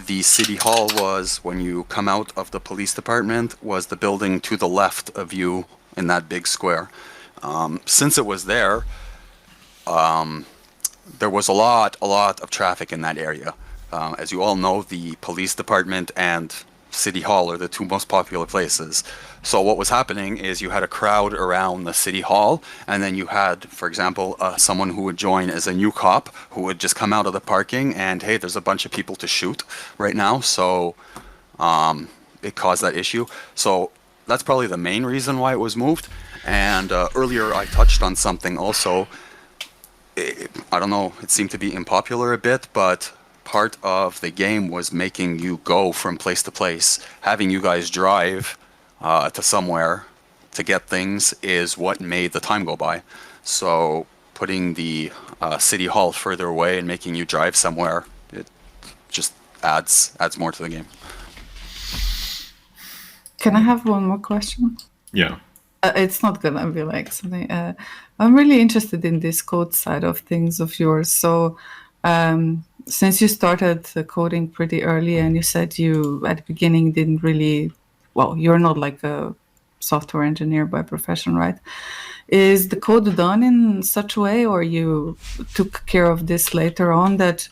the city hall was, when you come out of the police department, was the building to the left of you in that big square. Since it was there, there was a lot of traffic in that area. As you all know, the police department and City Hall are the two most popular places. So what was happening is you had a crowd around the City Hall, and then you had, for example, someone who would join as a new cop who would just come out of the parking and, hey, there's a bunch of people to shoot right now. So it caused that issue. So that's probably the main reason why it was moved. And earlier I touched on something also. I don't know, it seemed to be unpopular a bit, but part of the game was making you go from place to place. Having you guys drive to somewhere to get things is what made the time go by. So putting the city hall further away and making you drive somewhere, it just adds more to the game. Can I have one more question? Yeah. It's not gonna be like something. I'm really interested in this code side of things of yours. So, since you started coding pretty early, and you said you at the beginning didn't really, well, you're not like a software engineer by profession, right? Is the code done in such a way, or you took care of this later on, that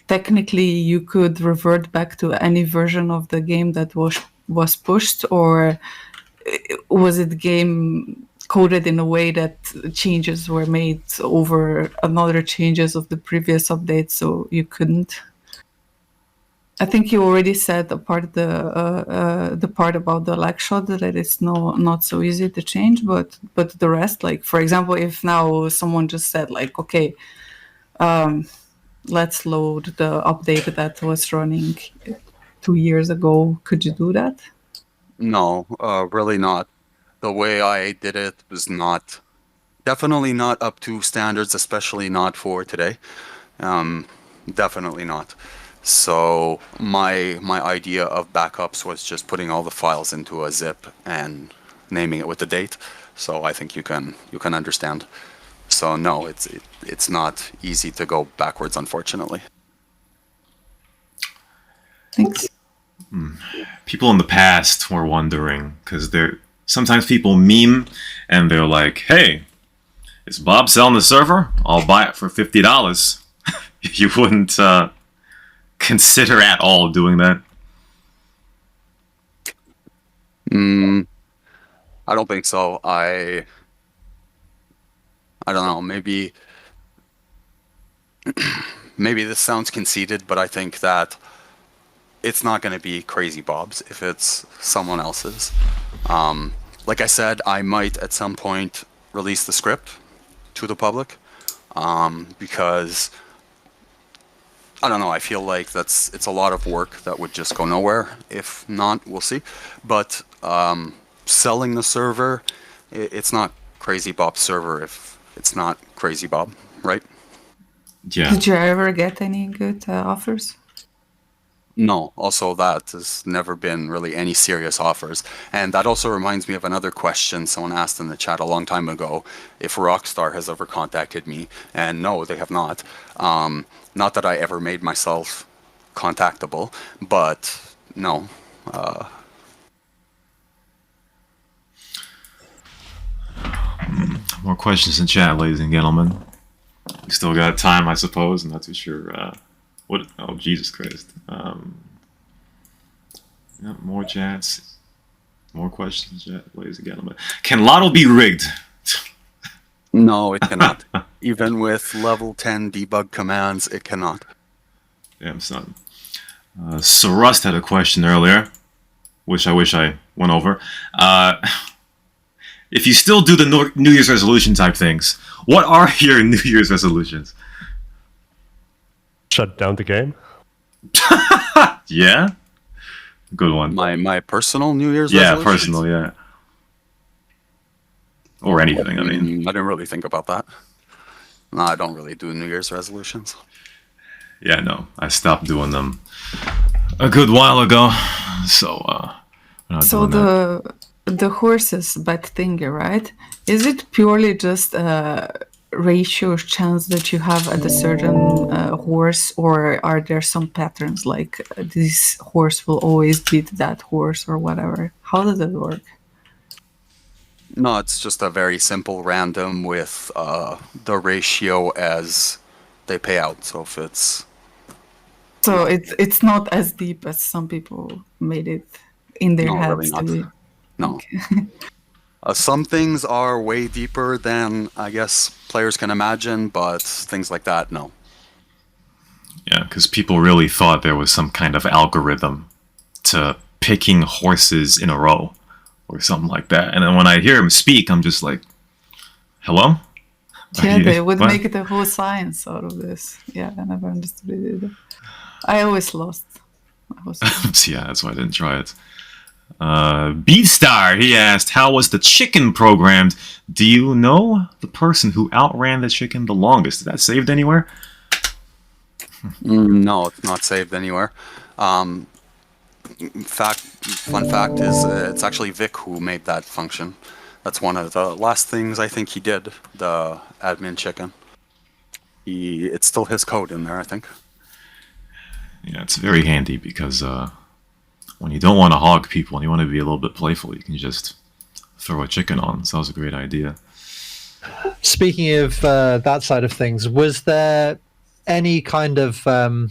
technically you could revert back to any version of the game that was pushed, or was it game coded in a way that changes were made over another changes of the previous update, so you couldn't? I think you already said the part about the Lagshot, that it's not so easy to change, but the rest, like for example, if now someone just said like, okay, let's load the update that was running 2 years ago, could you do that? No, really not. The way I did it was definitely not up to standards, especially not for today. Definitely not. So my idea of backups was just putting all the files into a zip and naming it with the date. So I think you can understand. So no, it's not easy to go backwards, unfortunately. Thanks. People in the past were wondering, because sometimes people meme and they're like, hey, is Bob selling the server? I'll buy it for $50. You wouldn't consider at all doing that? I don't think so. I don't know, maybe this sounds conceited, but I think that it's not going to be CrazyBob's if it's someone else's. Like I said, I might at some point release the script to the public, because I don't know, I feel like it's a lot of work that would just go nowhere. If not, we'll see. But selling the server, it's not CrazyBob's server if it's not CrazyBob, right? Yeah. Did you ever get any good offers? No, also that has never been really any serious offers. And that also reminds me of another question someone asked in the chat a long time ago, if Rockstar has ever contacted me. And no, they have not. Not that I ever made myself contactable, but no. More questions in chat, ladies and gentlemen. We still got time, I suppose. I'm not too sure. What? Oh, Jesus Christ. Yeah, more chats. More questions, chat, ladies and gentlemen. Can Lotto be rigged? No, it cannot. Even with level 10 debug commands, it cannot. Damn, son. Sarust had a question earlier, which I wish I went over. If you still do the New Year's resolution type things, what are your New Year's resolutions? Shut down the game. Yeah? Good one. My personal New Year's Yeah, resolutions? personal, yeah. Or anything, I mean. I didn't really think about that. No, I don't really do New Year's resolutions. Yeah, no. I stopped doing them a good while ago. So, we're not So doing that. the horses bet thingy, right? Is it purely just ratio of chance that you have at a certain horse, or are there some patterns like this horse will always beat that horse or whatever? How does it work? No, it's just a very simple random with the ratio as they pay out. So if it's So it's not as deep as some people made it in their no, heads really to not. be. No. Some things are way deeper than I guess players can imagine, but things like that, no. Yeah, because people really thought there was some kind of algorithm to picking horses in a row or something like that. And then when I hear him speak, I'm just like, hello? Yeah, they would what? make it a whole science out of this. Yeah, I never understood it either. I always lost. Yeah, that's why I didn't try it. Beatstar, he asked, how was the chicken programmed? Do you know the person who outran the chicken the longest? Is that saved anywhere? No, it's not saved anywhere. Fun fact is it's actually Vic who made that function. That's one of the last things I think he did, the admin chicken. It's still his code in there, I think. Yeah, it's very handy because when you don't want to hog people and you want to be a little bit playful, you can just throw a chicken on. So that was a great idea. Speaking of that side of things, was there any kind of, how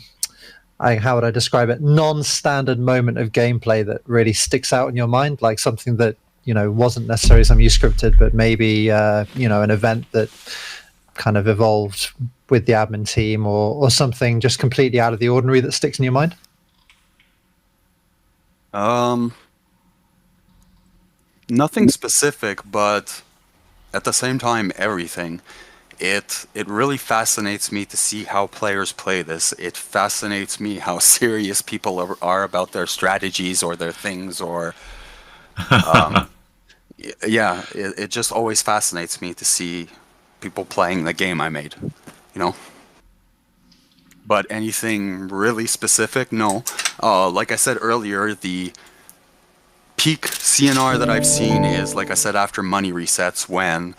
would I describe it, non-standard moment of gameplay that really sticks out in your mind? Like something that, wasn't necessarily something you scripted, but maybe, an event that kind of evolved with the admin team or something just completely out of the ordinary that sticks in your mind? Nothing specific, but at the same time, everything. It really fascinates me to see how players play this. It fascinates me how serious people are about their strategies or their things, or yeah, it just always fascinates me to see people playing the game I made, But anything really specific, no. Like I said earlier, the peak CNR that I've seen is, like I said, after money resets, when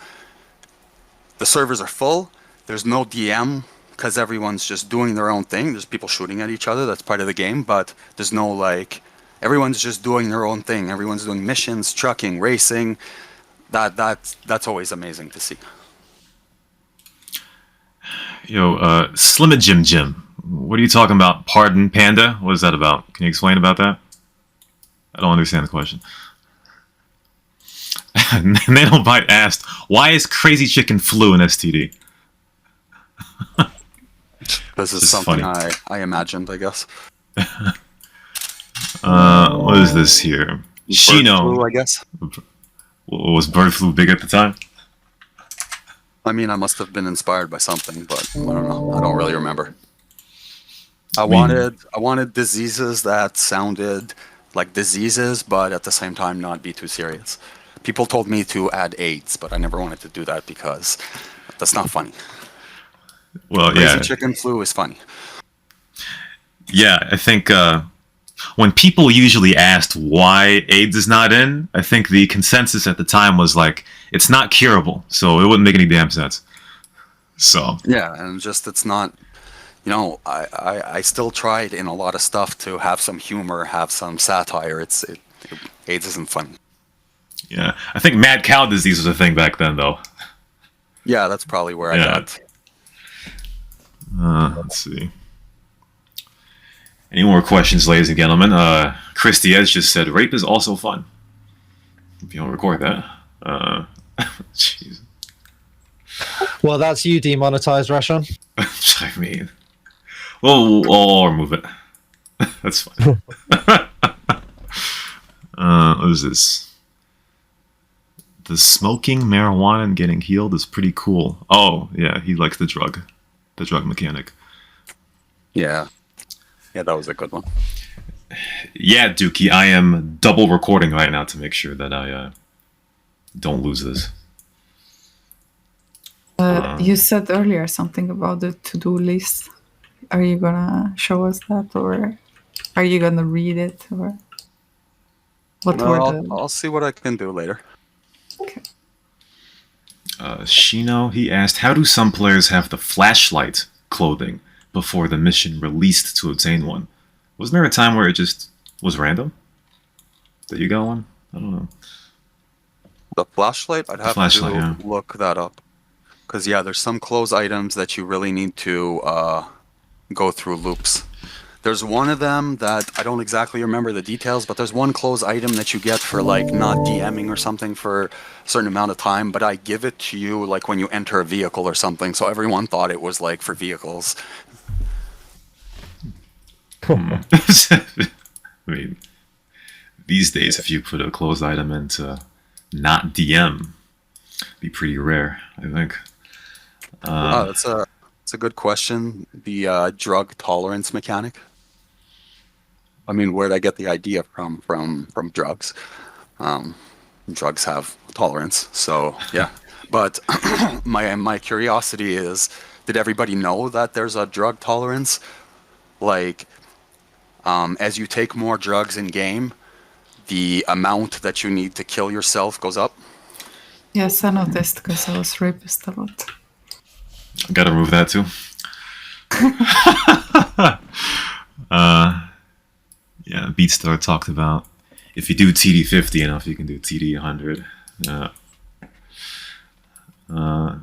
the servers are full, there's no DM because everyone's just doing their own thing. There's people shooting at each other, that's part of the game, but there's no everyone's just doing their own thing. Everyone's doing missions, trucking, racing. That's always amazing to see. Slimma Jim, what are you talking about? Pardon, Panda? What is that about? Can you explain about that? I don't understand the question. Nanobite asked, why is Crazy Chicken flu in STD? This is something I imagined, I guess. What is this here? Shino. Flu, I guess. Was bird flu big at the time? I mean, I must have been inspired by something, but I don't know. I don't really remember. I wanted diseases that sounded like diseases, but at the same time not be too serious. People told me to add AIDS, but I never wanted to do that because that's not funny. Well, Crazy chicken flu is funny. Yeah, I think when people usually asked why AIDS is not in, I think the consensus at the time was it's not curable, so it wouldn't make any damn sense. So yeah, and just it's not. I still tried in a lot of stuff to have some humor, have some satire. AIDS isn't funny. Yeah, I think mad cow disease was a thing back then, though. Yeah, that's probably where I got. Let's see. Any more questions, ladies and gentlemen? Cristi.RO just said, rape is also fun. If you don't record that. Jeez. Well, that's you demonetized, Rashan. I mean, we'll remove it. That's fine. What is this? The smoking marijuana and getting healed is pretty cool. Oh, yeah, he likes the drug mechanic. Yeah, that was a good one. Yeah, Dookie, I am double recording right now to make sure that I don't lose this. You said earlier something about the to-do list. Are you gonna show us that, or are you gonna read it, or what? I'll see what I can do later. Okay. Shino, he asked, how do some players have the flashlight clothing before the mission released to obtain one? Wasn't there a time where it just was random that you got one? I don't know. The flashlight? I'd have Flashlight, to yeah. look that up. Because, yeah, there's some clothes items that you really need to go through loops. There's one of them that I don't exactly remember the details, but there's one clothes item that you get for, like, not DMing or something for a certain amount of time, but I give it to you, like, when you enter a vehicle or something, so everyone thought it was, like, for vehicles. I mean, these days, if you put a closed item into not DM, it'd be pretty rare, I think. That's a good question. The drug tolerance mechanic. I mean, where'd I get the idea from drugs? Drugs have tolerance, so yeah. But my curiosity is, did everybody know that there's a drug tolerance? Like, as you take more drugs in game, the amount that you need to kill yourself goes up. Yes, I noticed because I was rapist a lot. Gotta remove that too. Yeah, Beatstar talked about if you do TD 50 enough, you can do TD 100.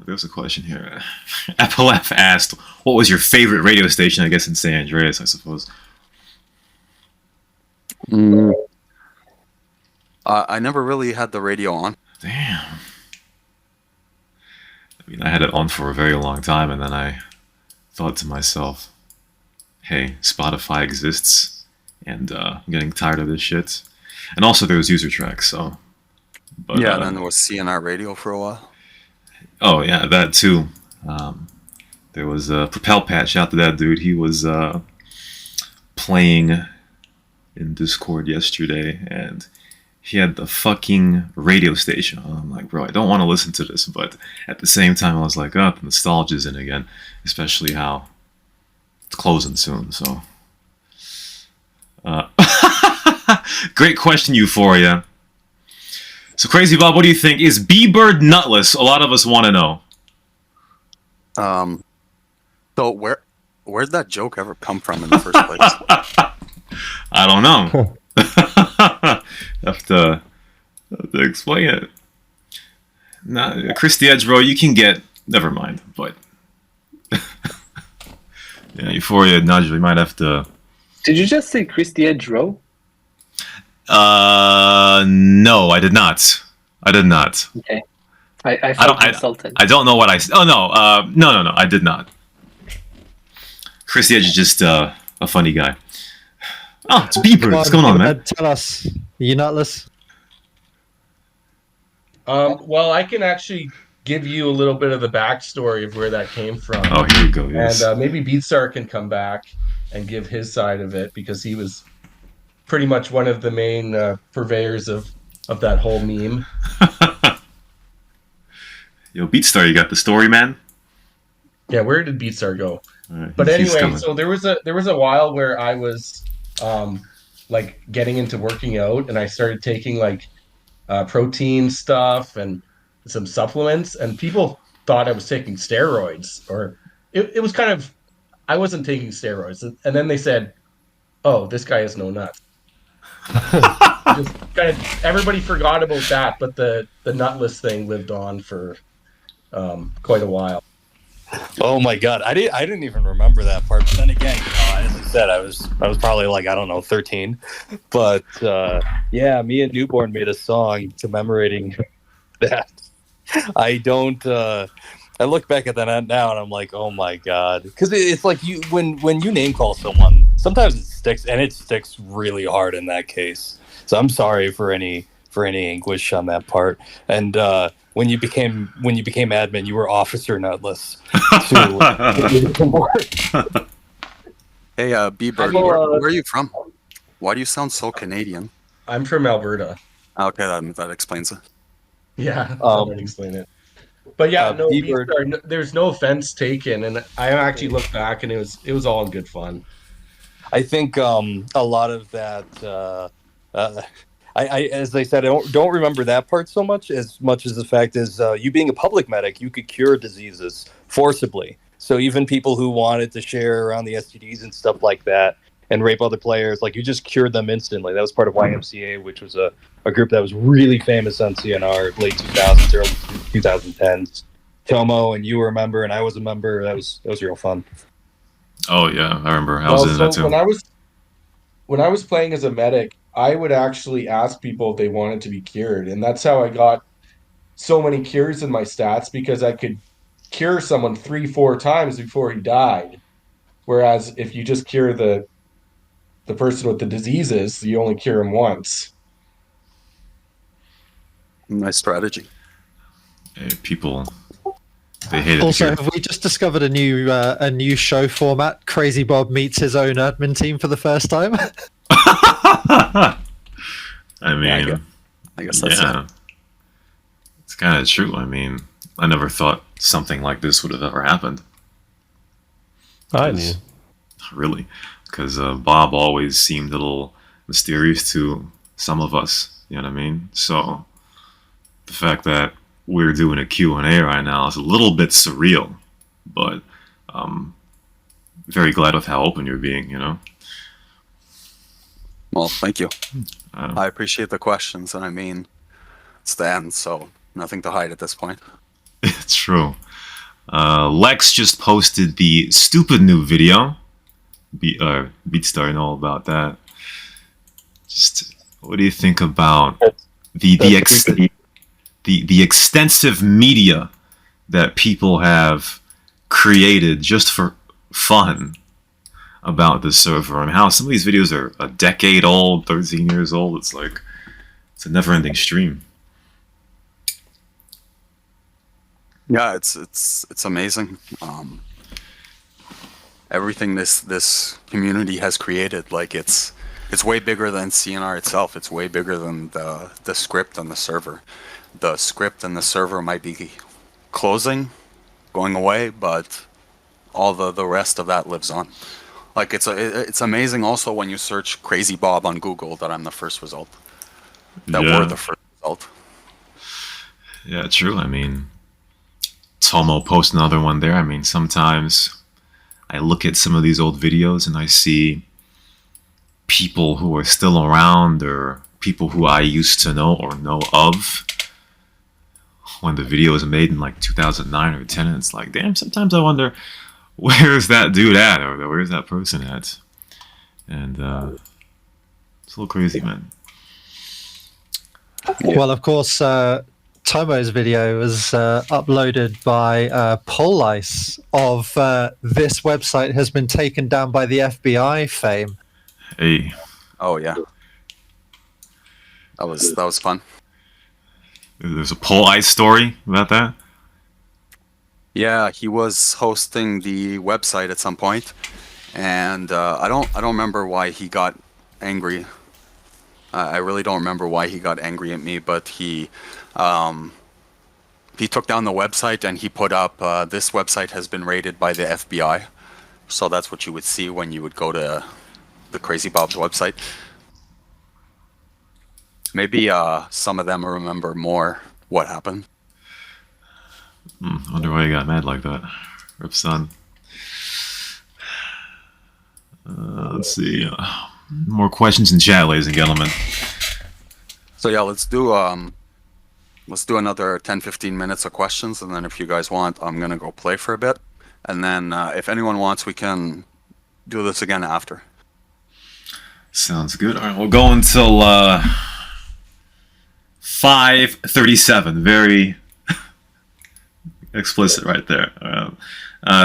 There's a question here. Appalef asked, what was your favorite radio station? I guess in San Andreas, I suppose. I never really had the radio on. Damn. I mean, I had it on for a very long time, and then I thought to myself, hey, Spotify exists, and I'm getting tired of this shit. And also there was user tracks, so... But, yeah, and then there was CNR radio for a while. Oh, yeah, that too. There was a Propel Pat, shout out to that dude. He was playing in Discord yesterday, and he had the fucking radio station. I'm like, bro, I don't want to listen to this, but at the same time, I was like, oh, the nostalgia's in again, especially how it's closing soon, so... Great question, Euphoria. So, CrazyBob, what do you think? Is B-Bird nutless? A lot of us want to know. So where'd that joke ever come from in the first place? I don't know. have to explain it. Nah, Cristi.RO, you can get... Never mind, but... yeah, Euphoria, Nudge, we might have to... Did you just say Cristi.RO? No, I did not. I did not. Okay. I felt insulted. I don't know what I said. Oh, no. No, I did not. Cristi.RO is just a funny guy. Oh, it's Bieber. What's going on, man? Tell us. Are you nutless? Well, I can actually give you a little bit of the backstory of where that came from. Oh, here we go. Yes. And maybe Beatstar can come back and give his side of it, because he was pretty much one of the main purveyors of that whole meme. Yo, Beatstar, you got the story, man? Yeah, where did Beatstar go? Right, but anyway, so there was a while where I was like getting into working out, and I started taking like protein stuff and some supplements, and people thought I was taking steroids, or it was kind of, I wasn't taking steroids, and then they said, oh, this guy has no nuts. Just kind of everybody forgot about that, but the nutless thing lived on for quite a while. Oh my god, I didn't even remember that part. But then again, as I said, I was probably like, I don't know, 13. But yeah, me and Newborn made a song commemorating that. I look back at that now and I'm like, oh my god, because it's like you when you name call someone, sometimes it sticks, and it sticks really hard in that case. So I'm sorry for any anguish on that part. And when you became admin, you were Officer Nutless too. Hey, B-Bird, where are you from? Why do you sound so Canadian? I'm from Alberta. Okay, that explains it. Yeah, that would explain it. But yeah, no, Beatstar, there's no offense taken, and I actually looked back, and it was all in good fun. I think a lot of that. as I said, I don't remember that part so much as the fact is you being a public medic, you could cure diseases forcibly. So even people who wanted to share around the STDs and stuff like that and rape other players, like you just cured them instantly. That was part of YMCA, which was a group that was really famous on CNR late 2000s, early 2010s. Tomo and you were a member and I was a member. That was real fun. Oh yeah, I remember. I was in that too. When I was playing as a medic, I would actually ask people if they wanted to be cured, and that's how I got so many cures in my stats, because I could cure someone 3-4 times before he died. Whereas if you just cure the person with the diseases, you only cure him once. Nice strategy. People, they hate it. Also, have we just discovered a new show format? CrazyBob meets his own admin team for the first time. I mean, yeah, I guess that's it. It's kind of true. I mean, I never thought something like this would have ever happened. I knew. Really, because Bob always seemed a little mysterious to some of us. You know what I mean? So the fact that we're doing a Q&A right now is a little bit surreal, but very glad with how open you're being, you know? Well, thank you. I appreciate the questions, and I mean, it's the end, so nothing to hide at this point. It's true. Lex just posted the stupid new video. Beatstar and all about that. Just, what do you think about the extensive media that people have created just for fun about the server, and how some of these videos are a decade old, 13 years old? It's like, it's a never-ending stream. Yeah, it's amazing. Everything this community has created, like it's way bigger than CNR itself. It's way bigger than the script and the server. The script and the server might be closing, going away, but all the rest of that lives on. Like it's amazing also when you search CrazyBob on Google that I'm the first result. We're the first result. Yeah, true. I mean, Tomo posts another one there. I mean, sometimes I look at some of these old videos and I see people who are still around, or people who I used to know or know of when the video was made in like 2009 or 10, and it's like, damn, sometimes I wonder, where's that dude at, or where's that person at? And it's a little crazy, man. Well, of course, Tomo's video was uploaded by Police of this website has been taken down by the FBI fame. Hey. Oh yeah. That was fun. There's a Police story about that? Yeah, he was hosting the website at some point, and I don't remember why he got angry. I really don't remember why he got angry at me, but he took down the website and he put up, this website has been raided by the FBI. So that's what you would see when you would go to the CrazyBob's website. Maybe some of them remember more what happened. I wonder why he got mad like that. Rip son. Let's see. More questions in chat, ladies and gentlemen. So yeah, let's do another 10-15 minutes of questions, and then if you guys want, I'm gonna go play for a bit, and then if anyone wants, we can do this again after. Sounds good. All right, we'll go until 5:37. Very explicit right there.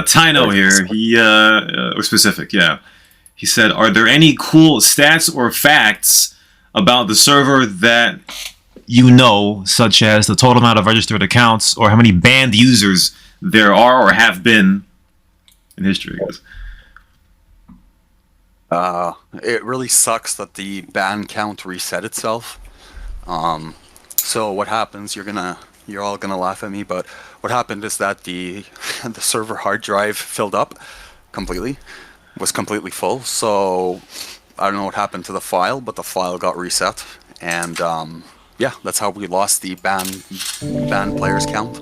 Tino here, he or specific, yeah. He said, "Are there any cool stats or facts about the server that you know, such as the total amount of registered accounts or how many banned users there are or have been in history?" It really sucks that the ban count reset itself. So what happens? You're all gonna laugh at me, but what happened is that the server hard drive filled up completely, was completely full. So I don't know what happened to the file, but the file got reset, and yeah, that's how we lost the banned players count.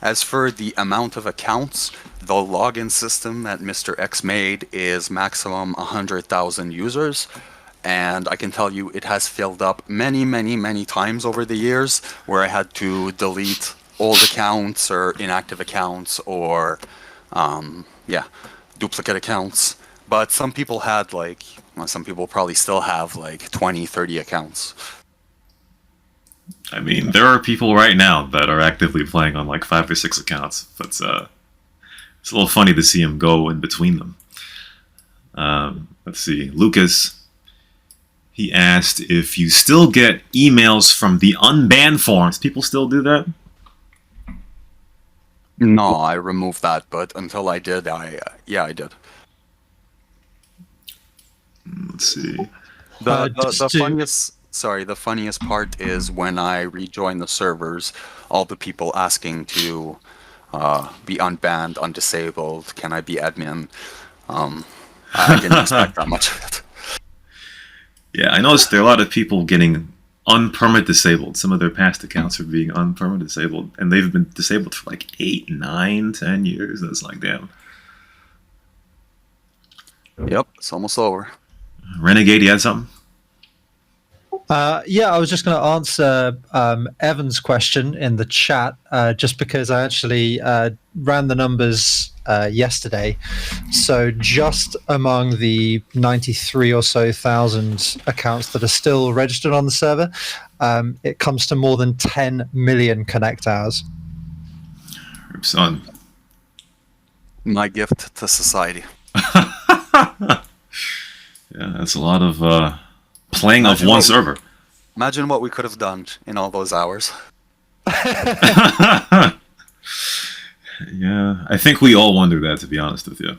As for the amount of accounts, the login system that Mr. X made is maximum 100,000 users, and I can tell you it has filled up many times over the years where I had to delete old accounts or inactive accounts or yeah, duplicate accounts. But some people had like, well, some people probably still have like 20, 30 accounts. I mean, there are people right now that are actively playing on like 5 or 6 accounts, but it's a little funny to see them go in between them. Let's see, Lucas, he asked if you still get emails from the unbanned forums. People still do that? No, I removed that, but until I did, yeah, I did. Let's see. The funniest part is when I rejoin the servers, all the people asking to be unbanned, undisabled, can I be admin? I didn't expect that much of it. Yeah, I noticed there are a lot of people getting unpermit disabled. Some of their past accounts are being unpermit disabled, and they've been disabled for like 8, 9, 10 years. That's like, damn. Yep, it's almost over. Renegade, you had something? Yeah, I was just going to answer Evan's question in the chat, just because I actually ran the numbers yesterday. So just among the 93 or so thousand accounts that are still registered on the server, it comes to more than 10 million connect hours. Son. My gift to society. Yeah, that's a lot of playing of one server. Imagine what we could have done in all those hours. Yeah, I think we all wonder that, to be honest with you.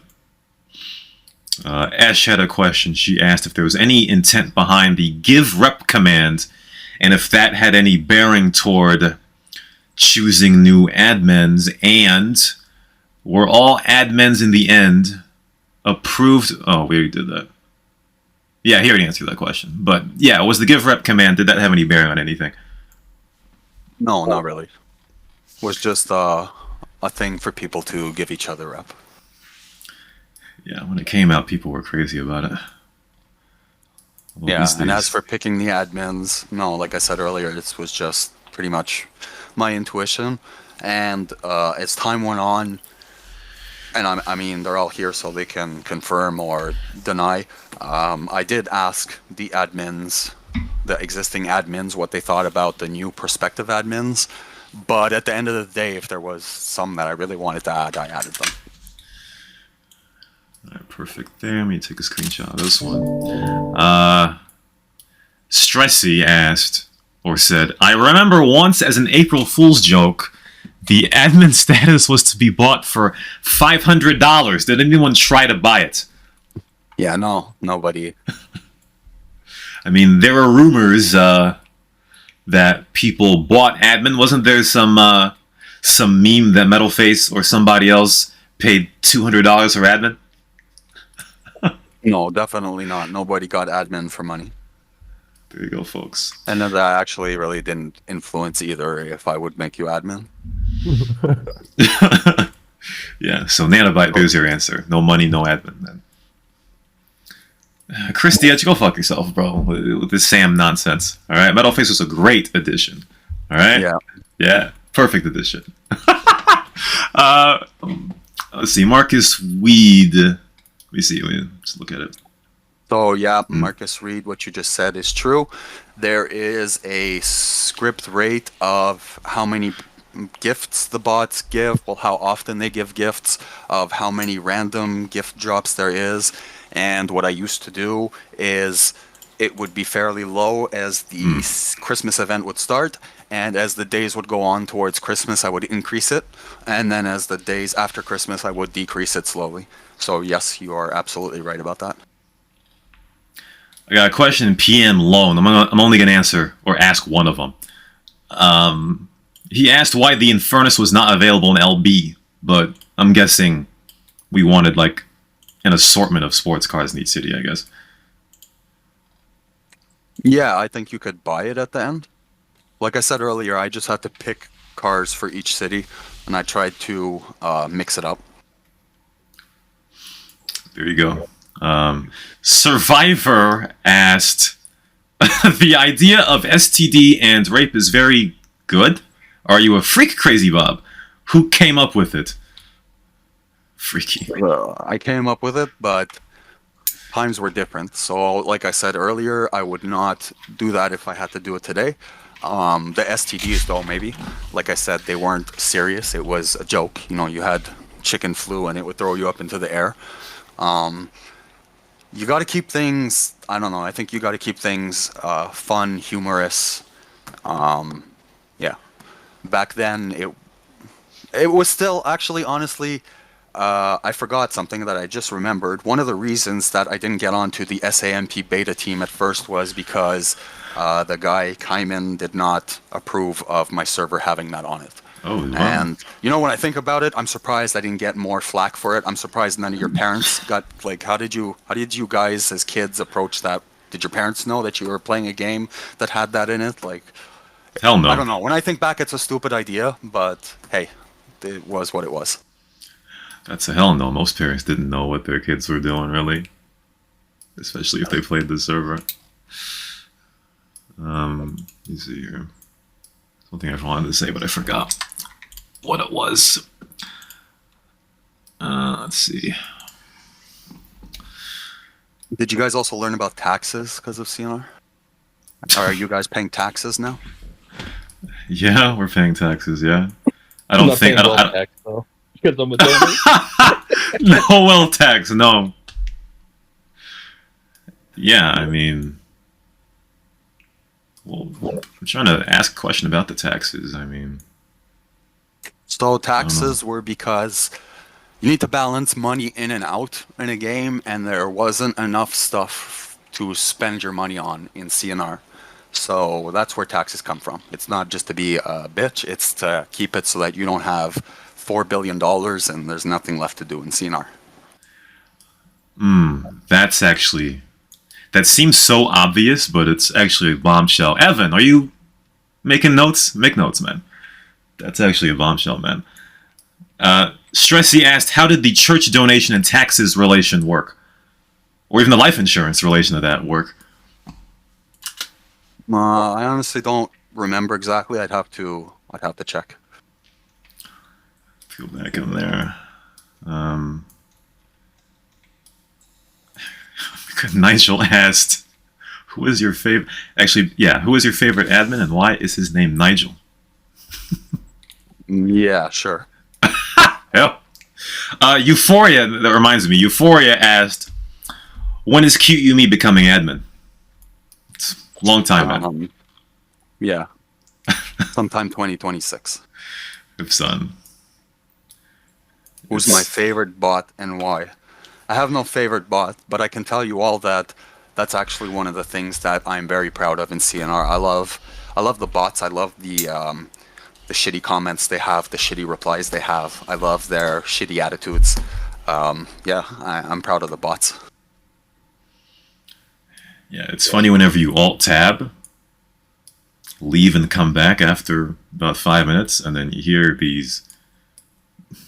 Ash had a question. She asked if there was any intent behind the give rep command, and if that had any bearing toward choosing new admins, and were all admins in the end approved? Oh, we already did that. Yeah, he already answered that question. But yeah, was the give rep command, did that have any bearing on anything? No, not really. It was just a thing for people to give each other rep. Yeah, when it came out, people were crazy about it. Well, yeah, and as for picking the admins, no, like I said earlier, this was just pretty much my intuition. And as time went on, and I mean, they're all here so they can confirm or deny. I did ask the admins, the existing admins, what they thought about the new prospective admins. But at the end of the day, if there was some that I really wanted to add, I added them. All right, perfect. There, let me take a screenshot of this one. Stressy asked, or said, I remember once as an April Fool's joke, the admin status was to be bought for $500. Did anyone try to buy it? Yeah, no, nobody. I mean, there were rumors that people bought admin. Wasn't there some meme that Metalface or somebody else paid $200 for admin? No, definitely not. Nobody got admin for money. There you go, folks. And that actually really didn't influence either if I would make you admin. Yeah, so Nanobyte, there's your answer. No money, no admin, then. Cristi.RO, go fuck yourself, bro, with this Sam nonsense. All right, Metalface was a great addition. All right? Yeah, perfect addition. Let's see, Marcus Weed. Let me see, let's look at it. So yeah, Marcus Reed, what you just said is true. There is a script rate of how many gifts the bots give, well, how often they give gifts, of how many random gift drops there is. And what I used to do is it would be fairly low as the Christmas event would start, and as the days would go on towards Christmas, I would increase it, and then as the days after Christmas, I would decrease it slowly. So yes, you are absolutely right about that. I got a question in PM Loan. I'm only going to answer or ask one of them. He asked why the Infernus was not available in LB, but I'm guessing we wanted like an assortment of sports cars in each city, I guess. Yeah, I think you could buy it at the end. Like I said earlier, I just had to pick cars for each city, and I tried to mix it up. There you go. Survivor asked, the idea of STD and rape is very good. Are you a freak, CrazyBob? Who came up with it? Freaky. I came up with it, but times were different. So, like I said earlier, I would not do that if I had to do it today. The STDs, though, maybe. Like I said, they weren't serious. It was a joke. You know, you had chicken flu and it would throw you up into the air. You got to keep things, I don't know, I think you got to keep things fun, humorous. Yeah. Back then, it was still, actually, honestly, I forgot something that I just remembered. One of the reasons that I didn't get onto the SAMP beta team at first was because the guy, Kaiman, did not approve of my server having that on it. Oh, wow. And, you know, when I think about it, I'm surprised I didn't get more flack for it. I'm surprised none of your parents got, like, how did you guys as kids approach that? Did your parents know that you were playing a game that had that in it? Like, hell no. I don't know. When I think back, it's a stupid idea, but hey, it was what it was. That's a hell no. Most parents didn't know what their kids were doing, really. Especially if they played the server. Let me see here. Something I wanted to say, but I forgot what it was. Let's see. Did you guys also learn about taxes because of CNR? Are you guys paying taxes now? Yeah, we're paying taxes, yeah. I don't think... I don't, tax, though, because I'm a donor. No wealth tax, no. Yeah, I mean... Well, I'm trying to ask a question about the taxes, I mean... So taxes were because you need to balance money in and out in a game, and there wasn't enough stuff to spend your money on in CNR. So that's where taxes come from. It's not just to be a bitch, it's to keep it so that you don't have $4 billion and there's nothing left to do in CNR. That's actually... That seems so obvious, but it's actually a bombshell. Evan, are you making notes? Make notes, man. That's actually a bombshell, man. Stressy asked, how did the church donation and taxes relation work? Or even the life insurance relation of that work? I honestly don't remember exactly. I'd have to check. Go back in there. Nigel asked, who is your favorite... Actually, yeah, who is your favorite admin and why is his name Nigel? Yeah, sure. Yeah. Euphoria, that reminds me, Euphoria asked, when is Cute Yumi becoming admin? It's a long time, man. Yeah. Sometime 2026. If son. Who's my favorite bot and why? I have no favorite bot, but I can tell you all that that's actually one of the things that I'm very proud of in CNR. I love the bots. I love the shitty comments they have, the shitty replies they have. I love their shitty attitudes. Yeah, I'm proud of the bots. Yeah, it's funny whenever you alt-tab, leave and come back after about 5 minutes, and then you hear these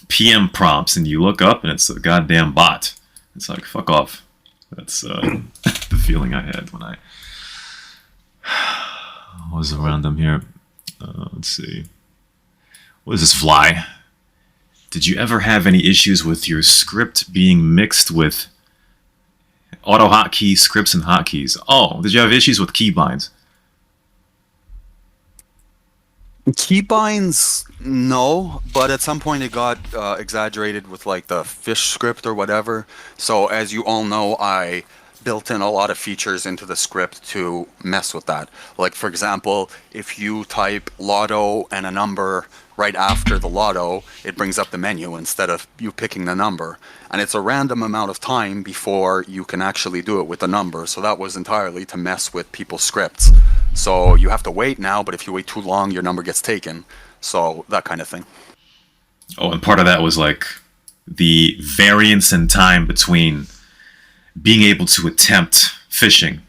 PM prompts, and you look up, and it's a goddamn bot. It's like, fuck off. That's the feeling I had when I was around them here. Let's see. What is this fly? Did you ever have any issues with your script being mixed with auto hotkey scripts and hotkeys? Oh, did you have issues with keybinds? Keybinds, no, but at some point it got exaggerated with like the fish script or whatever. So as you all know, I built in a lot of features into the script to mess with that. Like for example, if you type lotto and a number right after the lotto, it brings up the menu instead of you picking the number. And it's a random amount of time before you can actually do it with the number. So that was entirely to mess with people's scripts. So you have to wait now, but if you wait too long, your number gets taken. So that kind of thing. Oh, and part of that was like the variance in time between being able to attempt phishing.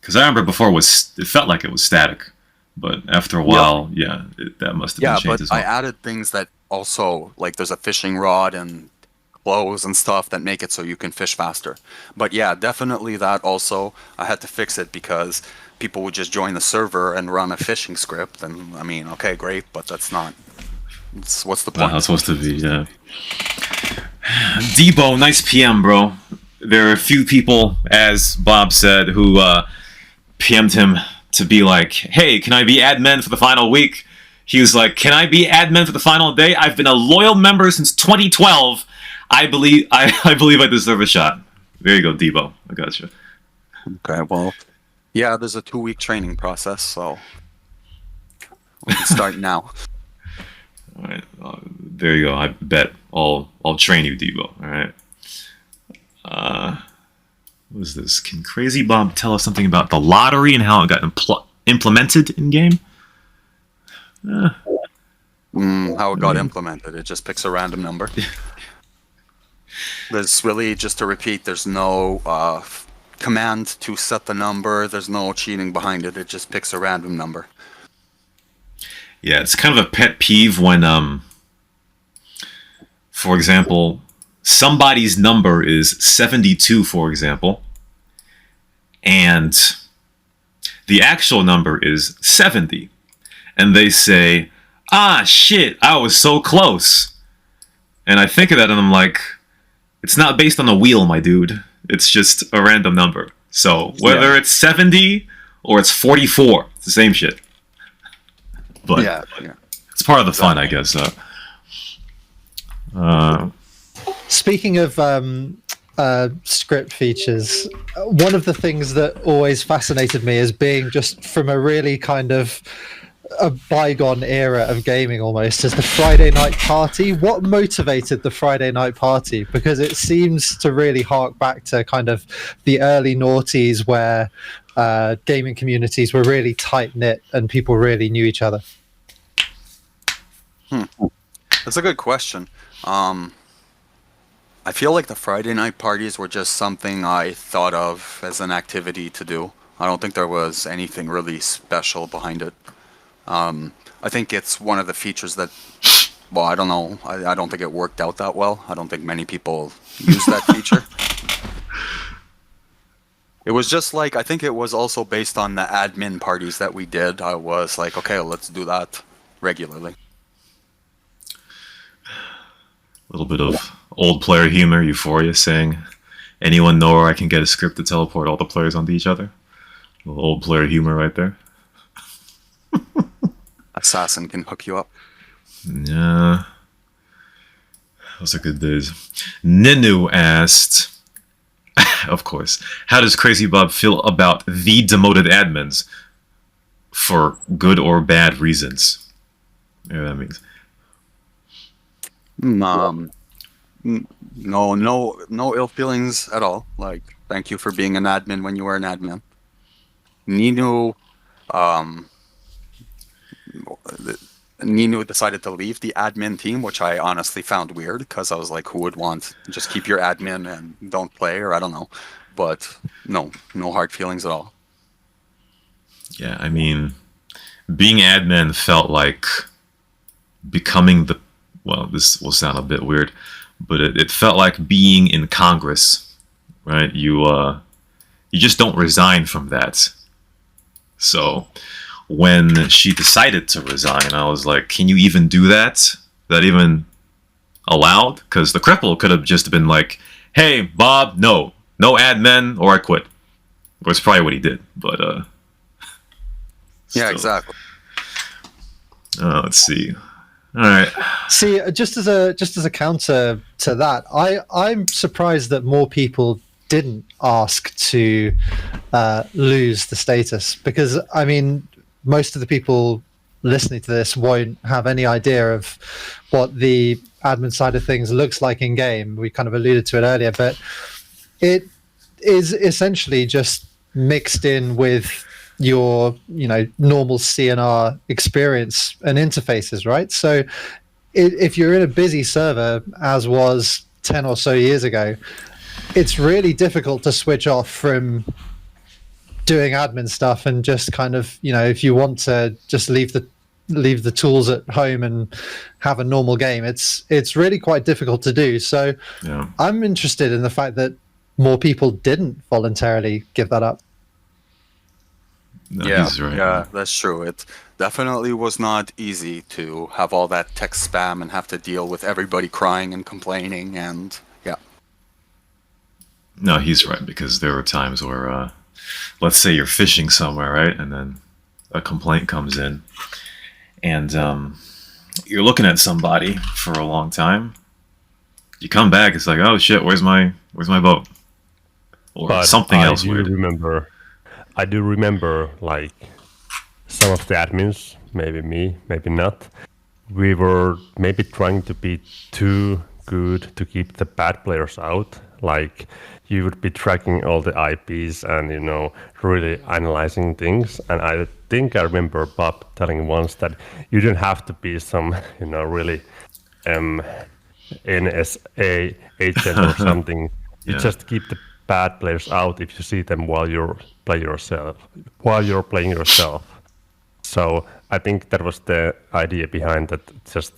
Because I remember before it felt like it was static, but after a while, that must have been changed as well. I added things that also, like there's a fishing rod and clothes and stuff that make it so you can fish faster. But yeah, definitely that also, I had to fix it because people would just join the server and run a fishing script. And I mean, okay, great, but that's not, what's the point? Not how it's supposed to be, yeah. Debo, nice PM, bro. There are a few people, as Bob said, who PM'd him to be like, hey, can I be admin for the final week? He was like, can I be admin for the final day? I've been a loyal member since 2012. I believe I deserve a shot. There you go, Debo. I got you. Okay, well, yeah, there's a 2-week training process, so we can start now. All right, there you go. I bet I'll train you, Debo. All right. What is this? Can CrazyBob tell us something about the lottery and how it got implemented in game? How it got implemented? It just picks a random number. There's really, just to repeat, there's no command to set the number. There's no cheating behind it. It just picks a random number. Yeah, it's kind of a pet peeve when, for example, somebody's number is 72, for example, and the actual number is 70. And they say, ah, shit, I was so close. And I think of that and I'm like, it's not based on a wheel, my dude. It's just a random number. So whether it's 70 or it's 44, it's the same shit. But it's part of the fun, I guess. Speaking of script features, one of the things that always fascinated me is being just from a really kind of a bygone era of gaming almost is the Friday night party. What motivated the Friday night party? Because it seems to really hark back to kind of the early noughties where gaming communities were really tight knit and people really knew each other. That's a good question. I feel like the Friday night parties were just something I thought of as an activity to do. I don't think there was anything really special behind it. I think it's one of the features that, well, I don't know. I don't think it worked out that well. I don't think many people use that feature. It was just like, I think it was also based on the admin parties that we did. I was like, okay, let's do that regularly. A little bit of old player humor, Euphoria saying, anyone know where I can get a script to teleport all the players onto each other? A little old player humor right there. Assassin can hook you up. Yeah. Those are good days. Ninu asked, of course, how does CrazyBob feel about the demoted admins for good or bad reasons? Yeah, that means. No ill feelings at all. Like, thank you for being an admin when you were an admin. Ninu decided to leave the admin team, which I honestly found weird because I was like, who would want just keep your admin and don't play, or I don't know. But no hard feelings at all. Yeah, I mean, being admin felt like becoming the, well, this will sound a bit weird, but it felt like being in Congress, right? You just don't resign from that. So when she decided to resign, I was like, can you even do that? Is that even allowed? Because the cripple could have just been like, hey, Bob, no admin, or I quit. Or it's probably what he did, but yeah, exactly. Let's see. All right. See, just as a counter to that, I'm surprised that more people didn't ask to lose the status, because I mean, most of the people listening to this won't have any idea of what the admin side of things looks like in game. We kind of alluded to it earlier, but it is essentially just mixed in with your normal CNR experience and interfaces, right? So if you're in a busy server, as was 10 or so years ago, it's really difficult to switch off from doing admin stuff and just kind of, if you want to just leave the tools at home and have a normal game, it's really quite difficult to do. So I'm interested in the fact that more people didn't voluntarily give that up. No, Yeah, he's right. yeah, that's true. It definitely was not easy to have all that text spam and have to deal with everybody crying and complaining, and yeah. No, he's right, because there were times where, let's say you're fishing somewhere, right? And then a complaint comes in, and you're looking at somebody for a long time. You come back, it's like, oh shit, where's my boat? Or But something else weird. I do remember, like, some of the admins, maybe me, maybe not. We were maybe trying to be too good to keep the bad players out. Like, you would be tracking all the IPs and, really analyzing things. And I think I remember Bob telling once that you didn't have to be some, really NSA agent or something. You just keep the bad players out if you see them while you're playing yourself. So I think that was the idea behind that. Just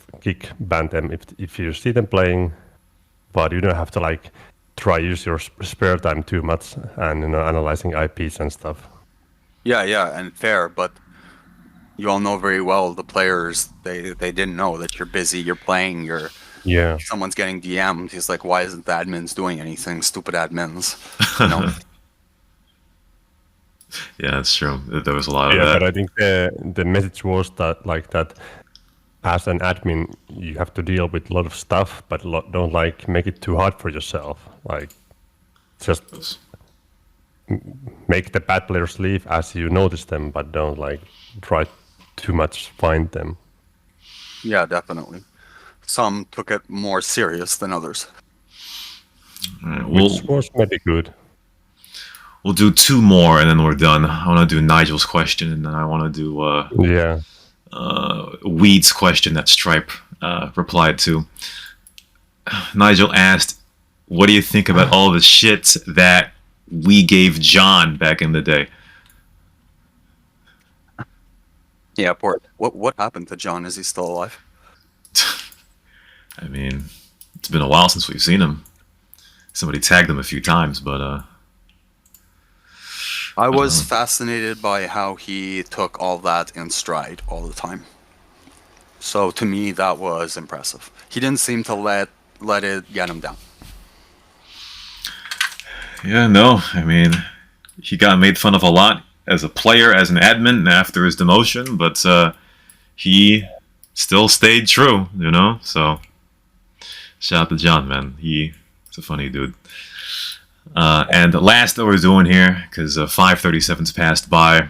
ban them if you see them playing, but you don't have to use your spare time too much and analyzing IPs and stuff. Yeah, and fair, but you all know very well the players, they didn't know that you're busy, you're playing, someone's getting DM'd. He's like, why isn't the admins doing anything? Stupid admins. Yeah, that's true. There was a lot of that. Yeah, but I think the message was that as an admin, you have to deal with a lot of stuff, but don't make it too hard for yourself. Just make the bad players leave as you notice them, but don't try too much find them. Yeah, definitely. Some took it more serious than others. Right, which was maybe good. We'll do two more and then we're done. I want to do Nigel's question, and then I want to do Weed's question that Stripe replied to. Nigel asked, what do you think about all the shit that we gave John back in the day? Yeah, poor. What happened to John? Is he still alive? I mean, it's been a while since we've seen him. Somebody tagged him a few times, but I was fascinated by how he took all that in stride all the time. So to me, that was impressive. He didn't seem to let it get him down. Yeah, no, I mean, he got made fun of a lot as a player, as an admin, after his demotion, but he still stayed true, so shout out to John, man. He's a funny dude. And the last that we're doing here, because 5:37's passed by,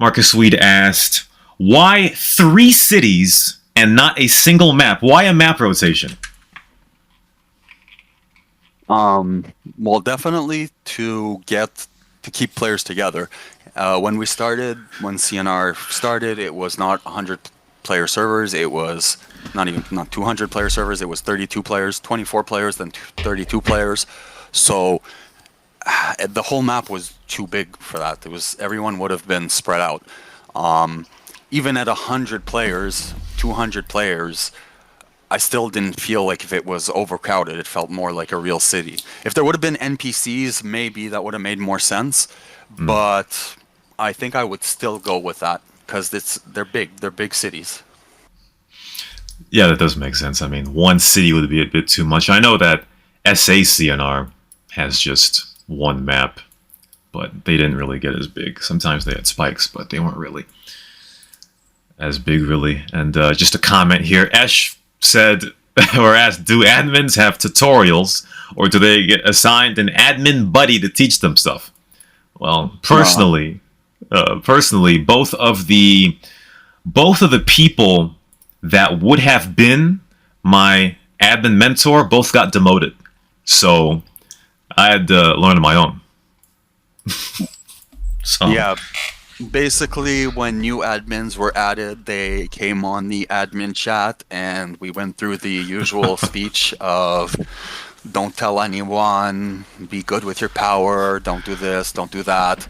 Marcus Weed asked, why 3 cities and not a single map? Why a map rotation? Well, definitely to keep players together. When CNR started, it was not 100 player servers. It was not 200 player servers. It was 32 players, 24 players, then 32 players. So the whole map was too big for that. Everyone would have been spread out. Even at 100 players, 200 players, I still didn't feel like if it was overcrowded. It felt more like a real city. If there would have been NPCs, maybe that would have made more sense. But I think I would still go with that because they're big. They're big cities. Yeah, that does make sense. I mean, one city would be a bit too much. I know that SACNR has just one map, but they didn't really get as big. Sometimes they had spikes, but they weren't really as big, really. And just a comment here, Esh said, or asked, do admins have tutorials, or do they get assigned an admin buddy to teach them stuff? Well, personally, both of the people that would have been my admin mentor both got demoted, so I had to learn on my own. So. Yeah, basically when new admins were added, they came on the admin chat and we went through the usual speech of don't tell anyone, be good with your power, don't do this, don't do that.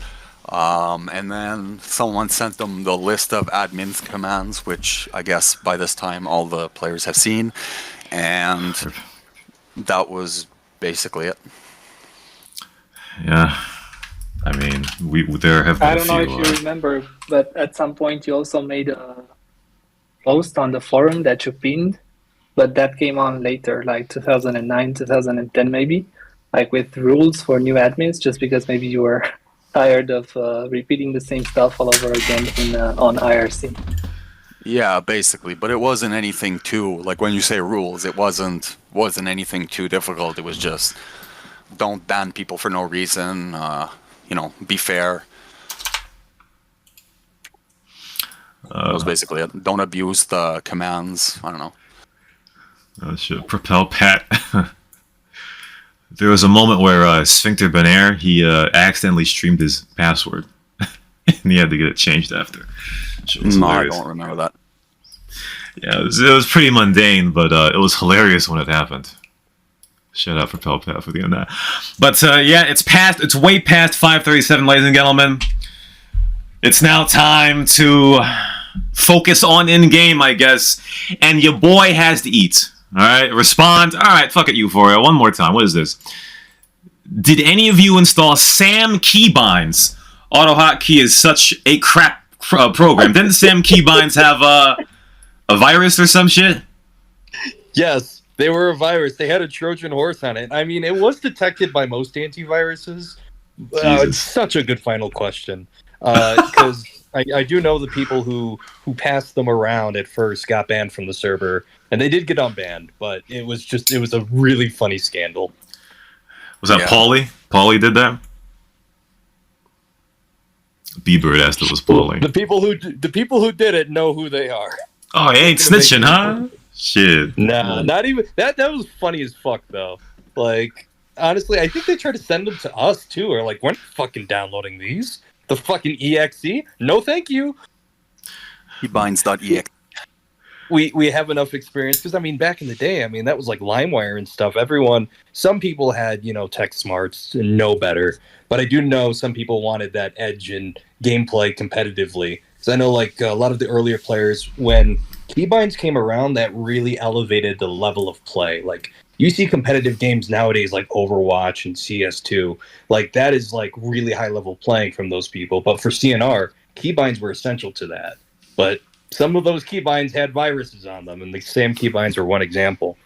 And then someone sent them the list of admin's commands, which I guess by this time all the players have seen. And that was basically it. Yeah. I mean, there have been I don't know if you remember, but at some point you also made a post on the forum that you pinned, but that came on later, like 2009, 2010 maybe, like with rules for new admins, just because maybe you were tired of repeating the same stuff all over again on IRC. Yeah, basically, but it wasn't anything too, like when you say rules, it wasn't anything too difficult. It was just, don't ban people for no reason, you know, be fair. That was basically it. Don't abuse the commands. I don't know. Oh shit, Propel Pat. There was a moment where Sphincter Benair, he accidentally streamed his password. And he had to get it changed after. No, I don't remember that. Yeah, it was pretty mundane, but it was hilarious when it happened. Shout out Propel Pat for doing that. But yeah, it's way past 5:37, ladies and gentlemen. It's now time to focus on in-game, I guess. And your boy has to eat. Alright, respond. Alright, fuck it, Euphoria. One more time. What is this? Did any of you install SAM keybinds? AutoHotkey is such a crap program. Didn't SAM keybinds have a virus or some shit? Yes, they were a virus. They had a Trojan horse on it. I mean, it was detected by most antiviruses. It's such a good final question. Because I do know the people who passed them around at first got banned from the server, and they did get unbanned, but it was a really funny scandal. Was that Paulie? Paulie did that? B-Bird asked if it was Paulie. The people who did it know who they are. Oh, he ain't snitching, huh? Shit. Nah, not even that. That was funny as fuck, though. Like, honestly, I think they tried to send them to us too. Or like, we're not fucking downloading these. The fucking exe? No, thank you. Keybinds.exe. We have enough experience because I mean, back in the day, I mean, that was like LimeWire and stuff. Some people had tech smarts and know better, but I do know some people wanted that edge in gameplay competitively. Because I know like a lot of the earlier players, when keybinds came around, that really elevated the level of play. Like you see competitive games nowadays like Overwatch and CS2, like that is like really high level playing from those people. But for CNR, keybinds were essential to that. But some of those keybinds had viruses on them, and the SAM keybinds are one example.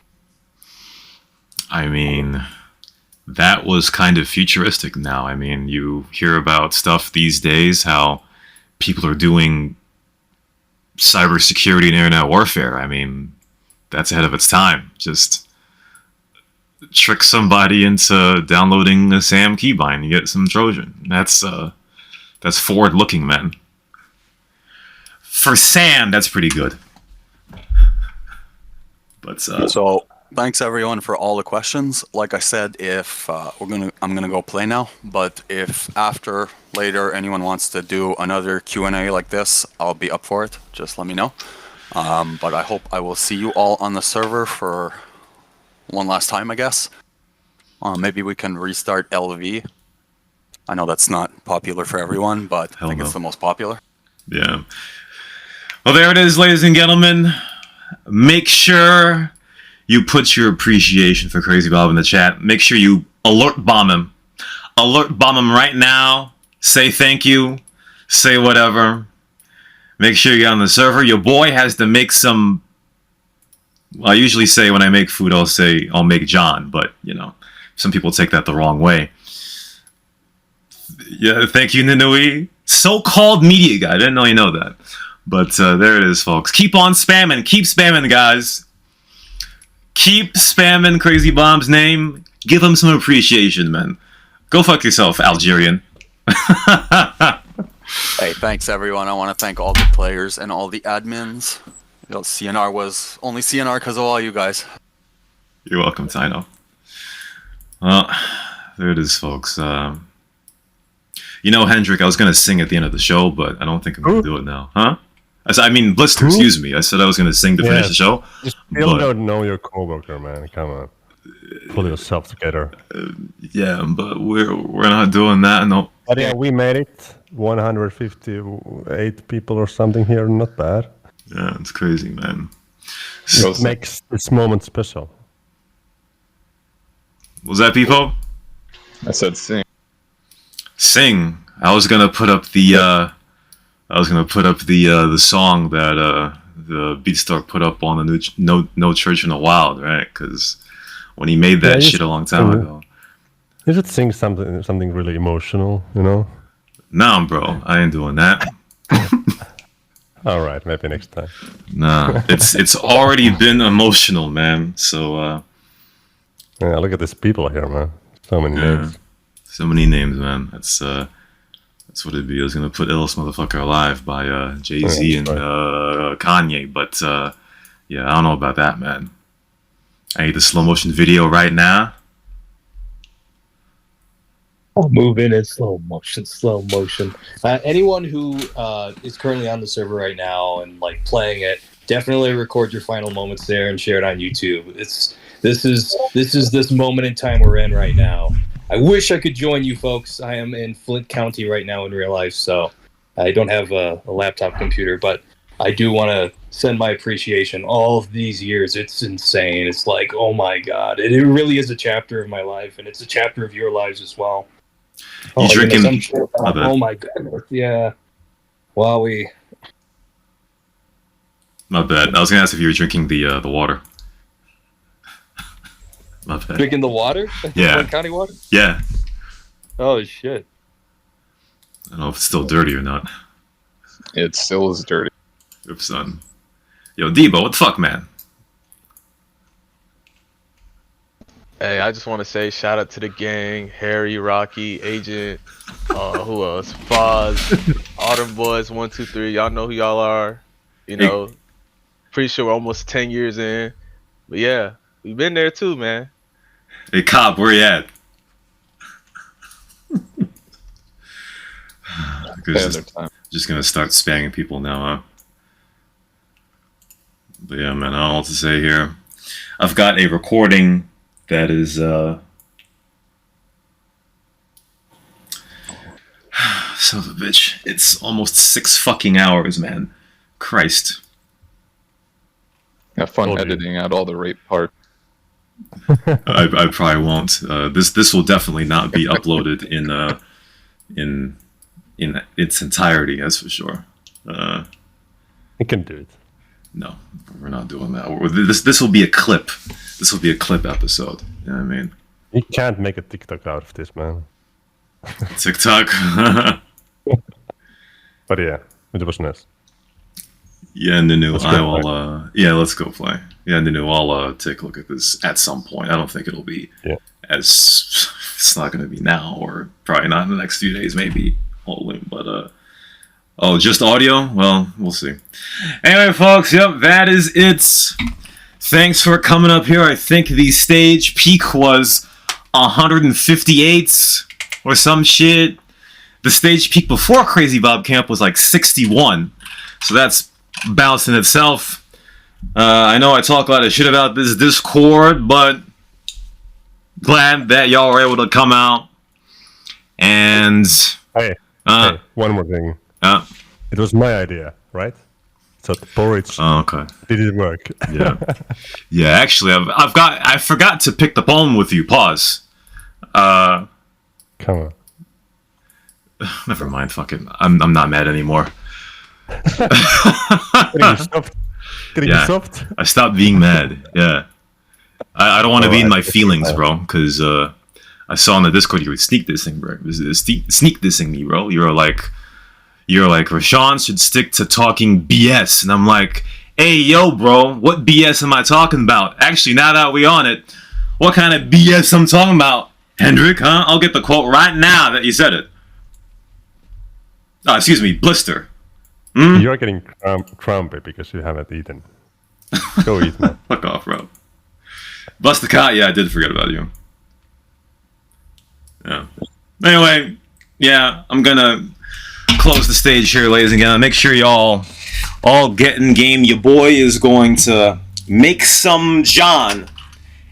I mean, that was kind of futuristic now. I mean, you hear about stuff these days, how people are doing cybersecurity and internet warfare. I mean, that's ahead of its time. Just trick somebody into downloading a SAM keybind, you get some Trojan. That's forward-looking, man. For SAM, that's pretty good. But so thanks everyone for all the questions. Like I said, if I'm gonna go play now. But if after later anyone wants to do another Q&A like this, I'll be up for it. Just let me know. But I hope I will see you all on the server for one last time, I guess. Maybe we can restart LV. I know that's not popular for everyone, but I think it's the most popular. Yeah. Well, there it is, ladies and gentlemen. Make sure you put your appreciation for CrazyBob in the chat. Make sure you alert bomb him. Alert bomb him right now. Say thank you. Say whatever. Make sure you get on the server. Your boy has to make some... Well, I usually say when I make food, I'll make John. But, some people take that the wrong way. Yeah, thank you, Ninui. So-called media guy. I didn't know you know that. But there it is, folks. Keep on spamming. Keep spamming, guys. Keep spamming CrazyBob's name. Give him some appreciation, man. Go fuck yourself, Algerian. Hey, thanks, everyone. I want to thank all the players and all the admins. CNR was only CNR because of all you guys. You're welcome, Tino. Well, there it is, folks. Hendrik, I was going to sing at the end of the show, but I don't think I'm going to do it now. Huh? I mean, Blister, excuse me. I said I was going to sing to finish the show. You still don't know your coworker, man. Come on. pull yourself together. Yeah, but we're not doing that. No. But yeah, we made it. 158 people or something here. Not bad. Yeah, it's crazy, man. It makes this moment special. Was that people? I said sing. Sing. I was gonna put up the the song that the Beatstar put up on the new No Church in the Wild, right? Because when he made that shit a long time ago. You should sing something really emotional, you know? Nah, bro, I ain't doing that. All right, maybe next time. Nah, it's already been emotional, man. So yeah, look at these people here, man. So many names. So many names, man. That's what it'd be. I was gonna put "Illest Motherfucker Alive" by Jay-Z and Kanye, but yeah, I don't know about that, man. I need the slow motion video right now. Move in slow motion. Anyone who is currently on the server right now and like playing it, definitely record your final moments there and share it on YouTube. This is this moment in time we're in right now. I wish I could join you folks. I am in Flint County right now in real life, so I don't have a laptop computer, but I do want to send my appreciation. All of these years, it's insane. It's like, oh my God. It really is a chapter of my life, and it's a chapter of your lives as well. You drinking? Oh my goodness, yeah. Wow, My bad. I was gonna ask if you were drinking the water. My bad. Drinking the water? Yeah. Flint County water? Yeah. Oh shit. I don't know if it's still dirty or not. It still is dirty. Oops, son. Yo, Debo, what the fuck, man? Hey, I just want to say shout out to the gang, Harry, Rocky, Agent, who else? Foz, Autumn Boys, 1, 2, 3. Y'all know who y'all are. You know, pretty sure we're almost 10 years in. But yeah, we've been there too, man. Hey, Cop, where you at? Just gonna start spamming people now, huh? But yeah, man, I don't know what to say here. I've got a recording that is son of a bitch. It's almost 6 fucking hours, man. Christ. Have fun editing out all the rape part. I probably won't. This will definitely not be uploaded in its entirety, that's for sure. You can do it. No, we're not doing that. This will be a clip. This will be a clip episode. You know what I mean? You can't make a TikTok out of this, man. TikTok. But yeah, it was nice. Yeah, Nunu, I will. Yeah, let's go play. Yeah, Nunu, I'll take a look at this at some point. I don't think it'll be as. It's not going to be now, or probably not in the next few days, maybe. But oh, just audio? Well, we'll see. Anyway, folks, yep, that is it. Thanks for coming up here. I think the stage peak was 158 or some shit. The stage peak before CrazyBob Camp was like 61. So that's balanced in itself. I know I talk a lot of shit about this Discord, but glad that y'all were able to come out. And hey, one more thing. It was my idea, right? So the porridge. Oh, okay. Didn't work. Yeah. Yeah. Actually, I forgot to pick the poem with you. Pause. Come on. Never mind. Fuck it. I'm not mad anymore. Getting soft. I stopped being mad. Yeah. I don't want to be in my feelings, bro. Because I saw on the Discord you were sneak dissing, bro. Sneak dissing me, bro. You're like, Rashawn should stick to talking BS. And I'm like, hey, yo, bro, what BS am I talking about? Actually, now that we on it, what kind of BS I'm talking about? Hendrik, huh? I'll get the quote right now that you said it. Excuse me, Blister. You're getting crumpy because you haven't eaten. Go eat, man. Fuck off, bro. Bust the cat. Yeah, I did forget about you. Yeah. Anyway, yeah, I'm gonna close the stage here, ladies and gentlemen. Make sure y'all all get in game. Your boy is going to make some John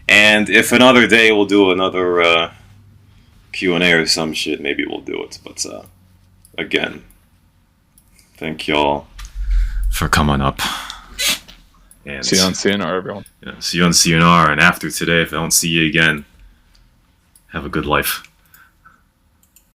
And if another day we'll do another Q&A or some shit, maybe we'll do it. But again, thank y'all for coming up. And see you on CNR, everyone. Yeah, see you on CNR, and after today, if I don't see you again, have a good life.